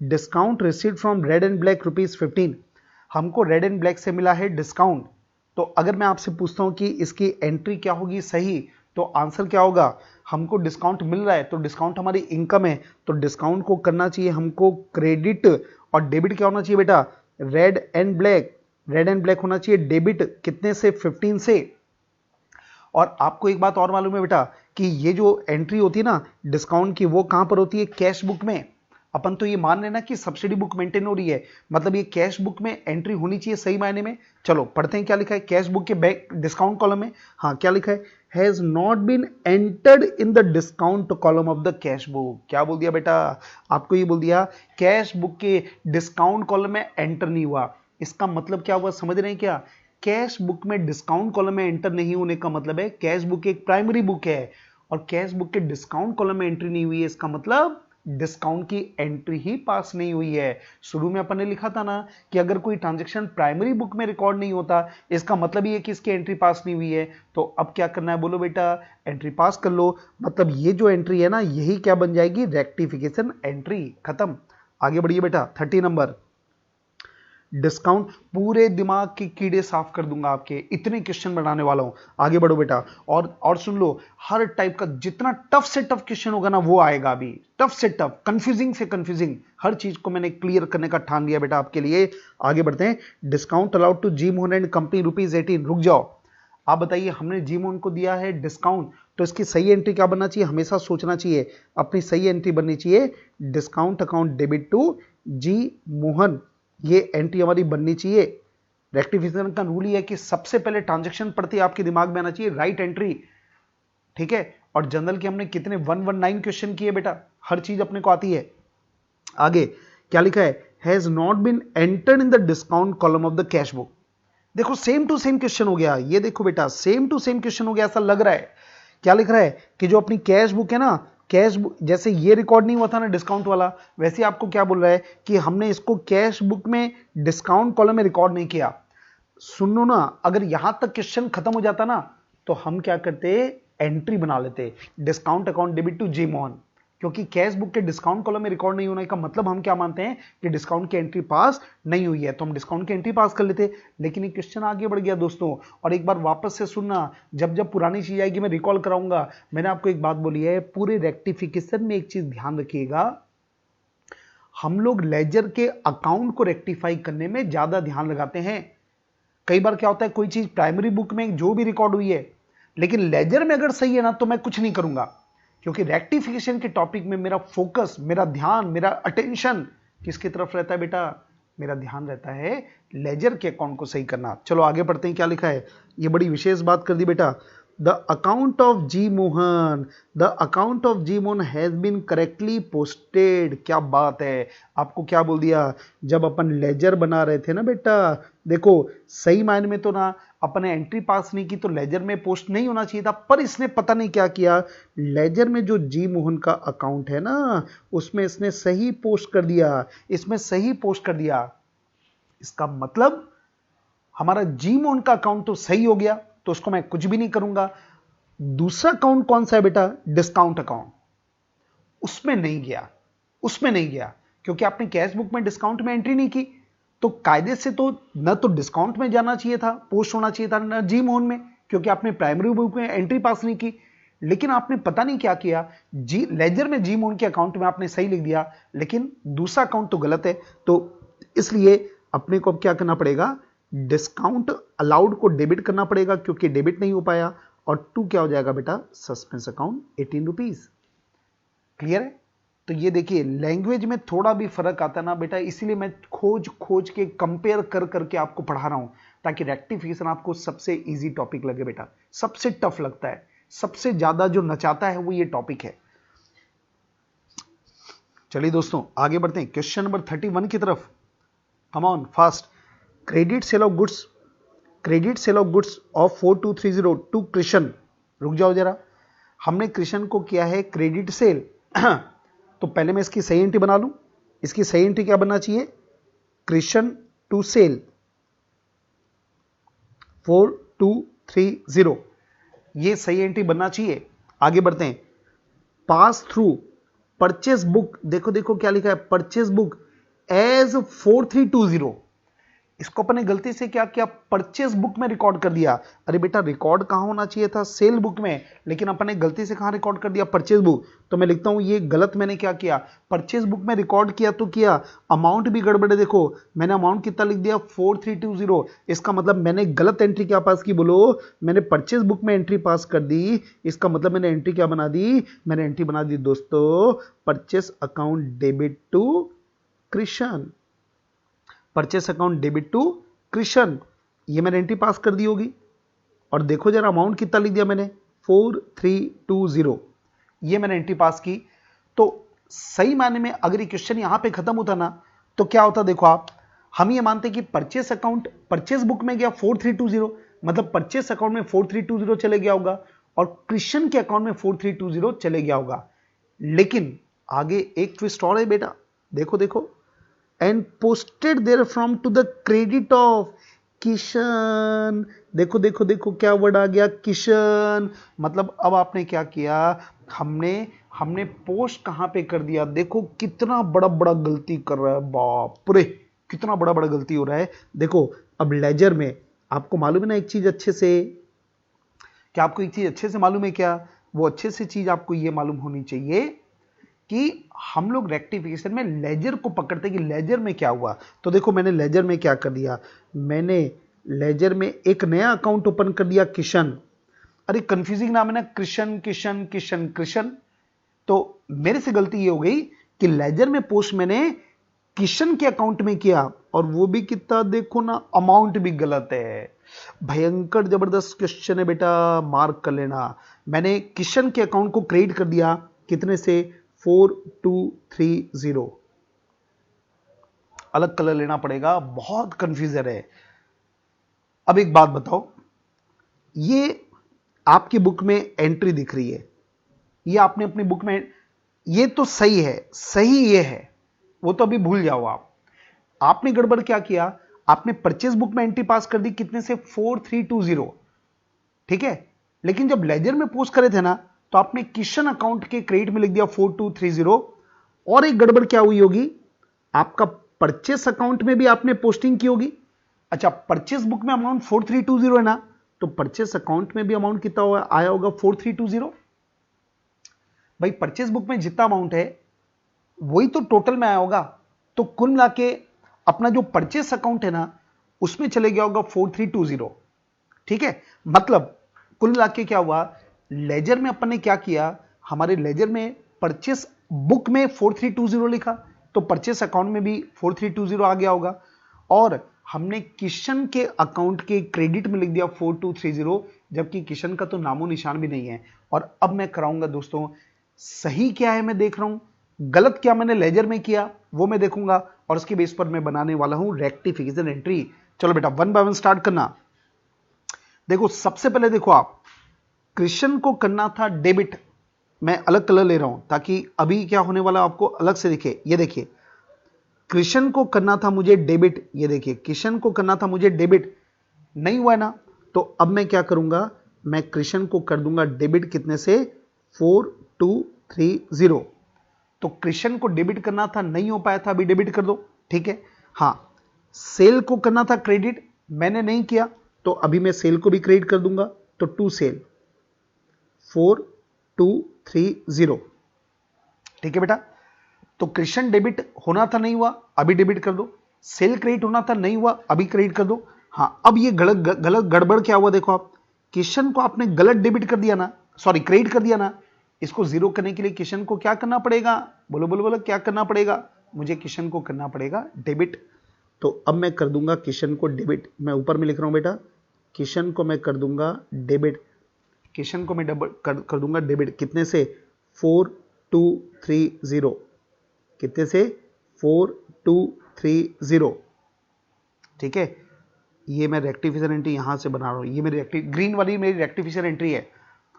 discount received from red and black ₹15, हमको रेड एंड ब्लैक से मिला है डिस्काउंट। तो अगर मैं आपसे पूछता हूं कि इसकी एंट्री क्या होगी सही, तो आंसर क्या होगा, हमको डिस्काउंट मिल रहा है तो डिस्काउंट हमारी इनकम है, तो डिस्काउंट को करना चाहिए हमको क्रेडिट, और डेबिट क्या होना चाहिए बेटा, red and black, red and black होना चाहिए डेबिट, कितने से, 15 से। और आपको एक बात और मालूम है बेटा कि ये जो एंट्री होती है ना डिस्काउंट की, वो कहां पर होती है, कैश बुक में। अपन तो ये मान लेना कि सब्सिडी बुक मेंटेन हो रही है, मतलब ये कैश बुक में एंट्री होनी चाहिए सही मायने में। चलो पढ़ते हैं क्या लिखा है कैश बुक के बैक डिस्काउंट कॉलम में। हाँ, क्या लिखा है, has not been entered in the discount column of the cash book. क्या बोल दिया बेटा, आपको ये बोल दिया कैश बुक के डिस्काउंट कॉलम में एंटर नहीं हुआ। इसका मतलब क्या हुआ, समझ रहे हैं क्या, कैश बुक में डिस्काउंट कॉलम में एंटर नहीं होने का मतलब है कैश बुक एक प्राइमरी बुक है, और कैश बुक के डिस्काउंट कॉलम में एंट्री नहीं हुई है, इसका मतलब डिस्काउंट की एंट्री ही पास नहीं हुई है। शुरू में अपन ने लिखा था ना कि अगर कोई ट्रांजैक्शन प्राइमरी बुक में रिकॉर्ड नहीं होता, इसका मतलब ये कि इसकी एंट्री पास नहीं हुई है। तो अब क्या करना है, बोलो बेटा, एंट्री पास कर लो, मतलब ये जो एंट्री है ना यही क्या बन जाएगी, रेक्टिफिकेशन एंट्री, खत्म। आगे बढ़िए बेटा, 30 नंबर, डिस्काउंट, पूरे दिमाग के कीड़े साफ कर दूंगा आपके, इतने क्वेश्चन बनाने वाला हूं। आगे बढ़ो बेटा, और सुन लो, हर टाइप का जितना टफ से टफ क्वेश्चन होगा ना वो आएगा अभी, टफ से टफ, कंफ्यूजिंग से कंफ्यूजिंग, हर चीज को मैंने क्लियर करने का ठान लिया बेटा आपके लिए। आगे बढ़ते हैं, discount allowed to G Mohan and company ₹18। रुक जाओ, आप बताइए, हमने जी मोहन को दिया है डिस्काउंट, तो इसकी सही एंट्री क्या बनना चाहिए, हमेशा सोचना चाहिए, अपनी सही एंट्री बननी चाहिए discount account debit to G Mohan, ये एंट्री हमारी बननी चाहिए। रेक्टिफिकेशन का रूल ये है कि सबसे पहले ट्रांजैक्शन पढ़ते आपके दिमाग में आना चाहिए राइट एंट्री, ठीक है। और जनरल के हमने कितने 119 क्वेश्चन किए बेटा, हर चीज अपने को आती है। आगे क्या लिखा है, has not been entered in the discount column of the cash book. देखो सेम टू सेम क्वेश्चन हो गया, ये देखो बेटा सेम टू सेम क्वेश्चन हो गया, ऐसा लग रहा है। क्या लिख रहा है कि जो अपनी कैश बुक है ना, कैश बुक जैसे ये रिकॉर्ड नहीं हुआ था ना डिस्काउंट वाला, वैसे आपको क्या बोल रहा है कि हमने इसको कैश बुक में डिस्काउंट कॉलम में रिकॉर्ड नहीं किया। सुनो ना, अगर यहां तक क्वेश्चन खत्म हो जाता ना तो हम क्या करते, एंट्री बना लेते, discount account debit to G Mohan, क्योंकि कैश बुक के डिस्काउंट कॉलम में रिकॉर्ड नहीं होने का मतलब हम क्या मानते हैं कि डिस्काउंट की एंट्री पास नहीं हुई है, तो हम डिस्काउंट की एंट्री पास कर लेते। लेकिन ये क्वेश्चन आगे बढ़ गया दोस्तों, और एक बार वापस से सुनना, जब जब पुरानी चीज आएगी मैं रिकॉल कराऊंगा। मैंने आपको एक बात बोली है, पूरे रेक्टिफिकेशन में एक चीज ध्यान रखिएगा, हम लोग लेजर के अकाउंट को रेक्टिफाई करने में ज्यादा ध्यान लगाते हैं। कई बार क्या होता है, कोई चीज प्राइमरी बुक में जो भी रिकॉर्ड हुई है, लेकिन लेजर में अगर सही है ना तो मैं कुछ नहीं करूंगा, क्योंकि रेक्टिफिकेशन के टॉपिक में मेरा फोकस, मेरा ध्यान, मेरा अटेंशन किसकी तरफ रहता है बेटा? मेरा ध्यान रहता है लेजर के अकाउंट को सही करना। चलो आगे पढ़ते हैं, क्या लिखा है, ये बड़ी विशेष बात कर दी बेटा। The account of G Mohan, the account of G Mohan has been correctly posted. क्या बात है, आपको क्या बोल दिया, जब अपन लेजर बना रहे थे ना बेटा, देखो सही मायने में तो ना अपने एंट्री पास नहीं की तो लेजर में पोस्ट नहीं होना चाहिए था, पर इसने पता नहीं क्या किया, लेजर में जो जी मोहन का अकाउंट है ना उसमें इसने सही पोस्ट कर दिया, इसमें सही पोस्ट कर दिया। इसका मतलब हमारा जी मोहन का अकाउंट तो सही हो गया, तो उसको मैं कुछ भी नहीं करूंगा। दूसरा अकाउंट कौन सा है बेटा? डिस्काउंट अकाउंट, उसमें नहीं गया, उसमें नहीं गया, क्योंकि आपने कैश बुक में डिस्काउंट में एंट्री नहीं की, तो कायदे से तो न तो डिस्काउंट में जाना चाहिए था, पोस्ट होना चाहिए था, न जी मोहन में, क्योंकि आपने प्राइमरी बुक में एंट्री पास नहीं की। लेकिन आपने पता नहीं क्या किया, जी लेजर में जी मोहन के अकाउंट में आपने सही लिख दिया, लेकिन दूसरा अकाउंट तो गलत है। तो इसलिए अपने को अब क्या करना पड़ेगा, डिस्काउंट अलाउड को डेबिट करना पड़ेगा, क्योंकि डेबिट नहीं हो पाया, और 2 क्या हो जाएगा बेटा? Suspense account 18 rupees. क्लियर है? तो ये देखिए लैंग्वेज में थोड़ा भी फर्क आता है ना बेटा, इसीलिए मैं खोज खोज के कंपेयर कर करके आपको पढ़ा रहा हूं, ताकि रेक्टिफिकेशन आपको सबसे इजी टॉपिक लगे बेटा। सबसे टफ लगता है, सबसे ज्यादा जो नचाता है वो ये टॉपिक है। चलिए दोस्तों आगे बढ़ते हैं क्वेश्चन नंबर 31 की तरफ। Come on fast. Credit sale of goods, credit sale of goods of 4230 to Krishna. रुक जाओ जरा, हमने कृष्ण को किया है क्रेडिट सेल तो पहले मैं इसकी सही एंट्री बना लूं। इसकी सही एंट्री क्या बनना चाहिए? कृष्ण टू सेल 4230, ये सही एंट्री बनना चाहिए। आगे बढ़ते हैं। पास थ्रू परचेस बुक, देखो देखो क्या लिखा है, परचेस बुक एज 4320। इसको अपने गलती से क्या किया, परचेस बुक में रिकॉर्ड कर दिया। अरे बेटा रिकॉर्ड कहां होना चाहिए था? सेल बुक में, लेकिन अपने गलती से कहां रिकॉर्ड कर दिया? Purchase book. तो मैं लिखता हूं ये गलत मैंने क्या किया, परचेस बुक में रिकॉर्ड किया तो किया, अमाउंट भी गड़बड़ है। देखो मैंने अमाउंट कितना लिख दिया, 4320। इसका मतलब मैंने गलत एंट्री क्या पास की? बोलो, मैंने परचेस बुक में एंट्री पास कर दी। इसका मतलब मैंने एंट्री क्या बना दी? मैंने एंट्री बना दी दोस्तों purchase account debit to Krishna, purchase account debit to Krishna, ये मैंने एंट्री पास कर दी होगी। और देखो जरा अमाउंट कितना लिख दिया मैंने, 4320, ये मैंने एंट्री पास की। तो सही मायने में अगर ये क्वेश्चन यहां पे खत्म होता ना तो क्या होता, देखो आप, हम ये मानते कि परचेस अकाउंट परचेस बुक में गया 4320, मतलब परचेस अकाउंट में 4320 चले गया होगा और कृष्ण के अकाउंट में 4320 चले गया होगा। लेकिन आगे एक ट्विस्ट और है बेटा, देखो देखो, and posted there from to the credit of Kishan. देखो देखो देखो क्या वर्ड आ गया, किशन। मतलब अब आपने क्या किया, हमने पोस्ट कहां पे कर दिया? देखो कितना बड़ा बड़ा गलती कर रहा है, बाप रे कितना बड़ा बड़ा गलती हो रहा है। देखो अब लेजर में आपको मालूम है ना एक चीज अच्छे से, क्या आपको एक चीज अच्छे से मालूम है? क्या वो अच्छे से चीज आपको ये मालूम होनी चाहिए कि हम लोग रेक्टिफिकेशन में लेजर को पकड़ते कि लेजर में क्या हुआ। तो देखो मैंने लेजर में क्या कर दिया, मैंने लेजर में एक नया अकाउंट ओपन कर दिया किशन। अरे कंफ्यूजिंग नाम है ना, कृष्ण किशन किशन कृष्ण। तो मेरे से गलती ये हो गई कि लेजर में पोस्ट मैंने किशन के अकाउंट में किया, और वो भी कितना देखो ना, अमाउंट भी गलत है। भयंकर जबरदस्त क्वेश्चन है बेटा, मार्क कर लेना। मैंने किशन के अकाउंट को क्रेडिट कर दिया कितने से, 4230। अलग कलर लेना पड़ेगा, बहुत कंफ्यूजन है। अब एक बात बताओ, ये आपकी बुक में एंट्री दिख रही है, ये आपने अपनी बुक में, ये तो सही है, सही ये है, वो तो अभी भूल जाओ आप। आपने गड़बड़ क्या किया, आपने परचेज बुक में एंट्री पास कर दी कितने से, 4320, ठीक है। लेकिन जब लेजर में पोस्ट करे थे ना, तो आपने किशन अकाउंट के क्रेडिट में लिख दिया 4230। और एक गड़बड़ क्या हुई होगी, आपका परचेस अकाउंट में भी आपने पोस्टिंग की होगी। अच्छा, परचेस बुक में अमाउंट 4320 है ना, तो परचेस अकाउंट में भी अमाउंट कितना आया होगा 4320। भाई परचेस बुक में जितना अमाउंट है वही तो टोटल में आया होगा, तो कुल मिला के अपना जो परचेस अकाउंट है ना उसमें चले गया होगा 4320। ठीक है, मतलब कुल मिला के क्या हुआ, लेजर में अपन ने क्या किया, हमारे लेजर में परचेस बुक में 4320 लिखा, तो परचेस अकाउंट में भी 4320 आ गया होगा, और हमने किशन के अकाउंट के क्रेडिट में लिख दिया 4230, जबकि किशन का तो नामो निशान भी नहीं है। और अब मैं कराऊंगा दोस्तों, सही क्या है मैं देख रहा हूं, गलत क्या मैंने लेजर में किया वो मैं देखूंगा, और उसके बेस पर मैं बनाने वाला हूं रेक्टिफिकेशन एंट्री। चलो बेटा वन बाय वन स्टार्ट करना। देखो सबसे पहले देखो, आप कृष्ण को करना था डेबिट, मैं अलग कलर ले रहा हूं ताकि अभी क्या होने वाला आपको अलग से दिखे। ये देखिए, कृष्ण को करना था मुझे डेबिट, ये देखिए कृष्ण को करना था मुझे डेबिट, नहीं हुआ ना, तो अब मैं क्या करूंगा, मैं कृष्ण को कर दूंगा डेबिट, कितने से 4230। तो कृष्ण को डेबिट करना था, नहीं हो पाया था, अभी डेबिट कर दो। ठीक है, हां, सेल को करना था क्रेडिट, मैंने नहीं किया, तो अभी मैं सेल को भी क्रेडिट कर दूंगा, तो टू सेल 4230। ठीक है बेटा, तो कृष्ण डेबिट होना था, नहीं हुआ, अभी डेबिट कर दो। सेल क्रेडिट होना था, नहीं हुआ, अभी क्रेडिट कर दो। हां, अब ये गलत गड़बड़ क्या हुआ, देखो आप, कृष्ण को आपने गलत डेबिट कर दिया ना, सॉरी क्रेडिट कर दिया ना। इसको जीरो करने के लिए किशन को क्या करना पड़ेगा, बोलो बोलो बोलो, क्या करना पड़ेगा, मुझे किशन को करना पड़ेगा डेबिट। तो अब मैं कर दूंगा किशन को डेबिट, मैं ऊपर में लिख रहा हूं बेटा, किशन को मैं कर दूंगा डेबिट, किशन को मैं कर दूंगा डेबिट, कितने से 4230, कितने से 4230। ठीक है, ये मैं रेक्टिफिकेशन एंट्री यहां से बना रहा हूं, ये मेरी ग्रीन वाली मेरी रेक्टिफिकेशन एंट्री है।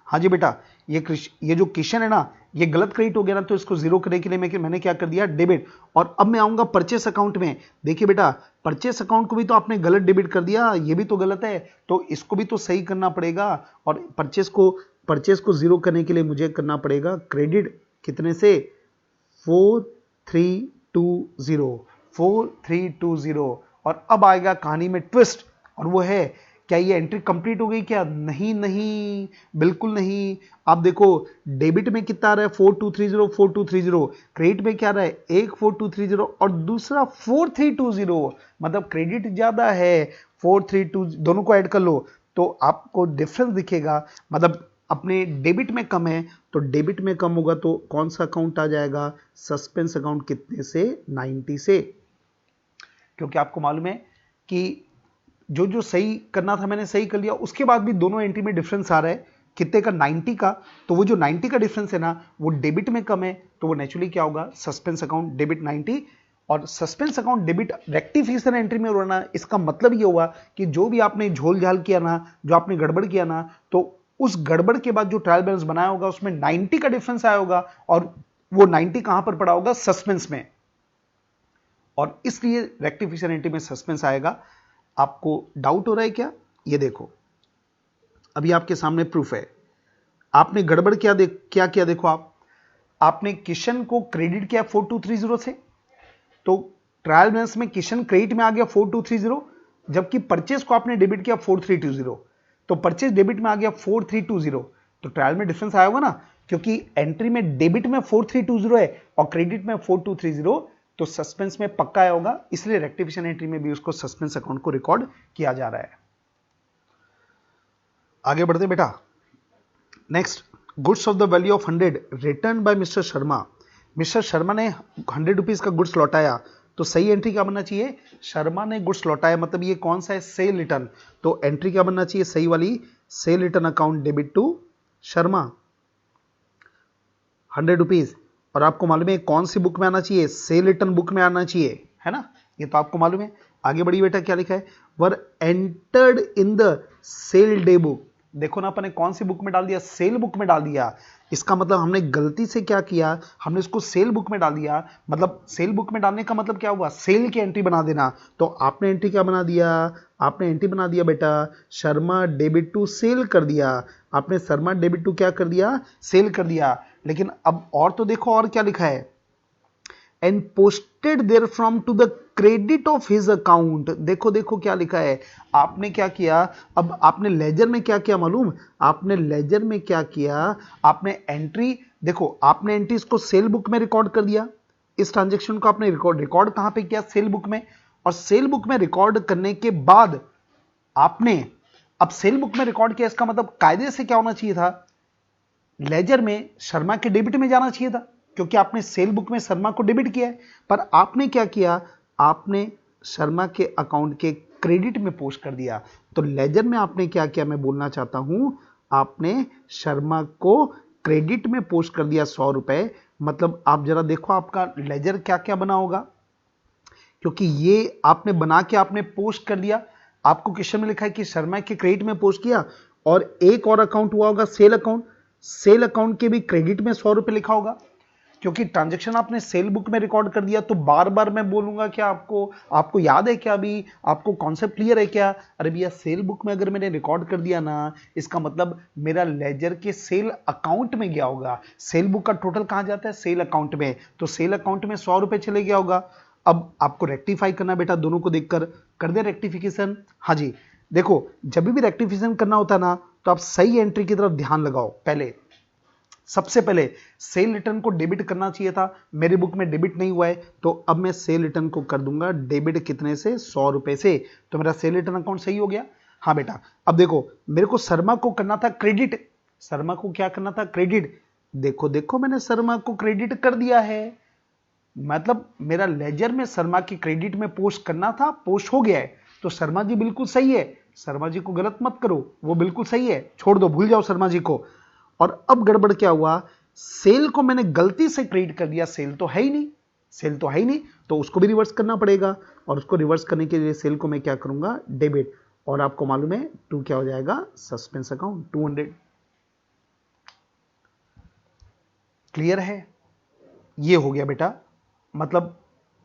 हाँ जी बेटा, ये जो किशन है ना, ये गलत क्रेडिट हो गया ना, तो इसको जीरो करने के लिए मैंने क्या कर दिया, डेबिट। और अब मैं आऊंगा परचेस अकाउंट में। देखिए बेटा, परचेस अकाउंट को भी तो आपने गलत डेबिट कर दिया, ये भी तो गलत है, तो इसको भी तो सही करना पड़ेगा। और परचेस को जीरो करने के लिए मुझे करना पड़ेगा क्रेडिट, कितने से 4320। और अब आएगा कहानी में ट्विस्ट, और वो है, क्या ये एंट्री कंप्लीट हो गई क्या, नहीं नहीं, बिल्कुल नहीं। आप देखो डेबिट में कितना आ रहा है 4230, क्रेडिट में क्या आ रहा है, एक 4230 और दूसरा 4320, मतलब क्रेडिट ज्यादा है 432, दोनों को ऐड कर लो तो आपको डिफरेंस दिखेगा, मतलब अपने डेबिट में कम है, तो डेबिट में कम होगा तो कौन सा अकाउंट आ जाएगा, सस्पेंस अकाउंट, कितने से 90 से। क्योंकि आपको मालूम है कि जो सही करना था मैंने सही कर लिया, उसके बाद भी दोनों एंट्री में डिफरेंस आ रहा है, कितने का, 90 का। तो वो जो 90 का डिफरेंस है ना, वो डेबिट में कम है, तो वो नेचुरली क्या होगा, सस्पेंस अकाउंट डेबिट 90। और suspense account debit rectification entry में होना, इसका मतलब ये हुआ कि जो भी आपने झोल झाल किया ना, जो आपने गड़बड़ किया ना, तो उस गड़बड़ के बाद जो ट्रायल बैलेंस बनाया होगा उसमें 90 का डिफरेंस आया होगा, और वो 90 कहां पर पड़ा होगा, सस्पेंस में, और इसलिए रेक्टिफिकेशन एंट्री में सस्पेंस आएगा। आपको डाउट हो रहा है क्या, ये देखो अभी आपके सामने प्रूफ है। आपने गड़बड़ क्या किया, देखो आपने किशन को क्रेडिट किया 4230 से, तो ट्रायल बैलेंस में किशन क्रेडिट में आ गया 4230, जबकि परचेज को आपने डेबिट किया 4320, तो परचेज डेबिट में आ गया 4320, तो ट्रायल में डिफरेंस आया होगा ना, क्योंकि एंट्री में डेबिट में 4320 है और क्रेडिट में 4230, तो सस्पेंस में पक्का आया होगा, इसलिए रेक्टिफिकेशन एंट्री में भी उसको सस्पेंस अकाउंट को रिकॉर्ड किया जा रहा है। आगे बढ़ते बेटा, next, goods of the value of 100 return by mister Sharma. Mister Sharma ने 100 रुपीज का गुड्स लौटाया, तो सही एंट्री क्या बनना चाहिए, शर्मा ने गुड्स लौटाया, मतलब ये कौन सा है, सेल रिटर्न, तो एंट्री क्या बनना चाहिए, सही वाली, sale return account debit to Sharma 100 rupees. और आपको मालूम है कौन सी बुक में आना चाहिए, सेल रिटर्न बुक में आना चाहिए, है ना, ये तो आपको मालूम है। आगे बढ़िए बेटा, क्या लिखा है, were entered in the sale day book. देखो ना, अपन ने कौन सी बुक में डाल दिया, सेल बुक में डाल दिया। इसका मतलब हमने गलती से क्या किया, हमने इसको सेल बुक में डाल दिया, मतलब सेल बुक में डालने का मतलब क्या हुआ, सेल की एंट्री बना देना। तो आपने एंट्री क्या बना दिया, आपने एंट्री बना दिया बेटा, शर्मा डेबिट टू सेल कर दिया, आपने शर्मा डेबिट टू क्या कर दिया, सेल कर दिया। लेकिन अब और तो देखो और क्या लिखा है, and posted there from to the credit of his account. देखो देखो क्या लिखा है, आपने क्या किया, अब आपने लेजर में क्या किया मालूम, आपने लेजर में क्या किया, आपने एंट्री, देखो आपने एंट्री इसको सेल बुक में रिकॉर्ड कर दिया, इस ट्रांजेक्शन को आपने रिकॉर्ड कहां पे किया, सेल बुक में। और सेल बुक में रिकॉर्ड करने के बाद आपने, अब सेल बुक में रिकॉर्ड किया, इसका मतलब कायदे से क्या होना चाहिए था, लेजर में शर्मा के डेबिट में जाना चाहिए था, क्योंकि आपने सेल बुक में शर्मा को डेबिट किया है। पर आपने क्या किया, आपने शर्मा के अकाउंट के क्रेडिट में पोस्ट कर दिया। तो लेजर में आपने क्या किया, मैं बोलना चाहता हूं, आपने शर्मा को क्रेडिट में पोस्ट कर दिया 100 रुपए। मतलब आप जरा देखो आपका लेजर क्या क्या बना होगा, क्योंकि ये आपने बना के आपने पोस्ट कर दिया। आपको क्वेश्चन में लिखा है कि शर्मा के क्रेडिट में पोस्ट किया, और एक और अकाउंट हुआ होगा सेल अकाउंट, सेल अकाउंट के भी क्रेडिट में 100 रुपए लिखा होगा, क्योंकि ट्रांजैक्शन आपने सेल बुक में रिकॉर्ड कर दिया। तो बार बार मैं बोलूंगा क्या, आपको याद है क्या, अभी आपको कॉन्सेप्ट क्लियर है क्या, अरे भैया सेल बुक में अगर मैंने रिकॉर्ड कर दिया ना, इसका मतलब मेरा लेजर के सेल अकाउंट में गया होगा। सेल बुक का टोटल कहां जाता है, सेल अकाउंट में, तो सेल अकाउंट में 100 रुपए चले गया होगा। अब आपको रेक्टिफाई करना बेटा, दोनों को देखकर कर दे रेक्टिफिकेशन। हाँ जी, देखो जब भी रेक्टिफिकेशन करना होता है ना, तो आप सही एंट्री की तरफ ध्यान लगाओ। पहले सबसे पहले सेल रिटर्न को डेबिट करना चाहिए था, मेरी बुक में डेबिट नहीं हुआ है, तो अब मैं सेल रिटर्न को कर दूंगा डेबिट, कितने से, 100 रुपए से। तो मेरा सेल रिटर्न अकाउंट सही हो गया। हाँ बेटा, अब देखो मेरे को शर्मा को करना था क्रेडिट, शर्मा को क्या करना था, क्रेडिट। देखो देखो मैंने शर्मा को क्रेडिट कर दिया है, मतलब मेरा लेजर में शर्मा की क्रेडिट में पोस्ट करना था, पोस्ट हो गया है। तो शर्मा जी बिल्कुल सही है, शर्मा जी को गलत मत करो, वो बिल्कुल सही है, छोड़ दो, भूल जाओ शर्मा जी को। और अब गड़बड़ क्या हुआ, सेल को मैंने गलती से क्रेडिट कर दिया, सेल तो है ही नहीं, सेल तो है ही नहीं, तो उसको भी रिवर्स करना पड़ेगा। और उसको रिवर्स करने के लिए सेल को मैं क्या करूंगा, डेबिट। और आपको मालूम है 2 क्या हो जाएगा, सस्पेंस अकाउंट 200। क्लियर है, ये हो गया बेटा। मतलब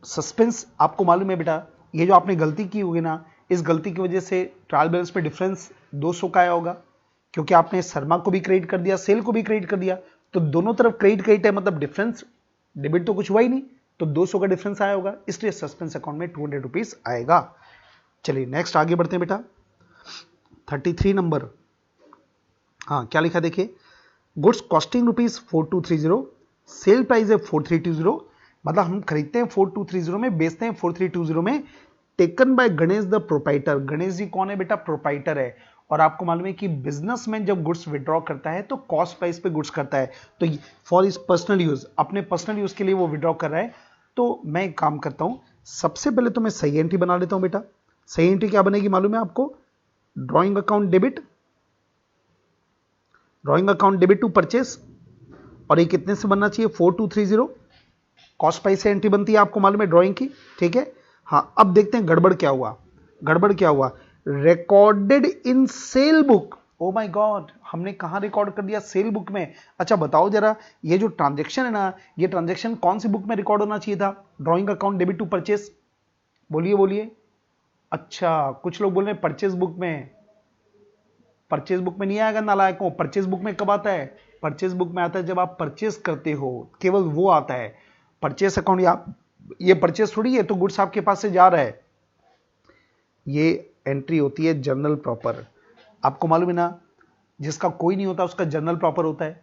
सस्पेंस, आपको मालूम है बेटा, ये जो आपने गलती की होगी ना, इस गलती की वजह से ट्रायल बैलेंस पे डिफरेंस 200 का आया होगा, क्योंकि आपने शर्मा को भी क्रेडिट कर दिया, सेल को भी क्रेडिट कर दिया, तो दोनों तरफ क्रेडिट क्रेडिट है, मतलब डिफरेंस, डेबिट तो कुछ हुआ ही नहीं, तो 200 का डिफरेंस आया होगा, इसलिए सस्पेंस अकाउंट में 200 रुपीज आएगा। चलिए नेक्स्ट आगे बढ़ते हैं बेटा, 33 नंबर। हाँ क्या लिखा देखिए, goods costing rupees 4230, sale price है 4320, मतलब हम खरीदते हैं 4230 में, बेचते हैं 4320 में। Taken by Ganesh the proprietor, Ganesh ji कौन है बेटा, प्रोपाइटर है। और आपको मालूम है कि बिजनेसमैन जब गुड्स विड्रॉ करता है तो कॉस्ट प्राइस पे गुड्स करता है, तो फॉर इज पर्सनल यूज, अपने पर्सनल यूज के लिए वो विड्रॉ कर रहा है। तो मैं एक काम करता हूं, सबसे पहले तो मैं सही एंट्री बना लेता हूं बेटा। सही एंट्री क्या बनेगी मालूम है आपको, drawing account debit, drawing account debit to purchase, और ये कितने से बनना चाहिए, 4230, कॉस्ट प्राइस से एंट्री बनती है, आपको मालूम है ड्रॉइंग की, ठीक है। हाँ अब देखते हैं गड़बड़ क्या हुआ, गड़बड़ क्या हुआ, recorded in sale book. Oh my God, हमने कहां रिकॉर्ड कर दिया, सेल बुक में। अच्छा बताओ जरा, ये जो ट्रांजैक्शन है ना, ये ट्रांजैक्शन कौन सी बुक में रिकॉर्ड होना चाहिए था, drawing account debit to purchase, बोलिए बोलिए। अच्छा कुछ लोग बोल रहे हैं परचेस बुक में, परचेज बुक में नहीं आएगा नालायकों, परचेज बुक में कब आता है, परचेज बुक में आता है जब आप परचेज करते हो, केवल वो आता है। परचेस अकाउंट, या ये परचेस थोड़ी है, तो गुड्स आपके पास से जा रहा है, ये एंट्री होती है जर्नल प्रॉपर। आपको मालूम है ना, जिसका कोई नहीं होता उसका जर्नल प्रॉपर होता है।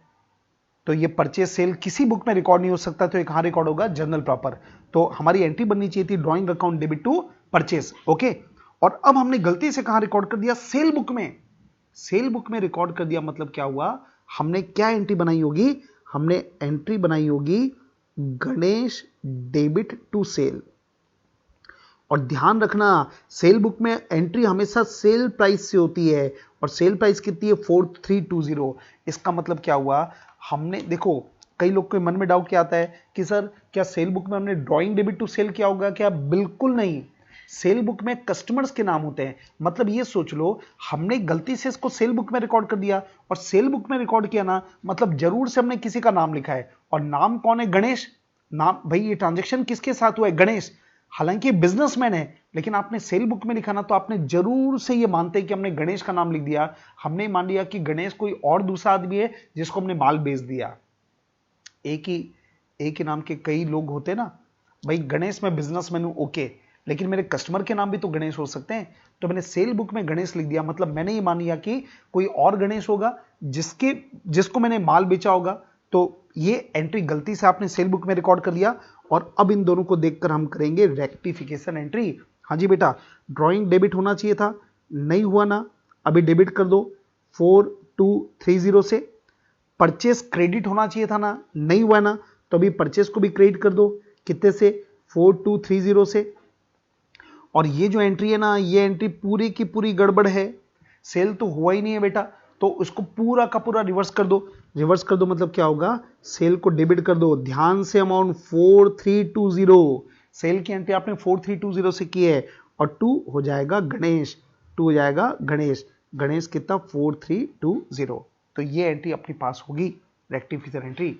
तो ये परचेस सेल किसी बुक में रिकॉर्ड नहीं हो सकता, तो ये कहां रिकॉर्ड होगा, जर्नल प्रॉपर। तो हमारी एंट्री बननी चाहिए थी drawing account debit to purchase, okay. और अब हमने गलती से कहां रिकॉर्ड कर दिया, सेल बुक में, सेल बुक में रिकॉर्ड कर दिया। मतलब क्या हुआ, हमने क्या एंट्री बनाई होगी, हमने एंट्री बनाई होगी गणेश डेबिट टू सेल। और ध्यान रखना, सेल बुक में एंट्री हमेशा सेल प्राइस से होती है, और सेल प्राइस कितनी है, 4320। इसका मतलब क्या हुआ, हमने देखो, कई लोग के मन में डाउट क्या आता है कि सर क्या सेल बुक में हमने ड्रॉइंग डेबिट टू सेल किया होगा क्या, बिल्कुल नहीं। सेल बुक में कस्टमर्स के नाम होते हैं, मतलब ये सोच लो हमने गलती से इसको सेल बुक में रिकॉर्ड कर दिया, और सेल बुक में रिकॉर्ड किया ना, मतलब जरूर से हमने किसी का नाम लिखा है, और नाम कौन है, गणेश। नाम भाई, ये ट्रांजैक्शन किसके साथ हुआ है, गणेश। हालांकि बिजनेसमैन है, लेकिन आपने सेल बुक में लिखा ना, तो आपने जरूर से ये मानते कि हमने गणेश का नाम लिख दिया, हमने मान लिया कि गणेश कोई और दूसरा आदमी है जिसको हमने माल बेच दिया। एक ही नाम के कई लोग होते ना भाई। गणेश मैं बिजनेसमैन हूं, ओके, लेकिन मेरे कस्टमर के नाम भी तो गणेश हो सकते हैं। तो मैंने सेल बुक में गणेश लिख दिया, मतलब मैंने ये मान लिया कि कोई और गणेश होगा जिसको मैंने माल बेचा होगा। तो ये एंट्री गलती से आपने सेल बुक में रिकॉर्ड कर लिया। और अब इन दोनों को देखकर हम करेंगे रेक्टिफिकेशन एंट्री। हाँ जी बेटा, ड्रॉइंग डेबिट होना चाहिए था, नहीं हुआ ना, अभी डेबिट कर दो 4230 से। परचेस क्रेडिट होना चाहिए था ना, नहीं हुआ ना, तो अभी परचेस को भी क्रेडिट कर दो, कितने से, 4230 से। और ये जो एंट्री है ना, ये एंट्री पूरी की पूरी गड़बड़ है, सेल तो हुआ ही नहीं है बेटा, तो उसको पूरा का पूरा रिवर्स कर दो। रिवर्स कर दो मतलब क्या होगा, सेल को डेबिट कर दो। ध्यान से अमाउंट 4320, सेल की एंट्री आपने 4320 से की है, और 2 हो जाएगा गणेश, 2 हो जाएगा गणेश। गणेश कितना, 4320। तो ये एंट्री अपने पास होगी रेक्टिफिकेशन एंट्री।